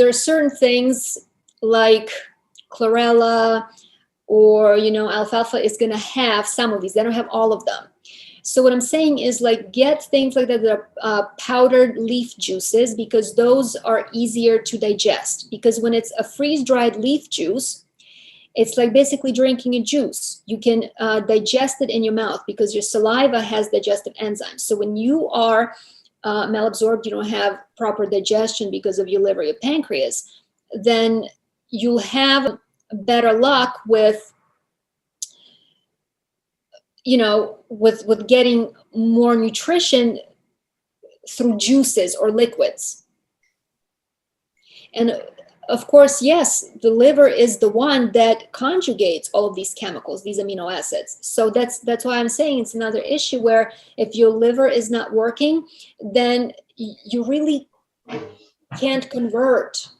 are certain things like chlorella or alfalfa is going to have some of these. They don't have all of them. So what I'm saying is, like, get things like that are powdered leaf juices, because those are easier to digest. Because when it's a freeze-dried leaf juice, it's like basically drinking a juice. You can digest it in your mouth because your saliva has digestive enzymes. So when you are malabsorbed, you don't have proper digestion because of your liver, your pancreas, then you'll have better luck with getting more nutrition through juices or liquids. And of course, yes, the liver is the one that conjugates all of these chemicals, these amino acids. So that's why I'm saying it's another issue where if your liver is not working, then you really can't convert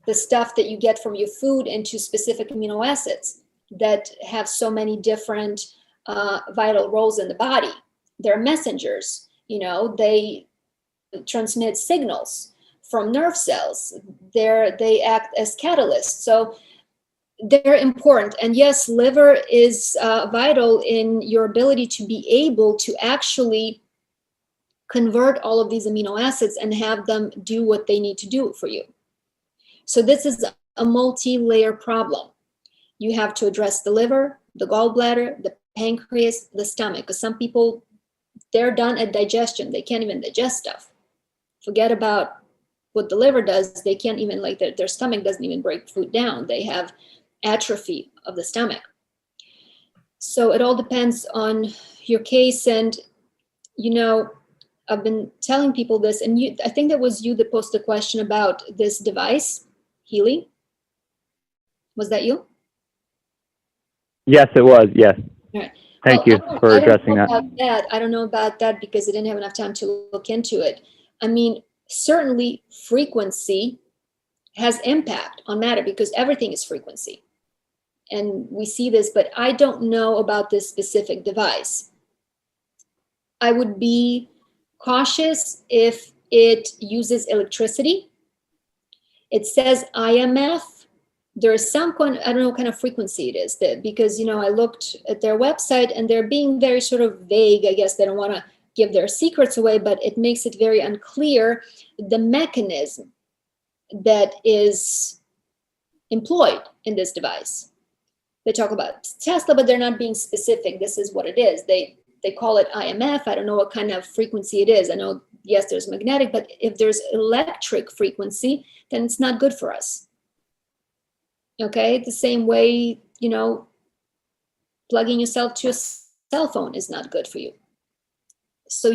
the stuff that you get from your food into specific amino acids that have so many different vital roles in the body. They're messengers, they transmit signals from nerve cells. They act as catalysts. So they're important. And yes, liver is vital in your ability to be able to actually convert all of these amino acids and have them do what they need to do for you. So this is a multi-layer problem. You have to address the liver, the gallbladder, the pancreas, the stomach, because some people, they're done at digestion. They can't even digest stuff. Forget about what the liver does. They can't even, like, their stomach doesn't even break food down. They have atrophy of the stomach. So it all depends on your case. And, I've been telling people this, and I think that was you that posted a question about this device. Healy? Was that you? Yes, it was. Yes. Right. Thank Well, you for addressing that. I don't know about that because I didn't have enough time to look into it. I mean, certainly frequency has impact on matter because everything is frequency. And we see this, but I don't know about this specific device. I would be cautious if it uses electricity. It says IMF. There is some kind, I don't know what kind of frequency it is, that because, you know, I looked at their website and they're being very sort of vague. I guess they don't want to give their secrets away, but it makes it very unclear the mechanism that is employed in this device. They talk about Tesla, but they're not being specific. This is what it is. They call it IMF. I don't know what kind of frequency it is. I know, yes, there's magnetic, but if there's electric frequency, then it's not good for us. Okay, the same way, you know, plugging yourself to a cell phone is not good for you. So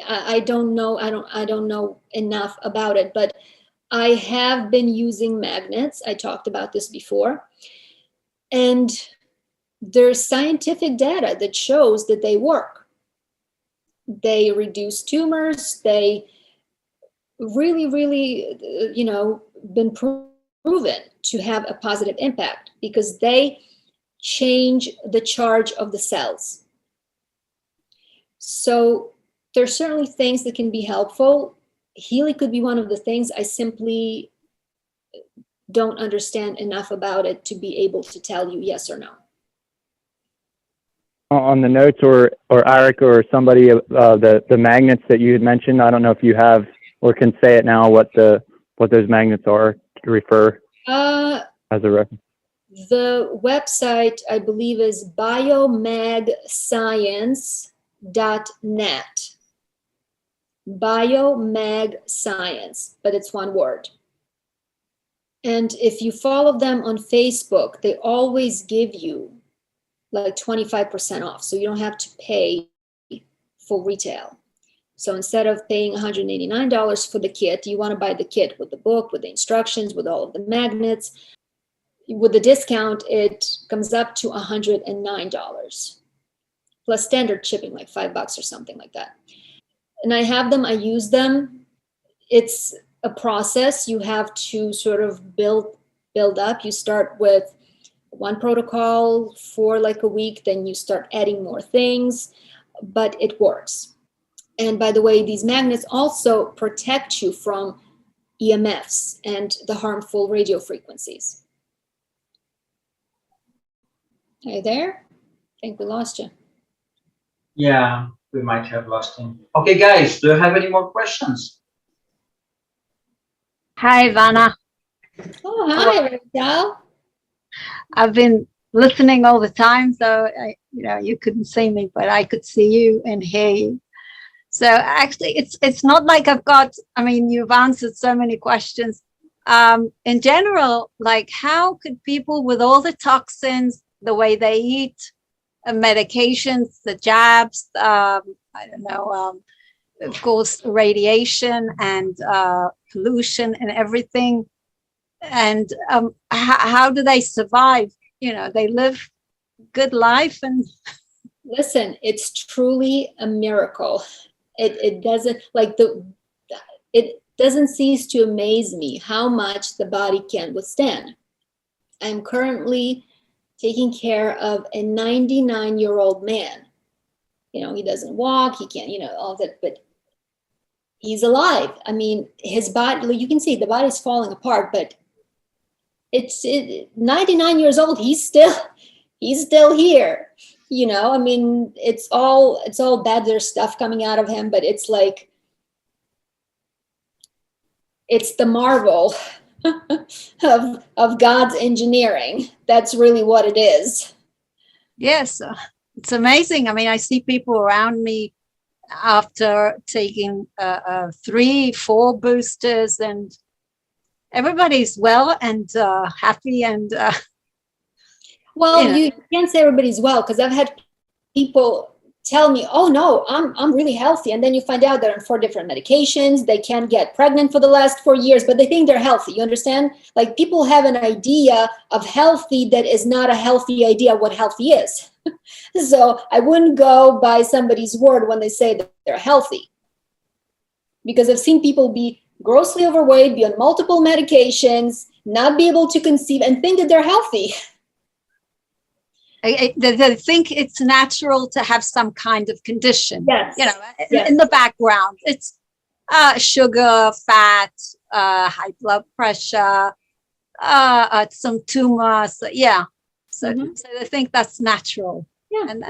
I don't know. I don't know enough about it, but I have been using magnets. I talked about this before. And there's scientific data that shows that they work. They reduce tumors. They really, really, you know, been proven to have a positive impact because they change the charge of the cells. So there's certainly things that can be helpful. Healy could be one of the things. I simply don't understand enough about it to be able to tell you yes or no. On the notes, or Eric or somebody, the magnets that you had mentioned, I don't know if you have or can say it now what those magnets are to refer as a reference. The website, I believe, is biomagscience.net. Biomagscience, but it's one word. And if you follow them on Facebook, they always give you like 25% off. So you don't have to pay full retail. So instead of paying $189 for the kit, you want to buy the kit with the book, with the instructions, with all of the magnets. With the discount, it comes up to $109 plus standard shipping, like $5 or something like that. And I have them, I use them. It's a process. You have to sort of build up. You start with one protocol for like a week, then you start adding more things, but it works. And by the way, these magnets also protect you from EMFs and the harmful radio frequencies. Are you there? I think we lost you. Yeah, we might have lost him. Okay, guys, do you have any more questions? Hi, Ivana. Oh, hi, Rachel. I've been listening all the time, so you couldn't see me, but I could see you and hear you. So actually, it's not like I've got. I mean, you've answered so many questions. In general, like how could people with all the toxins, the way they eat, medications, the jabs, I don't know, of course, radiation and pollution and everything. And how do they survive? You know, they live good life. And listen, it's truly a miracle. It doesn't it doesn't cease to amaze me how much the body can withstand. I'm currently taking care of a 99-year-old man. You know, he doesn't walk, he can't, you know, all that, but he's alive. I mean, his body, you can see the body's falling apart, but it's 99 years old. He's still here. You know, I mean, it's all bad. There's stuff coming out of him, but it's like, it's the marvel of God's engineering. That's really what it is. yes, it's amazing. I mean, I see people around me after taking 3-4 boosters, and everybody's well and happy. And well, you can't say everybody's well, because I've had people tell me, oh no, I'm really healthy. And then you find out they're on 4 different medications. They can't get pregnant for the last 4 years, but they think they're healthy. You understand? Like, people have an idea of healthy that is not a healthy idea of what healthy is. So I wouldn't go by somebody's word when they say that they're healthy. Because I've seen people be grossly overweight, be on multiple medications, not be able to conceive, and think that they're healthy. They think it's natural to have some kind of condition. Yes. You know, Yes. in the background, it's sugar, fat, high blood pressure, some tumors. Yeah. So, so they think that's natural. Yeah. And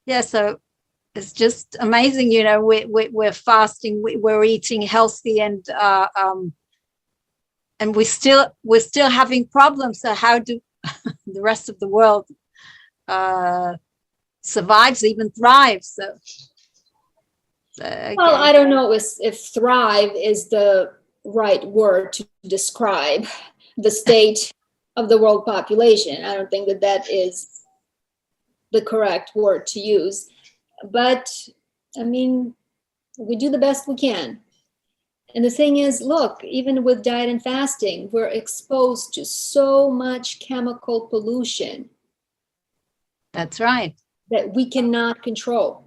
yeah. So it's just amazing. You know, we're fasting, we're eating healthy, and we're still having problems. So how do the rest of the world survives, even thrives? So well, I don't know if thrive is the right word to describe the state of the world population. I don't think that that is the correct word to use. But I mean, we do the best we can. And the thing is, look, even with diet and fasting, we're exposed to so much chemical pollution. That's right. That we cannot control.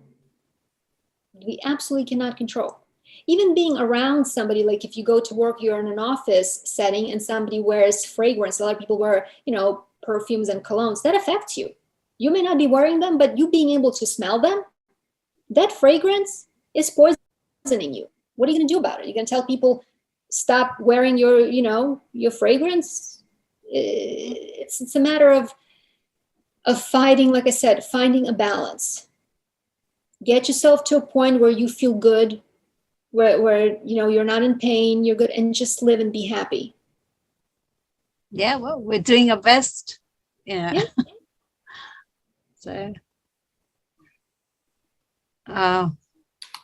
We absolutely cannot control. Even being around somebody, like if you go to work, you're in an office setting and somebody wears fragrance. A lot of people wear, you know, perfumes and colognes. That affects you. You may not be wearing them, but you being able to smell them, that fragrance is poisoning you. What are you going to do about it? You're going to tell people, stop wearing your, you know, your fragrance? It's a matter of fighting, like I said, finding a balance. Get yourself to a point where you feel good, where you know, you're not in pain, you're good, and just live and be happy. Yeah, well, we're doing our best. Yeah. So,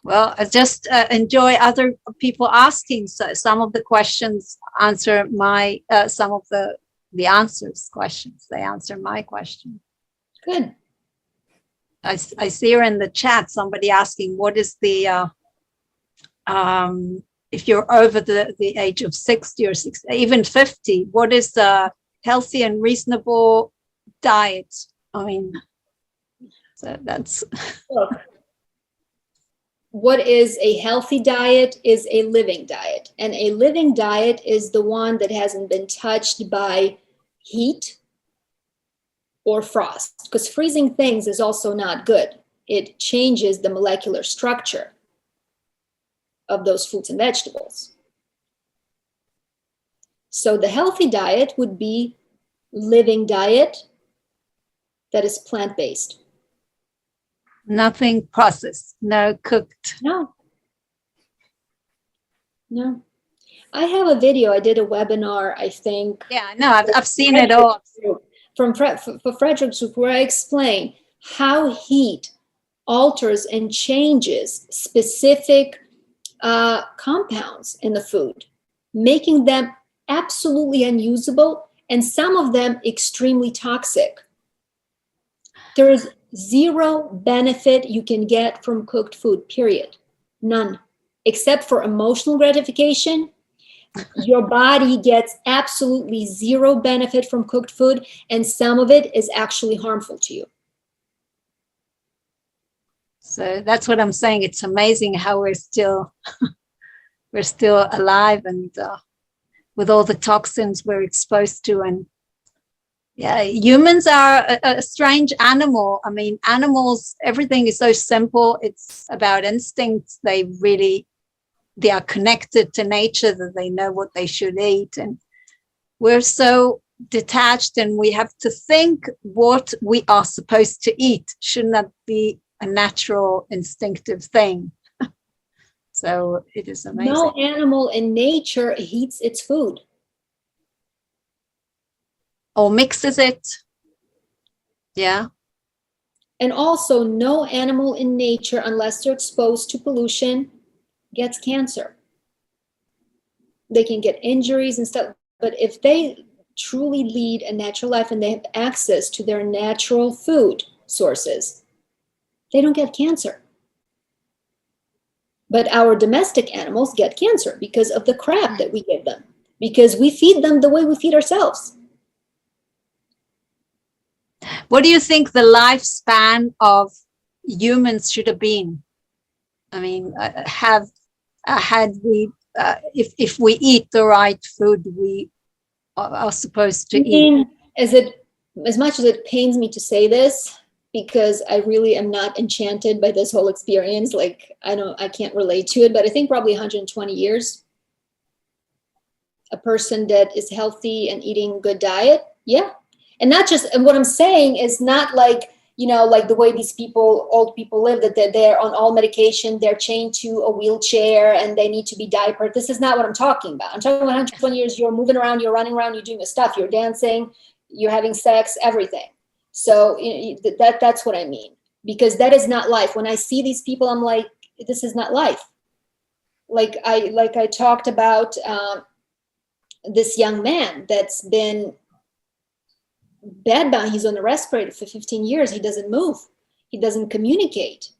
well, I just enjoy other people asking. So some of the questions answer my, some of the answers questions. They answer my question. Good. I see her in the chat, somebody asking, what is the, if you're over the age of 60 or 60, even 50, what is a healthy and reasonable diet? I mean, so that's... Look, what is a healthy diet is a living diet. And a living diet is the one that hasn't been touched by heat or frost, because freezing things is also not good. It changes the molecular structure of those fruits and vegetables. So the healthy diet would be living diet that is plant-based. Nothing processed, no cooked. No. No. I have a video. I did a webinar, I think. Yeah, no, I've seen it all. For Frederick's group, where I explain how heat alters and changes specific compounds in the food, making them absolutely unusable, and some of them extremely toxic. There is zero benefit you can get from cooked food, period. None, except for emotional gratification. Your body gets absolutely zero benefit from cooked food, and some of it is actually harmful to you. So that's what I'm saying. It's amazing how we're still alive, and with all the toxins we're exposed to. And yeah, humans are a strange animal. I mean, animals, everything is so simple. It's about instincts. They are connected to nature, that they know what they should eat. And we're so detached, and we have to think what we are supposed to eat. Shouldn't that be a natural, instinctive thing? So it is amazing. No animal in nature heats its food. Or mixes it. Yeah. And also, no animal in nature, unless they're exposed to pollution, gets cancer. They can get injuries and stuff, but if they truly lead a natural life and they have access to their natural food sources, They don't get cancer. But our domestic animals get cancer because of the crap that we give them, because we feed them the way we feed ourselves. What do you think the lifespan of humans should have been? I mean, had we, if we eat the right food, we are supposed to eat. As much as it pains me to say this, because I really am not enchanted by this whole experience, like I can't relate to it, but I think probably 120 years. A person that is healthy and eating good diet, yeah. And not just, and what I'm saying is not like, like the way these old people live, that they're on all medication, they're chained to a wheelchair and they need to be diapered. This is not what I'm talking about. I'm talking about 120 years, you're moving around, you're running around, you're doing your stuff, you're dancing, you're having sex, everything. So that's what I mean, because that is not life. When I see these people, I'm like, this is not life. Like I talked about this young man that's been bedbound. He's on a respirator for 15 years. He doesn't move. He doesn't communicate.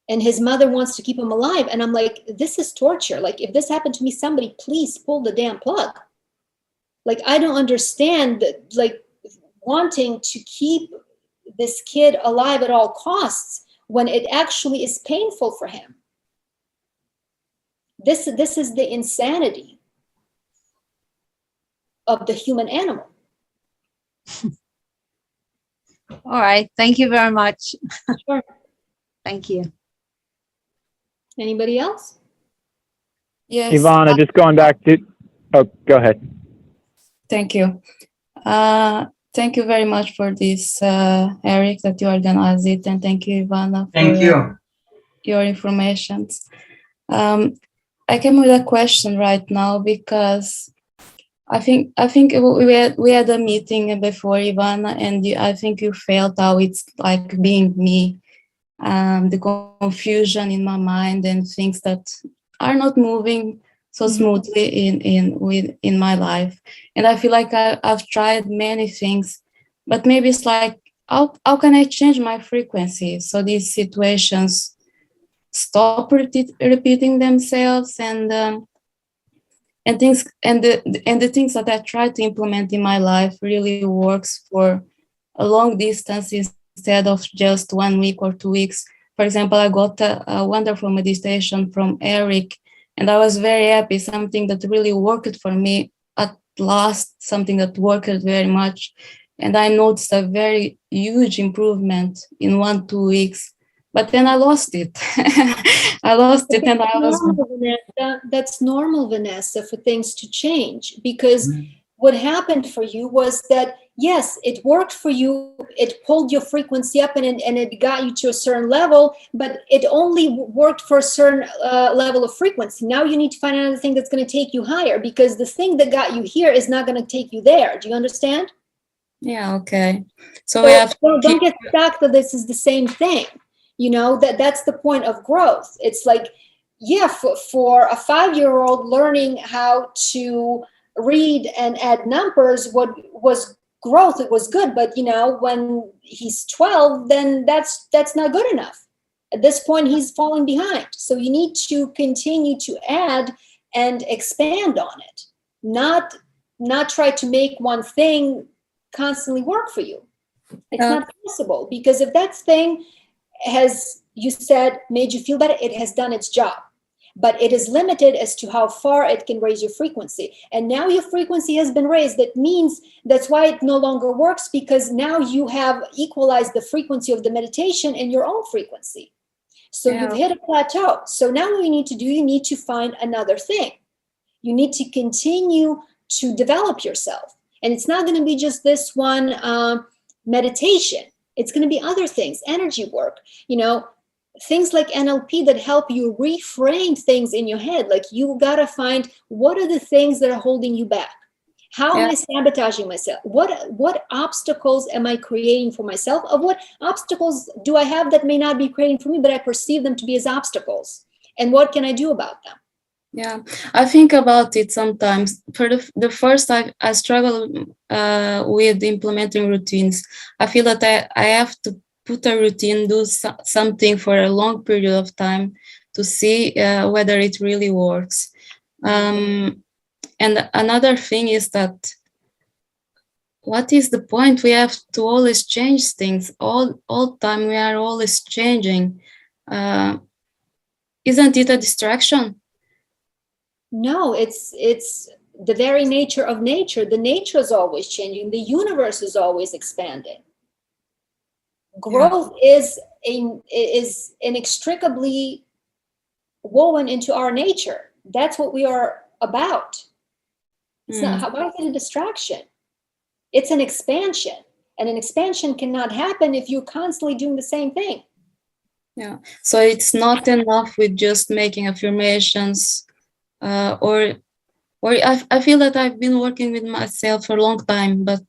And his mother wants to keep him alive. And I'm like, this is torture. Like, if this happened to me, somebody please pull the damn plug. Like, I don't understand that, like, wanting to keep this kid alive at all costs when it actually is painful for him. This is the insanity of the human animal. All right. Thank you very much. Sure. Thank you. Anybody else? Yes. Ivana, just going back to, go ahead. Thank you. Thank you very much for this, Eric, that you organized it, and thank you, Ivana, for your information. I came with a question right now because I think we had a meeting before, Ivana, and I think you felt how it's like being me, the confusion in my mind and things that are not moving so smoothly in my life. And I feel like I've tried many things, but maybe it's like, how can I change my frequency so these situations stop repeating themselves, and things and the things that I try to implement in my life really works for a long distance instead of just 1 week or 2 weeks. For example, I got a wonderful meditation from Eric, and I was very happy. Something that really worked for me at last, something that worked very much. And I noticed a very huge improvement in 1-2 weeks. But then I lost it. I lost it, and I was. That's normal, Vanessa, for things to change, because what happened for you was that, yes, it worked for you. It pulled your frequency up and it got you to a certain level, but it only worked for a certain level of frequency. Now you need to find another thing that's going to take you higher, because the thing that got you here is not going to take you there. Do you understand? Yeah. Okay. So we have don't get stuck that this is the same thing. You know, that's the point of growth. It's like, yeah, for a 5-year-old learning how to read and add numbers, what was growth, it was good. But, you know, when he's 12, then that's not good enough. At this point, he's falling behind. So you need to continue to add and expand on it, not try to make one thing constantly work for you. It's not possible, because if that thing has, you said, made you feel better, it has done its job, but it is limited as to how far it can raise your frequency. And now your frequency has been raised. That means that's why it no longer works, because now you have equalized the frequency of the meditation and your own frequency. So you've hit a plateau. So now what you need to do, you need to find another thing. You need to continue to develop yourself. And it's not going to be just this one meditation. It's going to be other things, energy work, you know, things like NLP that help you reframe things in your head. Like, you got to find, what are the things that are holding you back? How am I sabotaging myself? What obstacles am I creating for myself? Of what obstacles do I have that may not be creating for me, but I perceive them to be as obstacles? And what can I do about them? Yeah, I think about it sometimes. For the first, I struggle with implementing routines. I feel that I have to put a routine, do something for a long period of time to see whether it really works. And another thing is that what is the point? We have to always change things all time. We are always changing. Isn't it a distraction? No, it's the very nature of nature. The nature is always changing. The universe is always expanding. Growth is inextricably woven into our nature. That's what we are about. It's not, why is it a distraction? It's an expansion, and an expansion cannot happen if you're constantly doing the same thing. Yeah. So it's not enough with just making affirmations, or I feel that I've been working with myself for a long time, but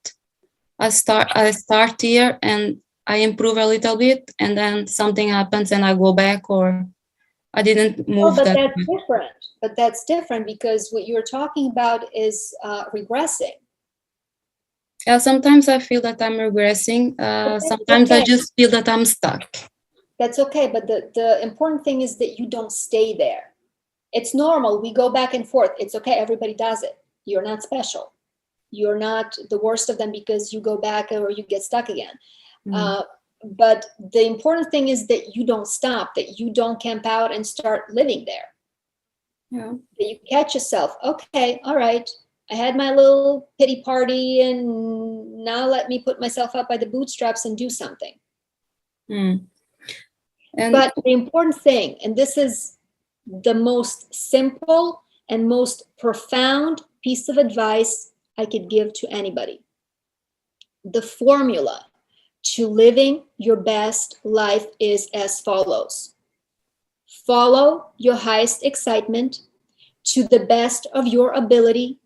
I start here and I improve a little bit, and then something happens and I go back, or I didn't move. But that's different. But that's different because what you're talking about is regressing. Yeah, sometimes I feel that I'm regressing. Sometimes I just feel that I'm stuck. That's okay, but the important thing is that you don't stay there. It's normal. We go back and forth. It's okay. Everybody does it. You're not special. You're not the worst of them because you go back or you get stuck again. But the important thing is that you don't stop, that you don't camp out and start living there. Yeah. That you catch yourself. Okay, all right. I had my little pity party and now let me put myself up by the bootstraps and do something. But the important thing, and this is the most simple and most profound piece of advice I could give to anybody. The formula to living your best life is as follows. Follow your highest excitement to the best of your ability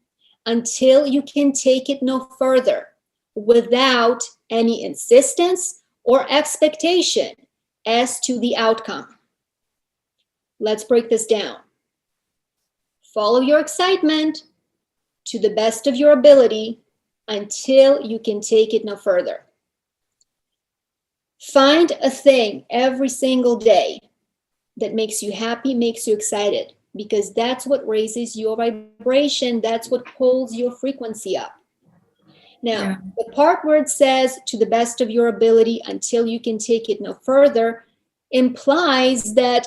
until you can take it no further without any insistence or expectation as to the outcome. Let's break this down. Follow your excitement to the best of your ability until you can take it no further. Find a thing every single day that makes you happy, makes you excited, because that's what raises your vibration. That's what pulls your frequency up. Now, the part where it says to the best of your ability until you can take it no further implies that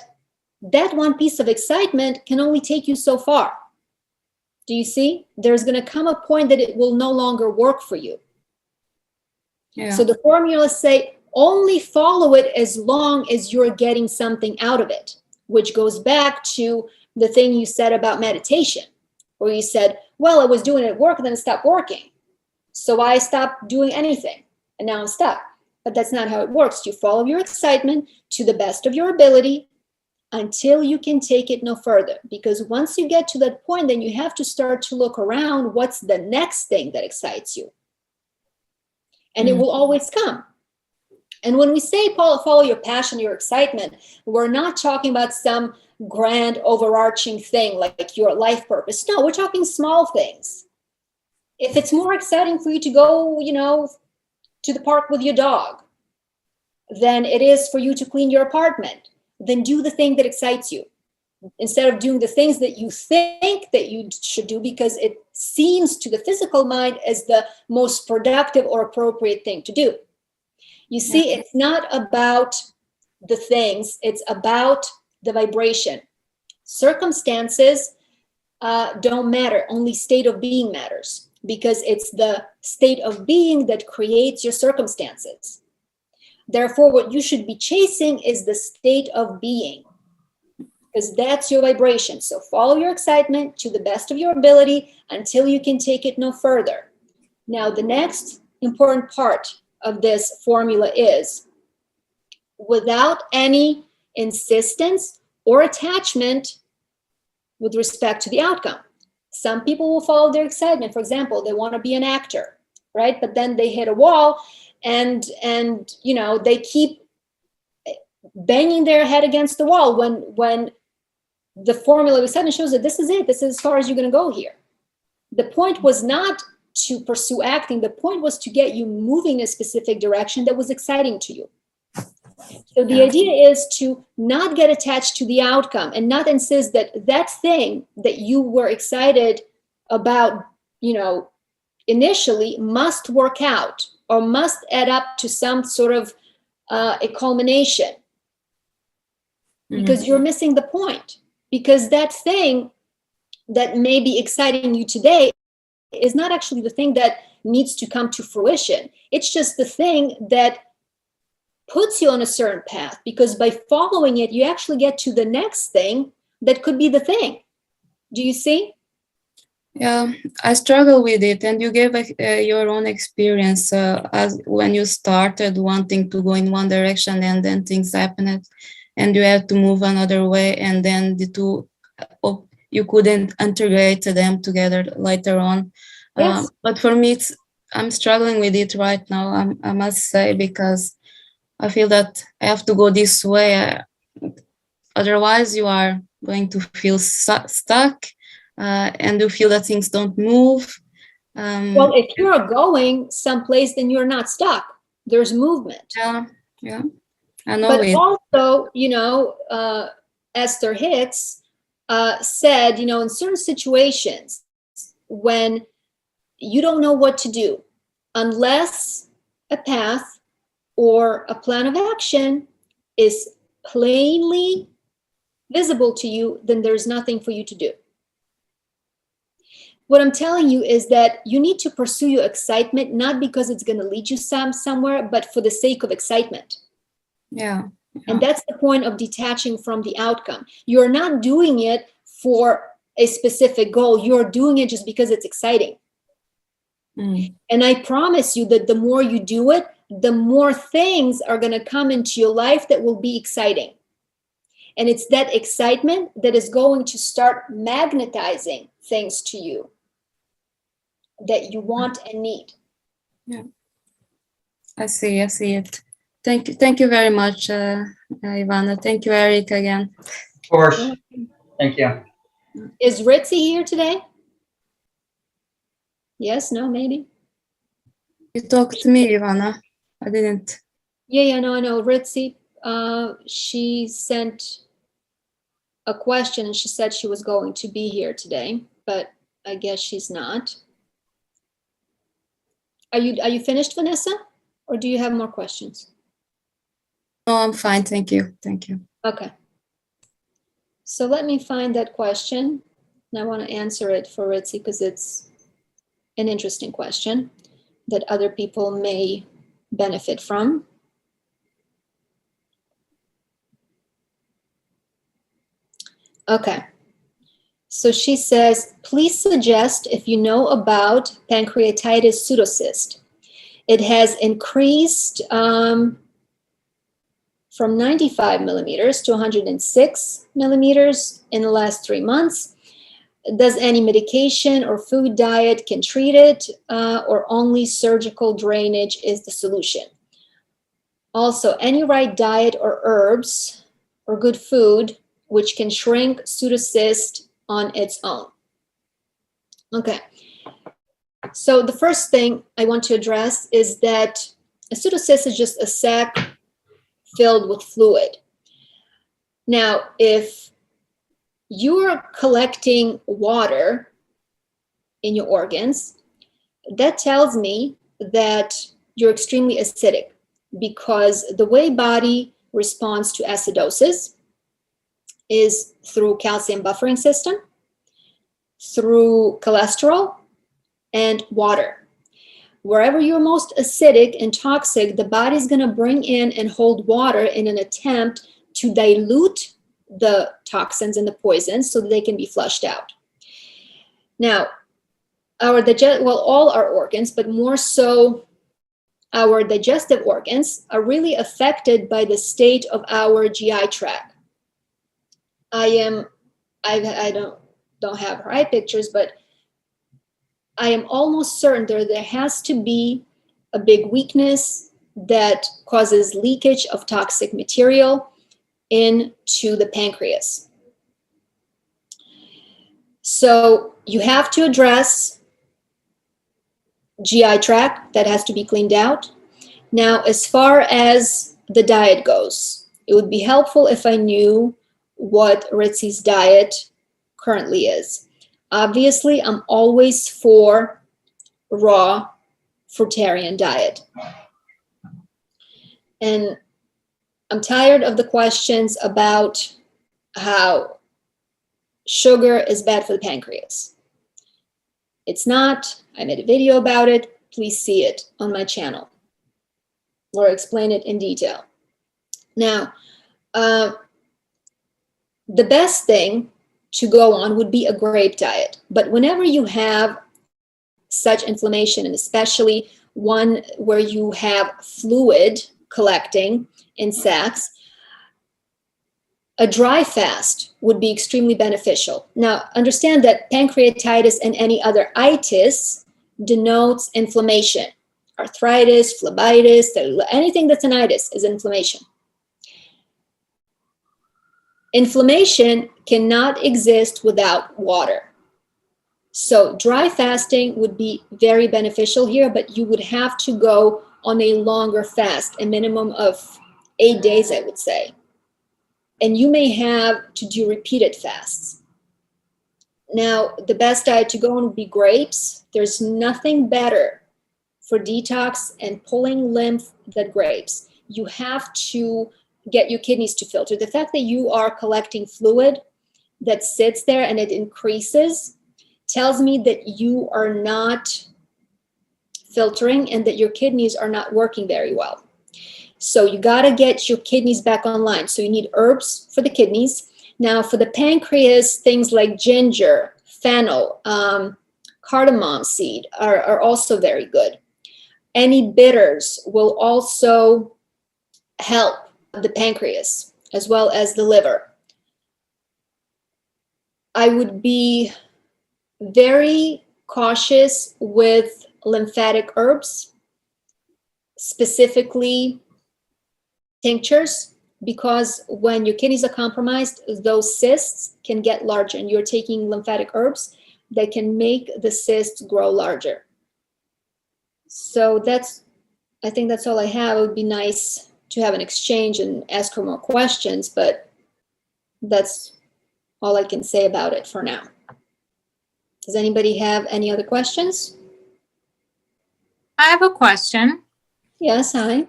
that one piece of excitement can only take you so far. Do you see? There's going to come a point that it will no longer work for you. Yeah. So the formulas say only follow it as long as you're getting something out of it, which goes back to the thing you said about meditation, where you said, well, I was doing it at work and then it stopped working. So I stopped doing anything and now I'm stuck. But that's not how it works. You follow your excitement to the best of your ability until you can take it no further. Because once you get to that point, then you have to start to look around what's the next thing that excites you. And it will always come. And when we say follow your passion, your excitement, we're not talking about some grand overarching thing like your life purpose. No, we're talking small things. If it's more exciting for you to go, to the park with your dog than it is for you to clean your apartment, then do the thing that excites you instead of doing the things that you think that you should do because it seems to the physical mind as the most productive or appropriate thing to do. You see, it's not about the things, it's about the vibration. Circumstances don't matter, only state of being matters, because it's the state of being that creates your circumstances. Therefore, what you should be chasing is the state of being, because that's your vibration. So follow your excitement to the best of your ability until you can take it no further. Now, the next important part of this formula is, without any insistence or attachment with respect to the outcome. Some people will follow their excitement. For example, they want to be an actor, right? But then they hit a wall and they keep banging their head against the wall when the formula we said shows that this is it. This is as far as you're going to go here. The point was not to pursue acting. The point was to get you moving in a specific direction that was exciting to you. So the idea is to not get attached to the outcome and not insist that that thing that you were excited about, you know, initially must work out or must add up to some sort of a culmination, because you're missing the point. Because that thing that may be exciting you today is not actually the thing that needs to come to fruition. It's just the thing that puts you on a certain path, because by following it, you actually get to the next thing that could be the thing. Do you see? Yeah, I struggle with it, and you gave your own experience as when you started wanting to go in one direction, and then things happened, and you have to move another way, and then the two, you couldn't integrate them together later on. Yes. But for me, I'm struggling with it right now, I must say, because I feel that I have to go this way. Otherwise, you are going to feel stuck. And you feel that things don't move. Well, if you're going someplace, then you're not stuck. There's movement. Yeah, I know. But also, you know, Esther Hicks said, you know, in certain situations when you don't know what to do, unless a path or a plan of action is plainly visible to you, then there's nothing for you to do. What I'm telling you is that you need to pursue your excitement, not because it's going to lead you somewhere, but for the sake of excitement. Yeah. And that's the point of detaching from the outcome. You're not doing it for a specific goal. You're doing it just because it's exciting. And I promise you that the more you do it, the more things are going to come into your life that will be exciting. And it's that excitement that is going to start magnetizing things to you that you want and need. Yeah, I see it. Thank you very much, Ivana. Thank you, Eric, again. Of course. Thank you. Is Ritzy here today? Yes, no, maybe. You talked to me, Ivana. I didn't. Yeah, no, I know. Ritzy, she sent a question and she said she was going to be here today, but I guess she's not. Are you finished, Vanessa? Or do you have more questions? No, I'm fine. Thank you. Okay. So let me find that question. And I want to answer it for Ritzy because it's an interesting question that other people may benefit from. Okay. So she says, please suggest if you know about pancreatitis pseudocyst. It has increased from 95 millimeters to 106 millimeters in the last 3 months. Does any medication or food diet can treat it, or only surgical drainage is the solution? Also, any right diet or herbs or good food which can shrink pseudocyst on its own. Okay. So the first thing I want to address is that a pseudocyst is just a sac filled with fluid. Now, if you're collecting water in your organs, that tells me that you're extremely acidic, because the way body responds to acidosis is through calcium buffering system, through cholesterol, and water. Wherever you're most acidic and toxic, the body's going to bring in and hold water in an attempt to dilute the toxins and the poisons so that they can be flushed out. Now, all our organs, but more so our digestive organs, are really affected by the state of our GI tract. I don't have her eye pictures, but I am almost certain there has to be a big weakness that causes leakage of toxic material into the pancreas. So you have to address GI tract, that has to be cleaned out. Now, as far as the diet goes, it would be helpful if I knew what Ritzi's diet currently is. Obviously, I'm always for raw fruitarian diet. And I'm tired of the questions about how sugar is bad for the pancreas. It's not. I made a video about it. Please see it on my channel or explain it in detail. Now, the best thing to go on would be a grape diet. But whenever you have such inflammation, and especially one where you have fluid collecting in sacs, a dry fast would be extremely beneficial. Now, understand that pancreatitis and any other itis denotes inflammation. Arthritis, phlebitis, anything that's an itis is inflammation. Inflammation cannot exist without water. So dry fasting would be very beneficial here, but you would have to go on a longer fast, a minimum of 8 days, I would say. And you may have to do repeated fasts. Now, the best diet to go on would be grapes. There's nothing better for detox and pulling lymph than grapes. You have to get your kidneys to filter. The fact that you are collecting fluid that sits there and it increases tells me that you are not filtering and that your kidneys are not working very well. So you got to get your kidneys back online. So you need herbs for the kidneys. Now for the pancreas, things like ginger, fennel, cardamom seed are also very good. Any bitters will also help the pancreas as well as the liver. I would be very cautious with lymphatic herbs, specifically tinctures, because when your kidneys are compromised, those cysts can get larger, and you're taking lymphatic herbs that can make the cysts grow larger. So I think that's all I have. It would be nice to have an exchange and ask her more questions, but that's all I can say about it for now. Does anybody have any other questions? I have a question. Yes, hi.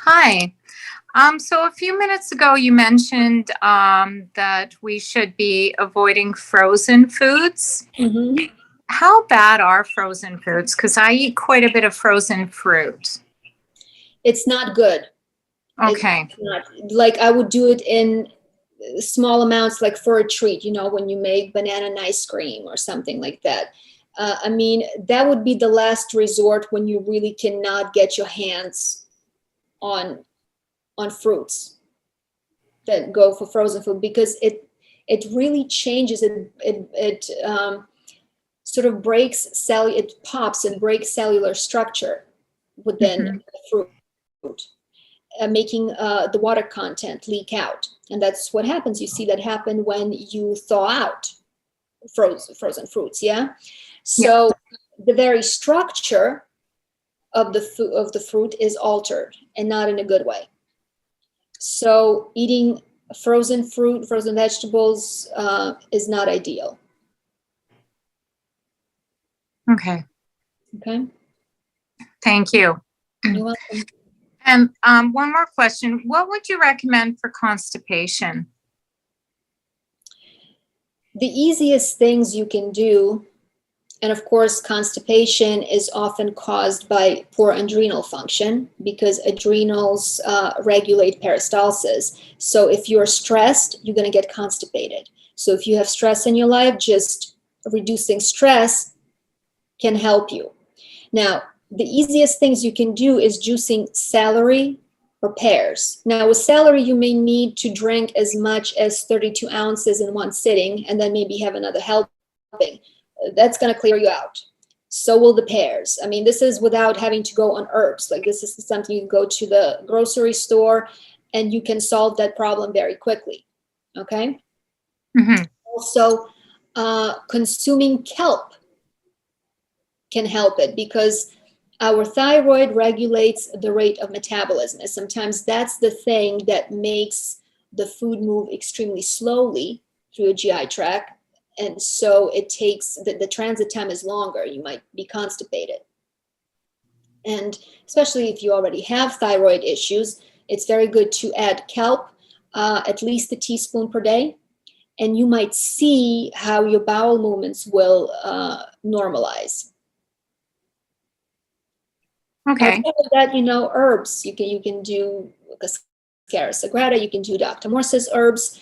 Hi. So a few minutes ago, you mentioned that we should be avoiding frozen foods. Mm-hmm. How bad are frozen foods? Because I eat quite a bit of frozen fruit. It's not good. Okay. It's not, like I would do it in small amounts, like for a treat, you know, when you make banana and ice cream or something like that. I mean, that would be the last resort when you really cannot get your hands on fruits that go for frozen food, because it really changes it sort of breaks it pops and breaks cellular structure within the fruit, making the water content leak out. And that's what happens. You see that happen when you thaw out frozen fruits. Yeah. So the very structure of the fruit is altered, and not in a good way. So eating frozen fruit, frozen vegetables is not ideal. Okay. Okay. Thank you. You're welcome. And one more question. What would you recommend for constipation? The easiest things you can do, and of course, constipation is often caused by poor adrenal function, because adrenals regulate peristalsis. So if you're stressed, you're going to get constipated. So if you have stress in your life, just reducing stress can help you. Now, the easiest things you can do is juicing celery or pears. Now, with celery, you may need to drink as much as 32 ounces in one sitting, and then maybe have another helping. That's going to clear you out. So will the pears. I mean, this is without having to go on herbs. Like, this is something you can go to the grocery store and you can solve that problem very quickly. Okay. Mm-hmm. Also, consuming kelp can help it, because Our thyroid regulates the rate of metabolism, and sometimes that's the thing that makes the food move extremely slowly through a GI tract. And so it takes, the transit time is longer. You might be constipated. And especially if you already have thyroid issues, it's very good to add kelp, at least a teaspoon per day. And you might see how your bowel movements will normalize. Okay. Outside of that, herbs. You can do Cascara sagrada. You can do Dr. Morse's herbs.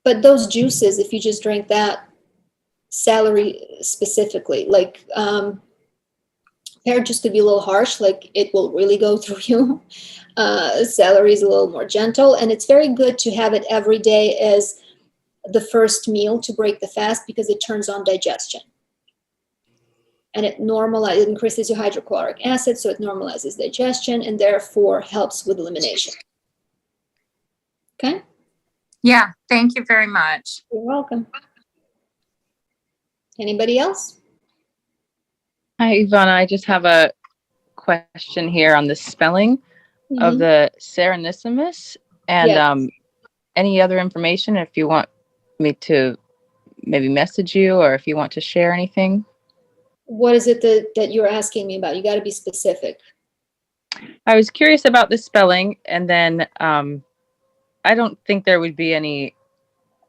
But those juices, if you just drink that, celery specifically, like pear just to be a little harsh, like it will really go through you. Celery is a little more gentle, and it's very good to have it every day as the first meal to break the fast because it turns on digestion. And it increases your hydrochloric acid, so it normalizes digestion and therefore helps with elimination. Okay? Yeah, thank you very much. You're welcome. Anybody else? Hi, Ivana. I just have a question here on the spelling of the Serenissimus and Yes. any other information if you want me to maybe message you or if you want to share anything. What is it that you're asking me about? You got to be specific. I was curious about the spelling, and then I don't think there would be any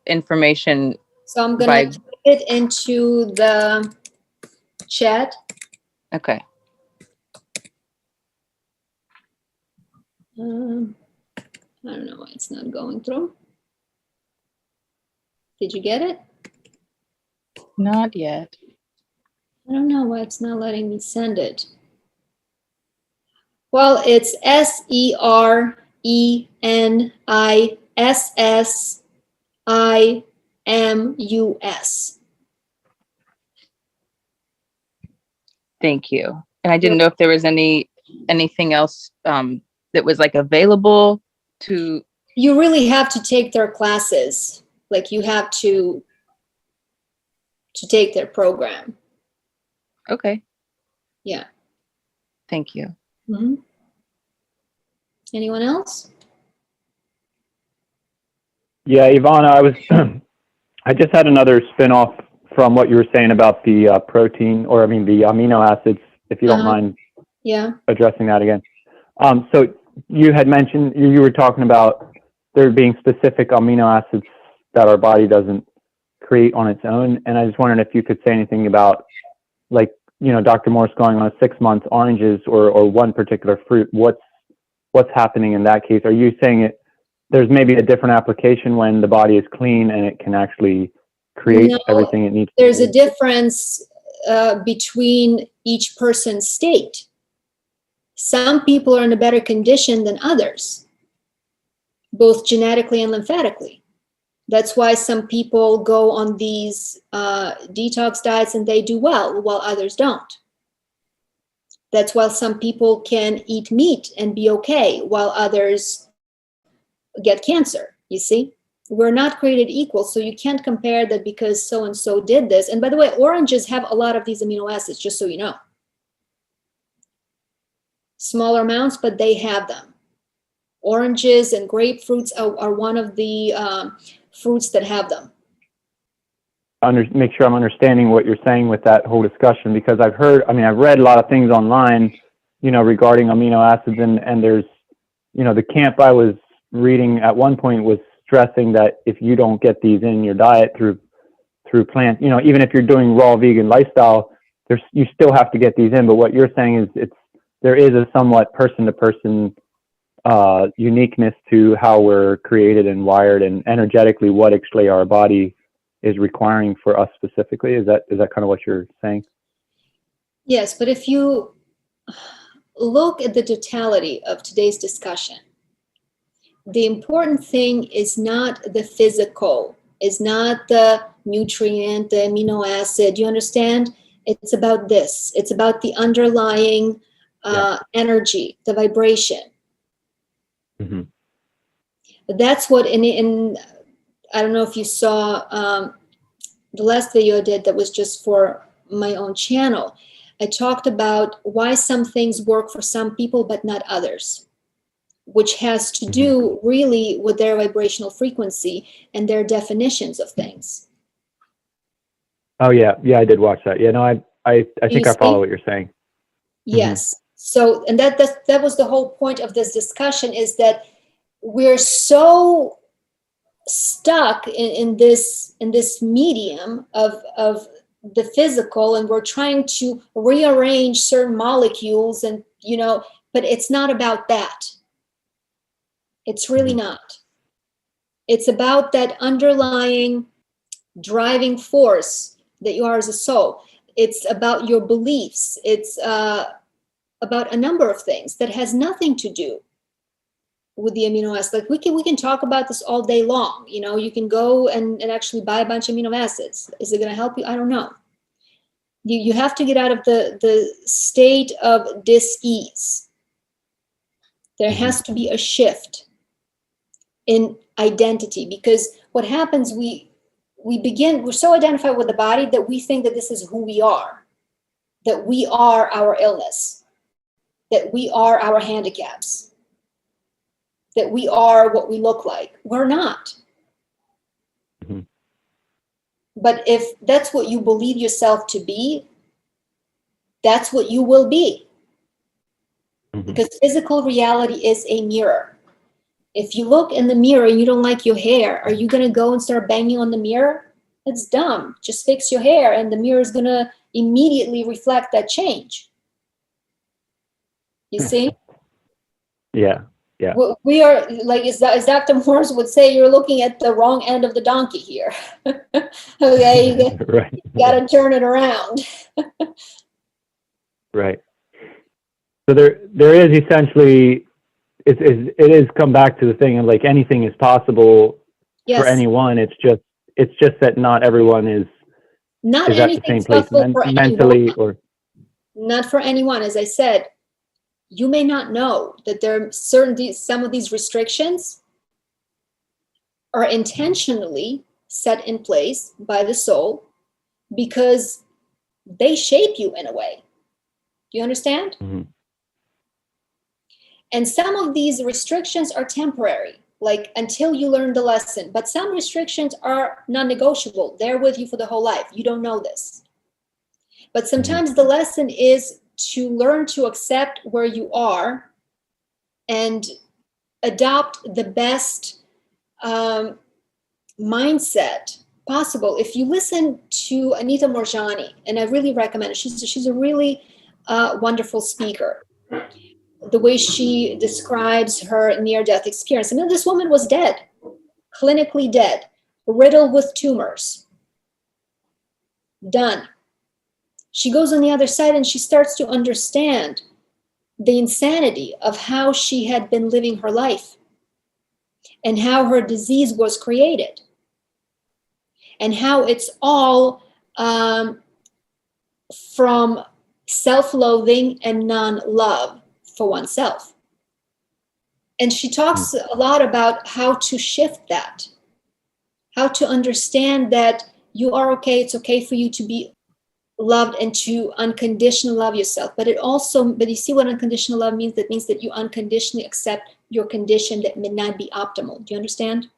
information. So I'm going to put it into the chat. Okay. I don't know why it's not going through. Did you get it? Not yet. I don't know why it's not letting me send it. Well, it's SERENISSIMUS. Thank you. And I didn't know if there was anything else that was like available to. You really have to take their classes. Like you have to take their program. Okay. Yeah. Thank you. Mm-hmm. Anyone else? Yeah, Ivana, I just had another spin-off from what you were saying about the protein, or I mean the amino acids, if you don't mind addressing that again. So you had mentioned, you were talking about there being specific amino acids that our body doesn't create on its own. And I just wondered if you could say anything about, like, Dr. Morse going on 6 months, oranges or one particular fruit, what's happening in that case? Are you saying there's maybe a different application when the body is clean and it can actually create everything it needs? There's a difference between each person's state. Some people are in a better condition than others, both genetically and lymphatically. That's why some people go on these detox diets and they do well, while others don't. That's why some people can eat meat and be okay, while others get cancer, you see? We're not created equal, so you can't compare that because so-and-so did this. And by the way, oranges have a lot of these amino acids, just so you know. Smaller amounts, but they have them. Oranges and grapefruits are one of the fruits that have them. Make sure I'm understanding what you're saying with that whole discussion, because I've read a lot of things online, regarding amino acids, and there's, the camp I was reading at one point was stressing that if you don't get these in your diet through plants, even if you're doing raw vegan lifestyle, you still have to get these in. But what you're saying is there is a somewhat person-to-person uniqueness to how we're created and wired, and energetically what actually our body is requiring for us specifically. Is that kind of what you're saying? Yes, but if you look at the totality of today's discussion, the important thing is not the physical, is not the nutrient, the amino acid. You understand? It's about this. It's about the underlying energy, the vibration. Mm-hmm. That's what in I don't know if you saw the last video I did that was just for my own channel, I talked about why some things work for some people but not others, which has to do really with their vibrational frequency and their definitions of things. Oh yeah, I did watch that. Yeah, no, I think I follow what you're saying. Yes. So, and that was the whole point of this discussion, is that we're so stuck in this medium of the physical, and we're trying to rearrange certain molecules, and but it's not about that. It's really not. It's about that underlying driving force that you are as a soul. It's about your beliefs. It's about a number of things that has nothing to do with the amino acids. Like we can talk about this all day long. You can go and actually buy a bunch of amino acids. Is it going to help you? I don't know. You have to get out of the state of dis-ease. There has to be a shift in identity, because what happens, we're so identified with the body that we think that this is who we are, that we are our illness, that we are our handicaps, that we are what we look like. We're not. But if that's what you believe yourself to be, that's what you will be. Because physical reality is a mirror. If you look in the mirror and you don't like your hair, are you going to go and start banging on the mirror? It's dumb. Just fix your hair and the mirror is going to immediately reflect that change. You see? Yeah. We are, like, as Dr. Morris would say, you're looking at the wrong end of the donkey here. Okay, you got to turn it around. Right. So there is essentially, it is come back to the thing of, like, anything is possible for anyone. It's just that not everyone is at the same place mentally, or not for anyone. As I said, you may not know that there are some of these restrictions are intentionally set in place by the soul because they shape you in a way. Do you understand? And some of these restrictions are temporary, like until you learn the lesson. But some restrictions are non-negotiable. They're with you for the whole life. You don't know this. But sometimes the lesson is to learn to accept where you are and adopt the best mindset possible. If you listen to Anita Morjani, and I really recommend it, she's a really wonderful speaker. The way she describes her near-death experience. I mean, this woman was dead, clinically dead, riddled with tumors. Done. She goes on the other side and she starts to understand the insanity of how she had been living her life and how her disease was created and how it's all from self-loathing and non-love for oneself. And she talks a lot about how to shift that, how to understand that you are okay, it's okay for you to be loved and to unconditionally love yourself. But you see what unconditional love means? That means that you unconditionally accept your condition that may not be optimal. Do you understand?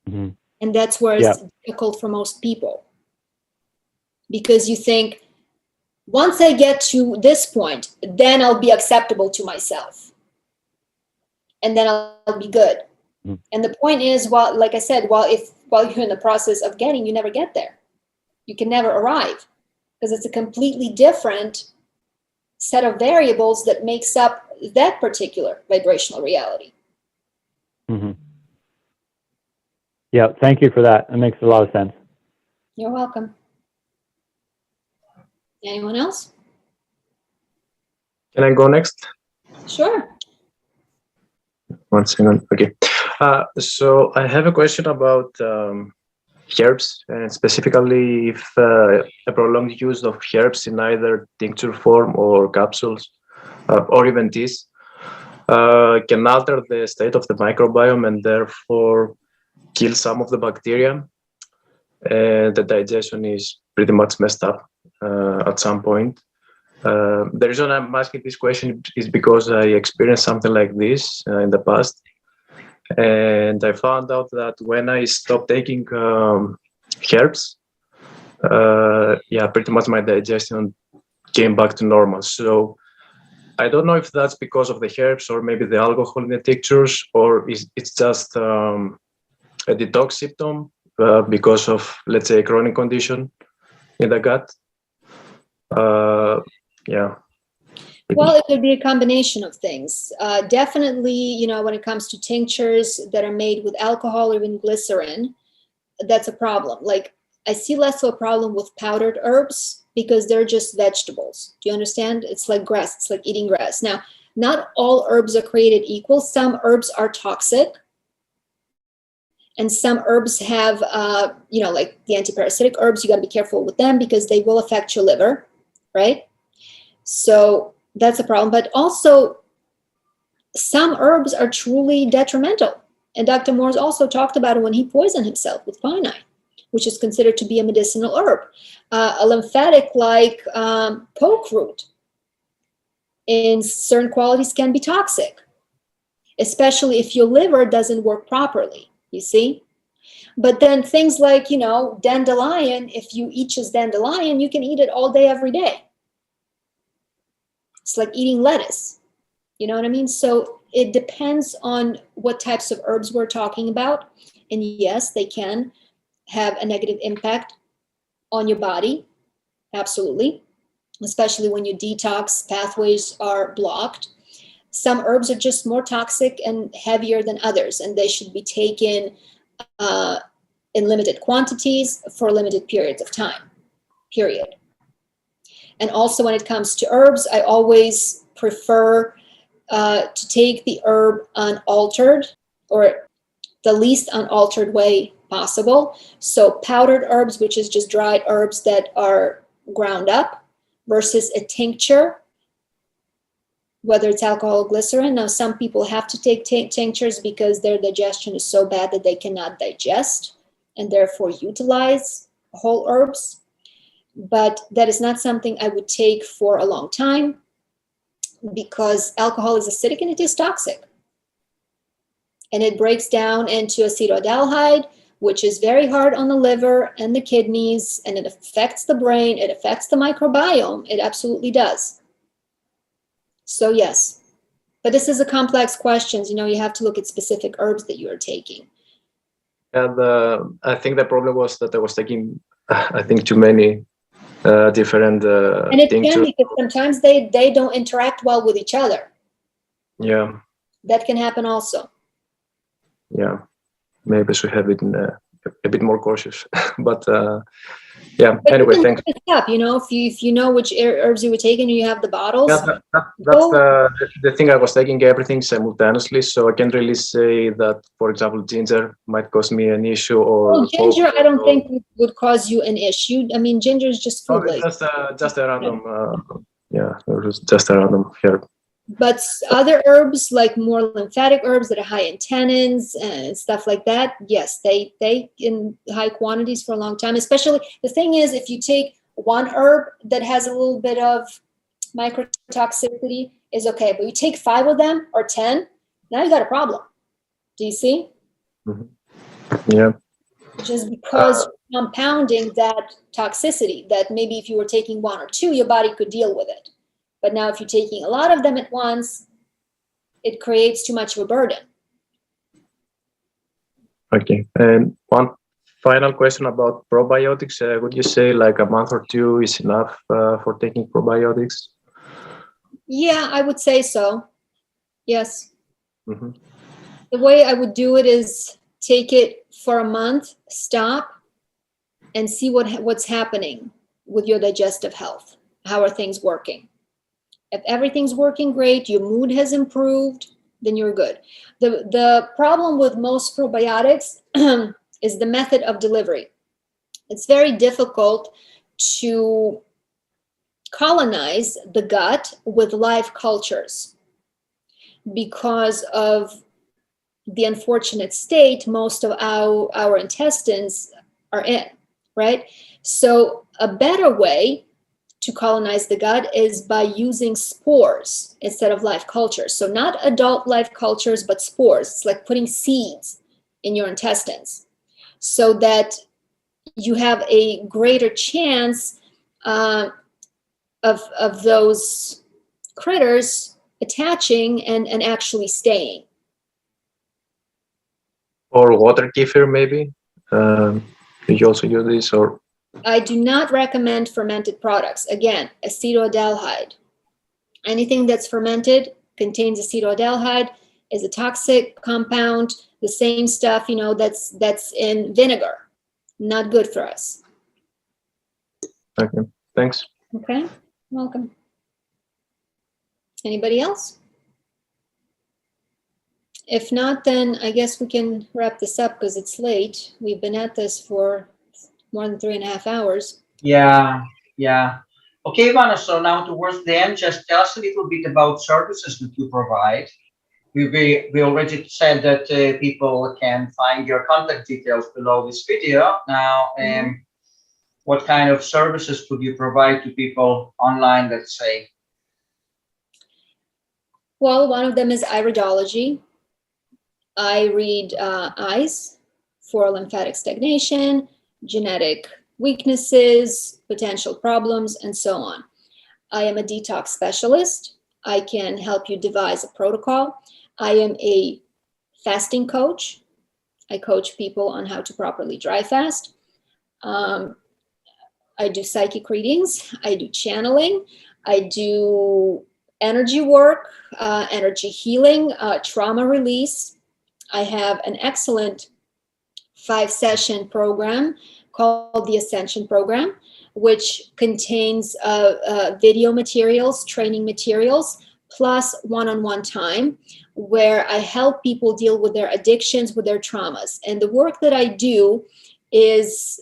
And that's where it's difficult for most people. Because you think, once I get to this point, then I'll be acceptable to myself. And then I'll be good. And the point is, like I said, while you're in the process of getting, you never get there. You can never arrive because it's a completely different set of variables that makes up that particular vibrational reality. Yeah, thank you for that. It makes a lot of sense. You're welcome. Anyone else? Can I go next? Sure. One second. Okay. So I have a question about herbs, and specifically if a prolonged use of herbs in either tincture form or capsules or even teas can alter the state of the microbiome and therefore kill some of the bacteria. and the digestion is pretty much messed up at some point. The reason I'm asking this question is because I experienced something like this in the past. And I found out that when I stopped taking herbs, pretty much my digestion came back to normal. So I don't know if that's because of the herbs or maybe the alcohol in the tinctures, or it's just a detox symptom because of, let's say, a chronic condition in the gut. Well, it could be a combination of things. Definitely, when it comes to tinctures that are made with alcohol or even glycerin, that's a problem. Like, I see less of a problem with powdered herbs because they're just vegetables. Do you understand? It's like grass. It's like eating grass. Now, not all herbs are created equal. Some herbs are toxic. And some herbs have, like the antiparasitic herbs, you got to be careful with them because they will affect your liver, right? So that's a problem. But also, some herbs are truly detrimental. And Dr. Morse also talked about it when he poisoned himself with quinine, which is considered to be a medicinal herb. A lymphatic like poke root in certain qualities can be toxic, especially if your liver doesn't work properly, you see? But then things like, dandelion, if you eat just dandelion, you can eat it all day, every day. It's like eating lettuce. You know what I mean? So it depends on what types of herbs we're talking about. And yes, they can have a negative impact on your body. Absolutely. Especially when your detox pathways are blocked. Some herbs are just more toxic and heavier than others, and they should be taken in limited quantities for limited periods of time, period. And also when it comes to herbs, I always prefer to take the herb unaltered, or the least unaltered way possible. So powdered herbs, which is just dried herbs that are ground up, versus a tincture, whether it's alcohol or glycerin. Now, some people have to take tinctures because their digestion is so bad that they cannot digest and therefore utilize whole herbs. But that is not something I would take for a long time because alcohol is acidic and it is toxic. And it breaks down into acetaldehyde, which is very hard on the liver and the kidneys, and it affects the brain, it affects the microbiome. It absolutely does. So yes, but this is a complex question. You have to look at specific herbs that you are taking. And I think the problem was that I was taking, too many different and it things. can, because sometimes they don't interact well with each other. Yeah. That can happen also. Yeah. Maybe I should have it a bit more cautious. But But anyway, thanks. Up, if you know which herbs you were taking and you have the bottles. Yeah, that's the thing. I was taking everything simultaneously, so I can't really say that, for example, ginger might cause me an issue. Or ginger, I don't think would cause you an issue. I mean, ginger is just food. It's just a random. It was just a random herb. But other herbs, like more lymphatic herbs that are high in tannins and stuff like that, yes, they in high quantities for a long time. Especially, the thing is, if you take one herb that has a little bit of microtoxicity, is okay. But you take 5 of them or 10, now you got a problem. Do you see? Mm-hmm. Yeah. Just because you're compounding that toxicity, that maybe if you were taking 1 or 2, your body could deal with it. But now if you're taking a lot of them at once, it creates too much of a burden. Okay. And one final question about probiotics. Would you say like a month or 2 is enough for taking probiotics? Yeah, I would say so. Yes. Mm-hmm. The way I would do it is take it for a month, stop, and see what's happening with your digestive health. How are things working? If everything's working great, your mood has improved, then you're good. The problem with most probiotics is the method of delivery. It's very difficult to colonize the gut with live cultures because of the unfortunate state most of our intestines are in. right? So a better way to colonize the gut is by using spores instead of live cultures. So not adult live cultures, but spores. It's like putting seeds in your intestines so that you have a greater chance of those critters attaching and actually staying. Or water kefir, maybe. Do you also use this, or? I do not recommend fermented products. Again, acetaldehyde. Anything that's fermented contains acetaldehyde, is a toxic compound, the same stuff, you know, that's in vinegar. Not good for us. Okay, thanks. Okay, welcome. Anybody else? If not, then I guess we can wrap this up because it's late. We've been at this for more than 3.5 hours. Yeah. Okay, Ivana, so now towards the end, just tell us a little bit about services that you provide. We already said that people can find your contact details below this video. Now, what kind of services could you provide to people online, let's say? Well, one of them is iridology. I read eyes for lymphatic stagnation, genetic weaknesses, potential problems, and so on. I am a detox specialist. I can help you devise a protocol. I am a fasting coach. I coach people on how to properly dry fast. I do psychic readings. I do channeling. I do energy work, energy healing, trauma release. I have an excellent 5-session program called the Ascension Program, which contains video materials, training materials, plus one-on-one time where I help people deal with their addictions, with their traumas. And the work that I do is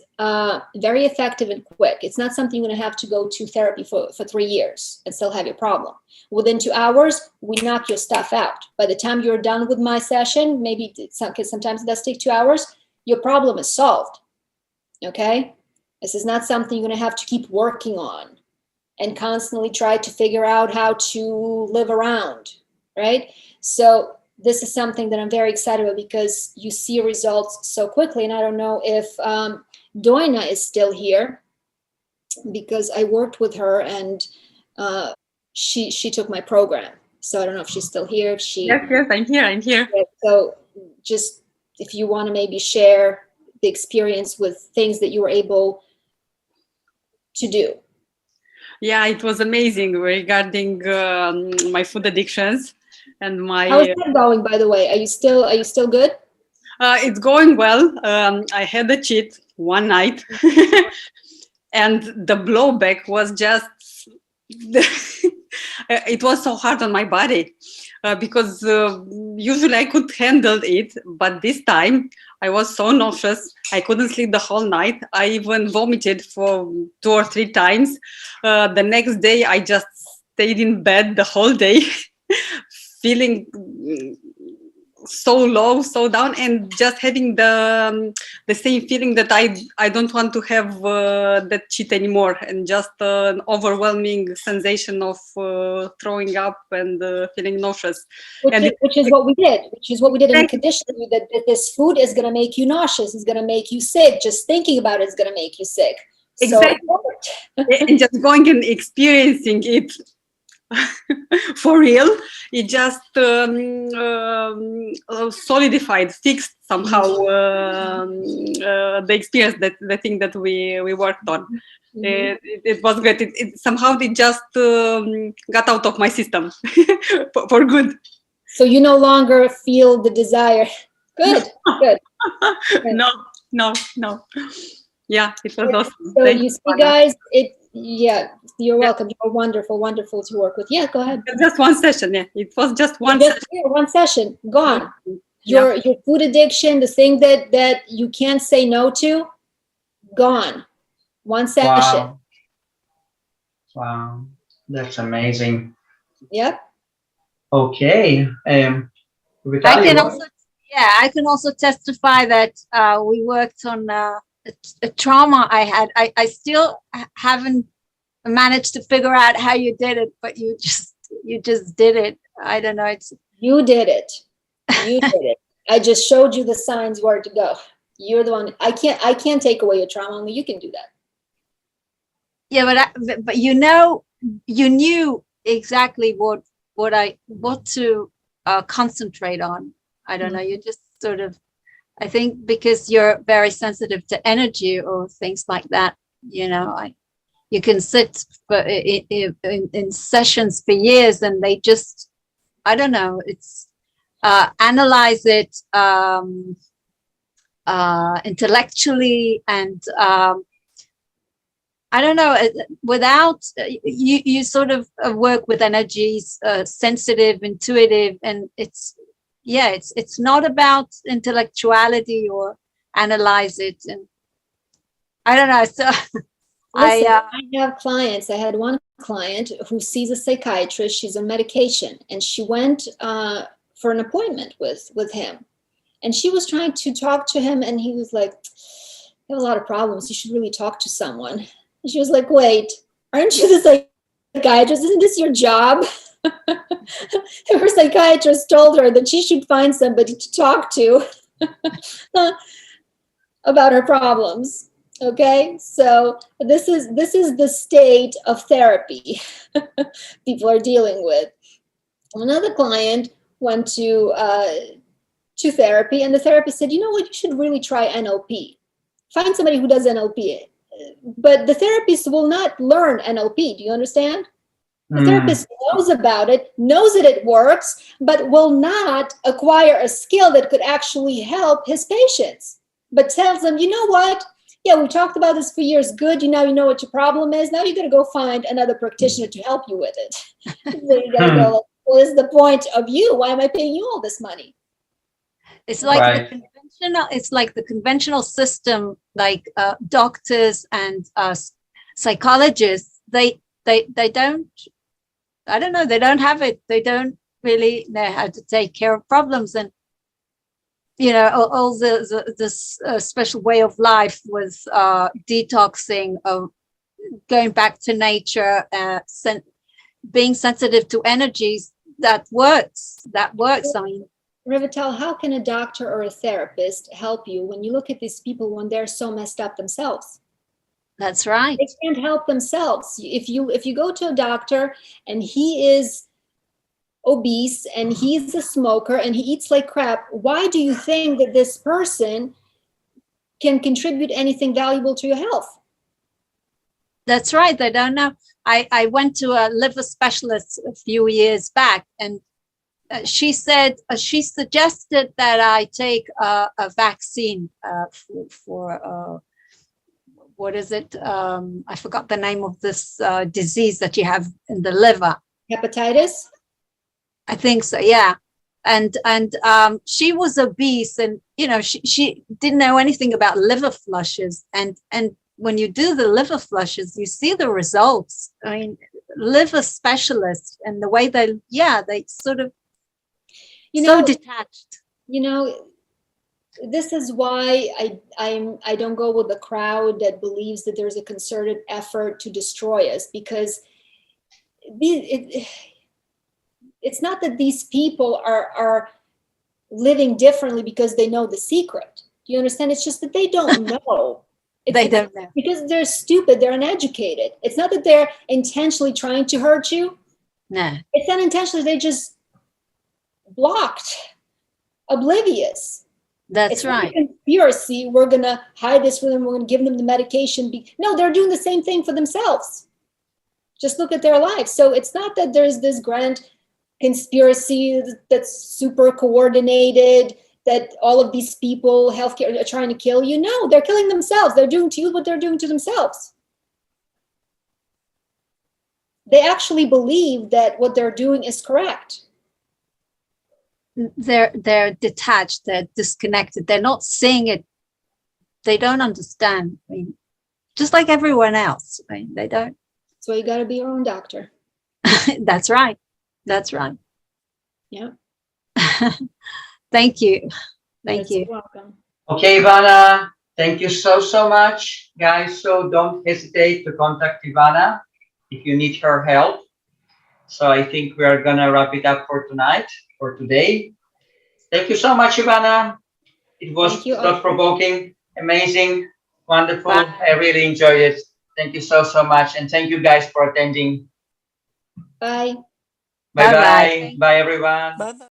very effective and quick. It's not something you're going to have to go to therapy for 3 years and still have your problem. Within 2 hours, we knock your stuff out. By the time you're done with my session, maybe sometimes it does take 2 hours, your problem is solved. Okay? This is not something you're going to have to keep working on and constantly try to figure out how to live around, right? So this is something that I'm very excited about because you see results so quickly. And I don't know if Doina is still here because I worked with her and she took my program. So I don't know if she's still here. If she Yes, I'm here. So just if you want to maybe share the experience with things that you were able to do. Yeah, it was amazing regarding my food addictions and my. How is that going, by the way? Are you still good? It's going well. I had a cheat one night, and the blowback was just. It was so hard on my body because usually I could handle it, but this time I was so nauseous. I couldn't sleep the whole night. I even vomited for 2 or 3 times. The next day, I just stayed in bed the whole day, feeling so low, so down, and just having the same feeling that I don't want to have that cheat anymore, and just an overwhelming sensation of throwing up and feeling nauseous. Which is what we did. Which is what we did in the conditioning you that this food is going to make you nauseous. It's going to make you sick. Just thinking about it is going to make you sick. Exactly. So, and just going and experiencing it. For real, it just solidified, fixed somehow the experience, that the thing that we worked on. It was great. It somehow it just got out of my system for good. So you no longer feel the desire. Good. No. Yeah, it was awesome. So you see, guys, yeah, you're welcome. You're wonderful to work with. Yeah, go ahead. Just one session. Yeah, it was just one session. Yeah, one session. Gone. Your food addiction, the thing that you can't say no to, gone. One session. Wow. That's amazing. Yep. Okay. I can also testify that we worked on a trauma I had. I still haven't managed to figure out how you did it, but you just did it. I don't know. You did it. You did it. I just showed you the signs where to go. You're the one. I can't take away your trauma. Only you can do that. Yeah, but you know, you knew exactly what to concentrate on. I don't know. You just sort of, I think because you're very sensitive to energy or things like that, you know, you can sit in sessions for years and they just, I don't know, it's analyze it intellectually and I don't know, without you sort of work with energies, sensitive, intuitive, and it's not about intellectuality or analyze it. And I don't know. So Listen, I have clients. I had one client who sees a psychiatrist. She's on medication, and she went for an appointment with him. And she was trying to talk to him, and he was like, "I have a lot of problems. You should really talk to someone." And she was like, "Wait, aren't you the psychiatrist? Isn't this your job?" Her psychiatrist told her that she should find somebody to talk to about her problems. Okay, so this is the state of therapy people are dealing with. Another client went to therapy, and the therapist said, "You know what? You should really try NLP. Find somebody who does NLP." But the therapist will not learn NLP. Do you understand? The therapist knows about it, knows that it works, but will not acquire a skill that could actually help his patients. But tells them, "You know what? Yeah, we talked about this for years. Good. You know what your problem is. Now you got to go find another practitioner to help you with it." So you got to go, "What is the point of you? Why am I paying you all this money?" It's like the conventional. It's like the conventional system, like doctors and psychologists. They don't. I don't know. They don't have it. They don't really know how to take care of problems, and all this special way of life with detoxing, of going back to nature, being sensitive to energies. That works. I mean, Rivital, how can a doctor or a therapist help you when you look at these people when they're so messed up themselves? That's right. They can't help themselves. If you go to a doctor and he is obese and he's a smoker and he eats like crap, why do you think that this person can contribute anything valuable to your health? That's right. They don't know. I went to a liver specialist a few years back, and she said she suggested that I take a vaccine for what is it? I forgot the name of this disease that you have in the liver. Hepatitis? I think so, yeah. And she was obese, and she didn't know anything about liver flushes. And when you do the liver flushes, you see the results. I mean, liver specialists and the way they sort of so detached. This is why I don't go with the crowd that believes that there's a concerted effort to destroy us, because it's not that these people are living differently because they know the secret. Do you understand? It's just that they don't know. They don't know. Because they're stupid, they're uneducated. It's not that they're intentionally trying to hurt you. No. It's unintentionally, they just blocked, oblivious. That's right. It's not a conspiracy. We're going to hide this from them. We're going to give them the medication. No, they're doing the same thing for themselves. Just look at their lives. So it's not that there's this grand conspiracy that's super coordinated, that all of these people, healthcare, are trying to kill you. No, they're killing themselves. They're doing to you what they're doing to themselves. They actually believe that what they're doing is correct. They're detached, they're disconnected, they're not seeing it, they don't understand. I mean, just like everyone else. I mean, they don't. So you got to be your own doctor. That's right. That's right. Yeah. Thank you. Thank you. You're welcome. Okay, Ivana, Thank you so much, guys. So don't hesitate to contact Ivana if you need her help. So I think we are gonna wrap it up for tonight, for today. Thank you so much, Ivana. It was thought-provoking, amazing, wonderful. Bye. I really enjoyed it. Thank you so much. And thank you guys for attending. Bye. Bye-bye. Bye, everyone. Bye-bye.